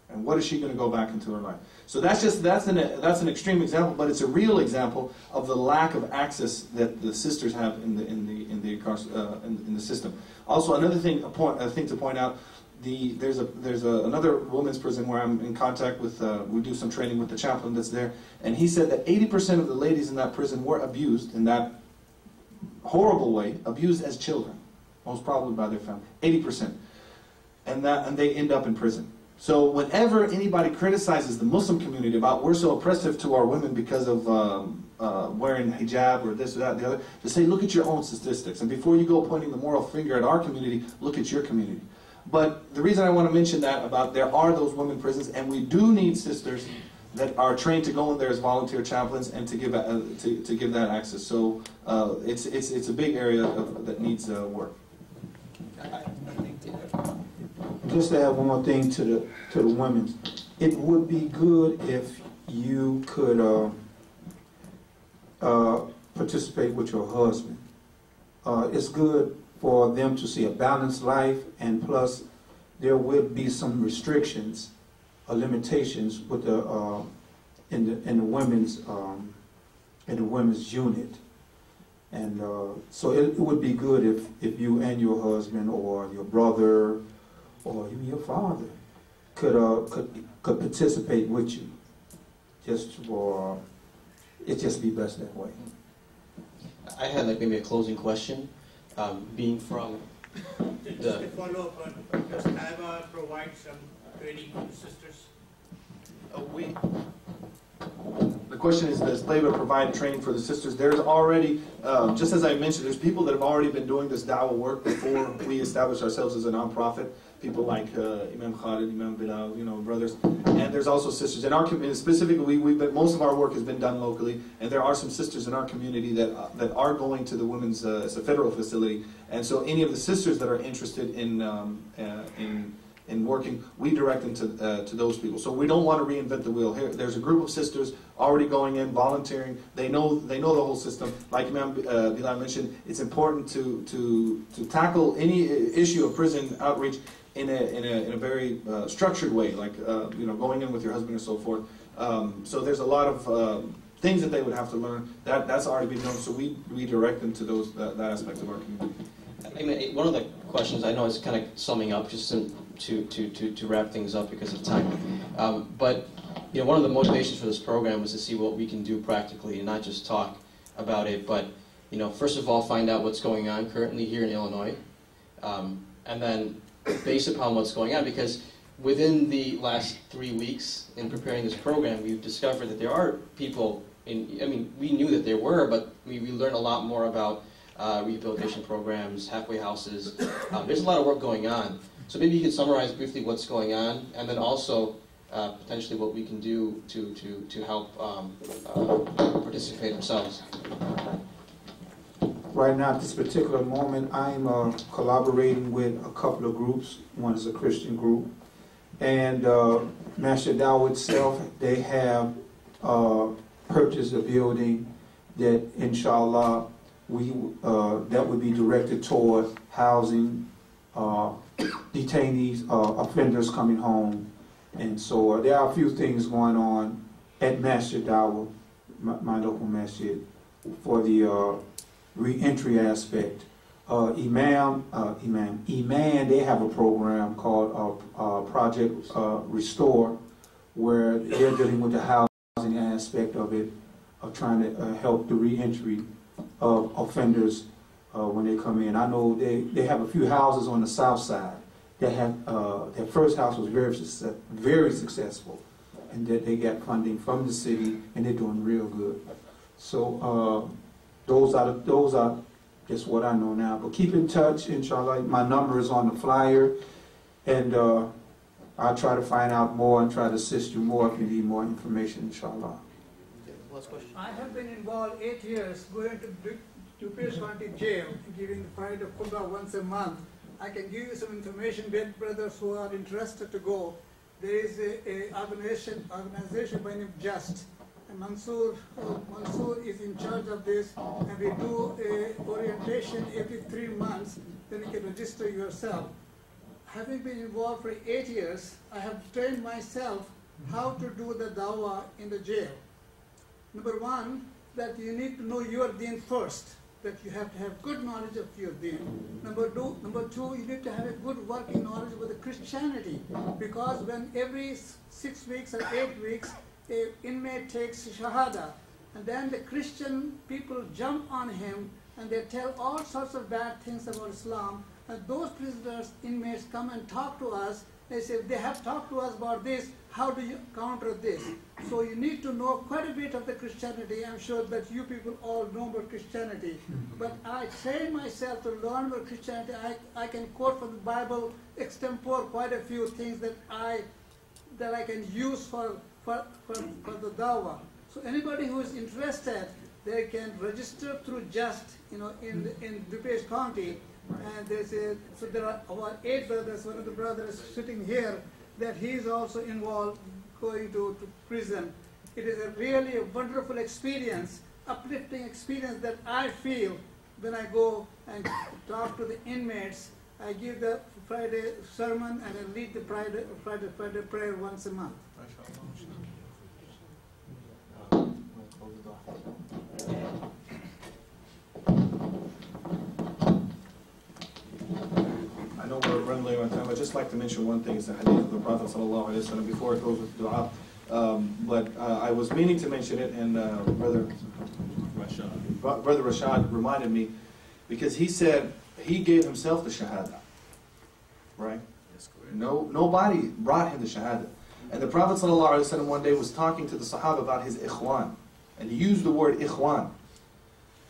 And what is she going to go back into her life? So that's an extreme example, but it's a real example of the lack of access that the sisters have in the system. Also, another thing, a thing to point out, there's another women's prison where I'm in contact with. We do some training with the chaplain that's there, and he said that 80% of the ladies in that prison were abused in that horrible way, abused as children, most probably by their family. 80%, and they end up in prison. So whenever anybody criticizes the Muslim community about we're so oppressive to our women because of wearing hijab or this or that and the other, to say, look at your own statistics. And before you go pointing the moral finger at our community, look at your community. But the reason I want to mention that about there are those women prisons, and we do need sisters that are trained to go in there as volunteer chaplains and to give that access. So it's a big area that needs work. Just to add one more thing to the women, it would be good if you could participate with your husband. It's good for them to see a balanced life, and plus there will be some restrictions or limitations with in the women's unit. And so it would be good if you and your husband or your brother or even your father could participate with you. It just be best that way. I had like maybe a closing question, being from Just to follow up on, does Dawah provide some training for the sisters? The question is, does Dawah provide training for the sisters? There's already, just as I mentioned, there's people that have already been doing this Dawah work before we established ourselves as a nonprofit. People like Imam Khalid, Imam Bilal, brothers. And there's also sisters. In our community, specifically, most of our work has been done locally, and there are some sisters in our community that are going to the women's, it's a federal facility. And so any of the sisters that are interested in working, we direct them to those people. So we don't want to reinvent the wheel. Here, there's a group of sisters already going in, volunteering. They know the whole system. Like Imam Bilal mentioned, it's important to tackle any issue of prison outreach in a very structured way, like going in with your husband and so forth. So there's a lot of things that they would have to learn. That's already been known. So we direct them to that aspect of our community. I mean, one of the questions I know is kind of summing up, just to wrap things up because of time. But one of the motivations for this program was to see what we can do practically and not just talk about it, but first of all, find out what's going on currently here in Illinois, and then based upon what's going on, because within the last 3 weeks in preparing this program, we've discovered that there are people we knew that there were, but we learned a lot more about rehabilitation programs, halfway houses. There's a lot of work going on. So maybe you can summarize briefly what's going on, and then also potentially what we can do to help participate ourselves. Right now, at this particular moment, I'm collaborating with a couple of groups. One is a Christian group. And Master Dawah itself, they have purchased a building that, inshallah, that would be directed toward housing detainees, offenders coming home. And so there are a few things going on at Master Dawah, my local masjid, for the re-entry aspect. Imam, they have a program called Project Restore, where they're dealing with the housing aspect of it, of trying to help the re-entry of offenders when they come in. I know they have a few houses on the south side that have, their first house was very successful, and that they got funding from the city, and they're doing real good. So Those are just what I know now. But keep in touch, inshallah. My number is on the flyer, and I'll try to find out more and try to assist you more if you need more information, inshallah. Last question. I have been involved 8 years going to Pierce County Jail, giving the Friday khutbah once a month. I can give you some information, great brothers who are interested to go. There is a organization by the name Just. And Nsour is in charge of this, and we do a orientation every 3 months, then you can register yourself. Having been involved for 8 years, I have trained myself how to do the dawah in the jail. Number one, that you need to know your deen first, that you have to have good knowledge of your deen. Number two, you need to have a good working knowledge about the Christianity, because when every 6 weeks or 8 weeks, an inmate takes shahada, and then the Christian people jump on him and they tell all sorts of bad things about Islam, and those prisoners, inmates come and talk to us. They say, they have talked to us about this, how do you counter this? So you need to know quite a bit of the Christianity. I'm sure that you people all know about Christianity. But I train myself to learn about Christianity. I can quote from the Bible extempore quite a few things that I can use for the dawah. So anybody who is interested, they can register through Just, in DuPage County. And so there are about 8 brothers. One of the brothers sitting here, that he is also involved going to prison. It is really a wonderful experience, uplifting experience that I feel when I go and talk to the inmates. I give the Friday sermon and I lead the Friday prayer once a month. I know we're running late on time. I'd just like to mention one thing. It's the hadith of the Prophet ﷺ before I close with dua. But I was meaning to mention it, and Brother Rashad reminded me, because he said he gave himself the shahada. Right? Nobody brought him the shahada. And the Prophet ﷺ one day was talking to the Sahaba about his ikhwan. And he used the word ikhwan.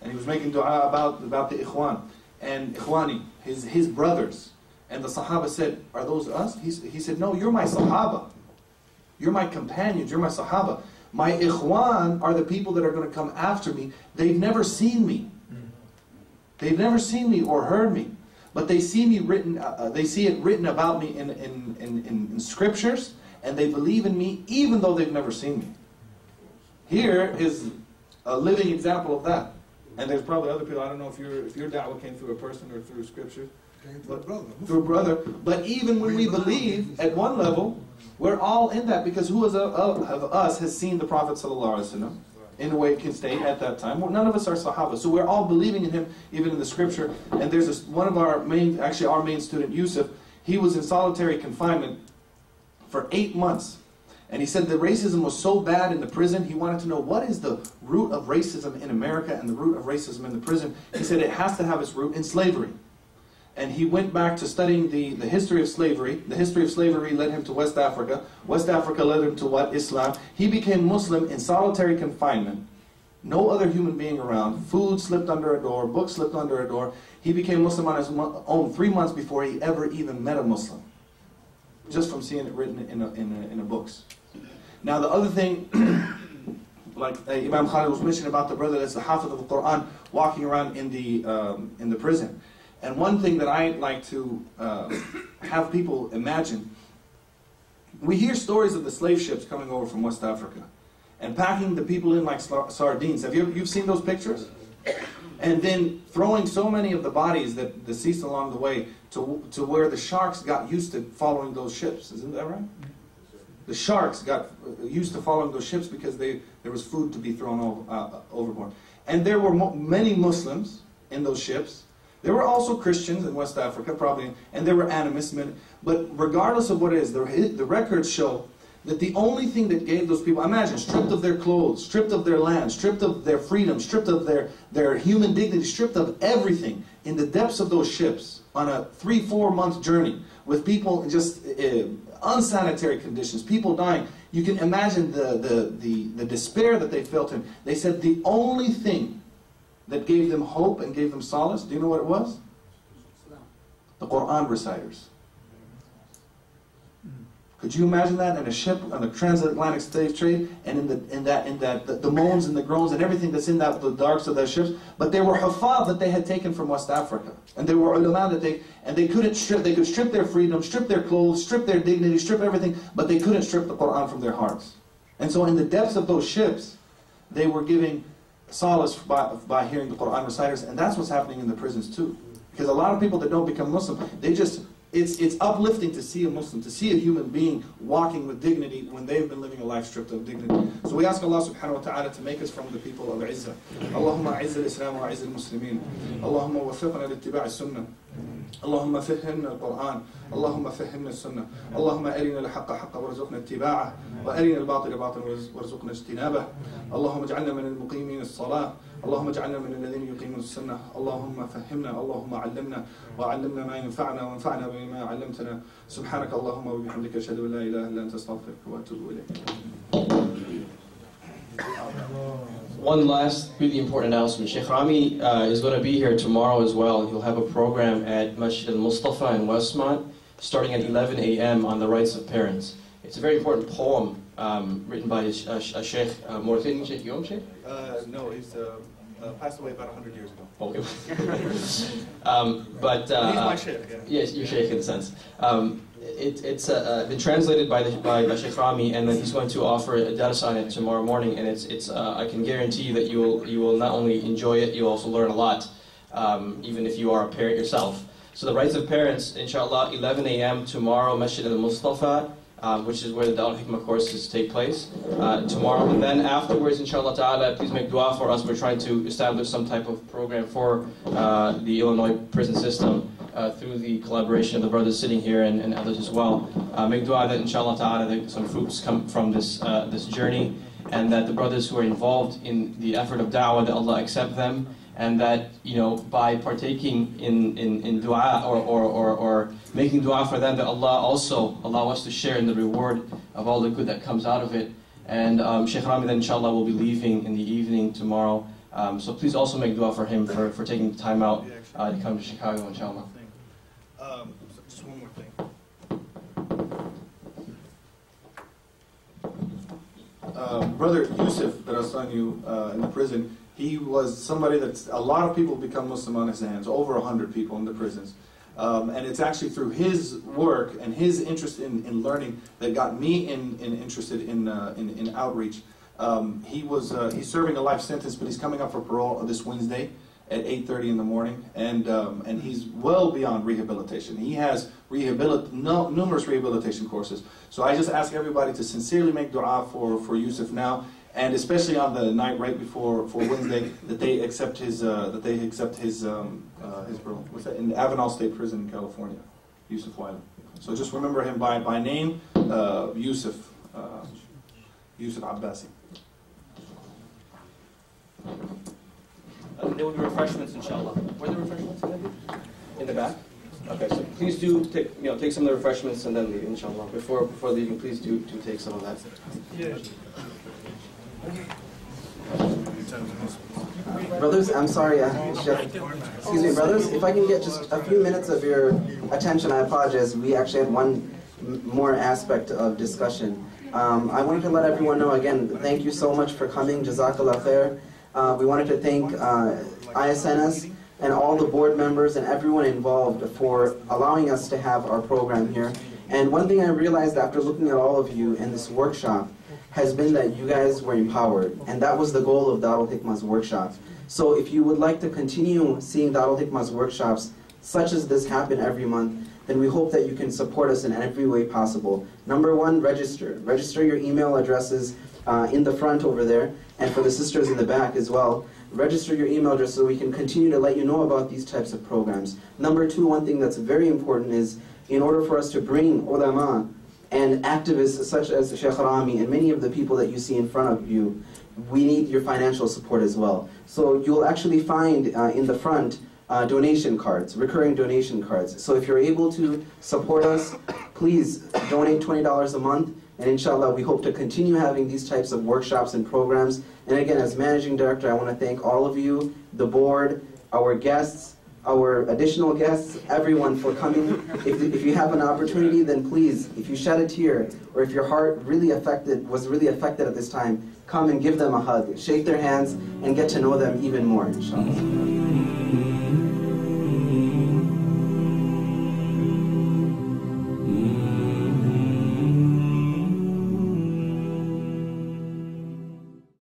And he was making dua about the ikhwan. And ikhwani, his brothers. And the Sahaba said, are those us? He said, no, you're my Sahaba. You're my companions, you're my Sahaba. My ikhwan are the people that are going to come after me. They've never seen me. They've never seen me or heard me. But they see me written, they see it written about me in scriptures, and they believe in me even though they've never seen me. Here is a living example of that. And there's probably other people. I don't know if your da'wah came through a person or through scripture. Through a brother. Through a brother. But even when we believe at one level, we're all in that, because who of us has seen the Prophet ﷺ in the way it can state at that time? Well, none of us are Sahaba. So we're all believing in him, even in the scripture. And there's one of our main student, Yusuf, he was in solitary confinement for 8 months. And he said the racism was so bad in the prison, he wanted to know what is the root of racism in America and the root of racism in the prison. He said it has to have its root in slavery. And he went back to studying the history of slavery. The history of slavery led him to West Africa. West Africa led him to what? Islam. He became Muslim in solitary confinement. No other human being around. Food slipped under a door. Books slipped under a door. He became Muslim on his own 3 months before he ever even met a Muslim. Just from seeing it written in the books. Now the other thing, like Imam Khalid was mentioning about the brother that's the Hafiz of the Quran walking around in the prison. And one thing that I like to have people imagine, we hear stories of the slave ships coming over from West Africa and packing the people in like sardines. You've seen those pictures? And then throwing so many of the bodies that deceased along the way to where the sharks got used to following those ships. Isn't that right? The sharks got used to following those ships because there was food to be thrown overboard. And there were many Muslims in those ships. There were also Christians in West Africa, probably, and there were animists. But regardless of what it is, the records show that the only thing that gave those people, imagine, stripped of their clothes, stripped of their land, stripped of their freedom, stripped of their human dignity, stripped of everything in the depths of those ships on a 3-4 month journey with people in just unsanitary conditions, people dying. You can imagine the despair that they felt in. They said the only thing that gave them hope and gave them solace, do you know what it was? The Quran reciters. Could you imagine that in a ship on the transatlantic slave trade, and the moans and the groans and everything that's in the darks of those ships? But they were huffaz that they had taken from West Africa, and they were ulama that they could strip their freedom, strip their clothes, strip their dignity, strip everything, but they couldn't strip the Quran from their hearts. And so in the depths of those ships, they were giving solace by hearing the Quran reciters, and that's what's happening in the prisons too. Because a lot of people that don't become Muslim, it's uplifting to see a Muslim, to see a human being walking with dignity when they've been living a life stripped of dignity. So we ask Allah subhanahu wa ta'ala to make us from the people of Izzah. Allahumma Izzah al-Islam wa Izzah al-Muslimin. Allahumma wafiqna li-ittiba' al-Sunnah. اللهم فهمنا القرآن اللهم فهمنا السنة اللهم أرنا الحق حقا وارزقنا اتباعه وأرنا الباطل باطلا وارزقنا اجتنابه اللهم اجعلنا من المقيمين الصلاة اللهم اجعلنا من الذين يقيمون السنة اللهم فهمنا اللهم علمنا وعلمنا ما ينفعنا وانفعنا بما علمتنا سبحانك اللهم وبحمدك أشهد أن لا إله إلا أنت أستغفرك وأتوب إليك. One last really important announcement. Shaykh Rami is going to be here tomorrow as well. He'll have a program at Masjid al-Mustafa in Westmont starting at 11 a.m. on the rights of parents. It's a very important poem written by a Shaykh, Morthin Shaykh Yom Shaykh? No, he's passed away about 100 years ago. Okay. He's my Shaykh. Yeah. Yes, you're Shaykh in a sense. It's been translated by Shaykh Rami, and then he's going to offer a dars on it tomorrow morning. And it's I can guarantee you that you will not only enjoy it, you'll also learn a lot, even if you are a parent yourself. So the rights of parents, inshallah, 11 a.m. tomorrow, Masjid al-Mustafa, which is where the Dawah Hikmah courses take place tomorrow. And then afterwards, inshallah ta'ala, please make dua for us. We're trying to establish some type of program for the Illinois prison system through the collaboration of the brothers sitting here and others as well. Make dua that inshallah ta'ala that some fruits come from this journey, and that the brothers who are involved in the effort of da'wah, that Allah accept them, and that, you know, by partaking in dua or making dua for them, that Allah also allow us to share in the reward of all the good that comes out of it. And Shaykh Rami then inshallah will be leaving in the evening tomorrow. So please also make dua for him for taking the time out to come to Chicago, inshallah. Just one more thing. Brother Yusuf that I was telling you in the prison, he was somebody that a lot of people become Muslim on his hands, over 100 people in the prisons. And it's actually through his work and his interest in learning that got me interested in outreach. He's serving a life sentence, but he's coming up for parole this Wednesday at 8:30 in the morning, and he's well beyond rehabilitation. He has numerous rehabilitation courses. So I just ask everybody to sincerely make dua for Yusuf now, and especially on the night right before Wednesday, that they accept his parole. What's that? In Avenal State Prison in California, Yusuf Wiley. So just remember him by name, Yusuf Abbasi. There will be refreshments, inshallah. Where are the refreshments going to be? In the back? Okay, so please do take some of the refreshments and then leave, inshallah. Before leaving, please do take some of that. Yeah. Brothers, I'm sorry, excuse me, brothers, if I can get just a few minutes of your attention, I apologize. We actually had one more aspect of discussion. I wanted to let everyone know again, thank you so much for coming, Jazakallah khair. We wanted to thank ISNS and all the board members and everyone involved for allowing us to have our program here. And one thing I realized after looking at all of you in this workshop has been that you guys were empowered, and that was the goal of Darul Hikmah's workshop. So if you would like to continue seeing Darul Hikmah's workshops, such as this happen every month, then we hope that you can support us in every way possible. Number one, register. Register your email addresses in the front over there, and for the sisters in the back as well. Register your email address so we can continue to let you know about these types of programs. Number two, one thing that's very important is, in order for us to bring ulama and activists such as Shaykh Rami and many of the people that you see in front of you, we need your financial support as well. So you'll actually find in the front donation cards, recurring donation cards. So if you're able to support us, please donate $20 a month, and inshallah we hope to continue having these types of workshops and programs And again, as managing director, I want to thank all of you, the board, our guests, our additional guests, everyone for coming. If you have an opportunity, then please, if you shed a tear, or if your heart was really affected at this time, come and give them a hug, shake their hands, and get to know them even more, inshallah.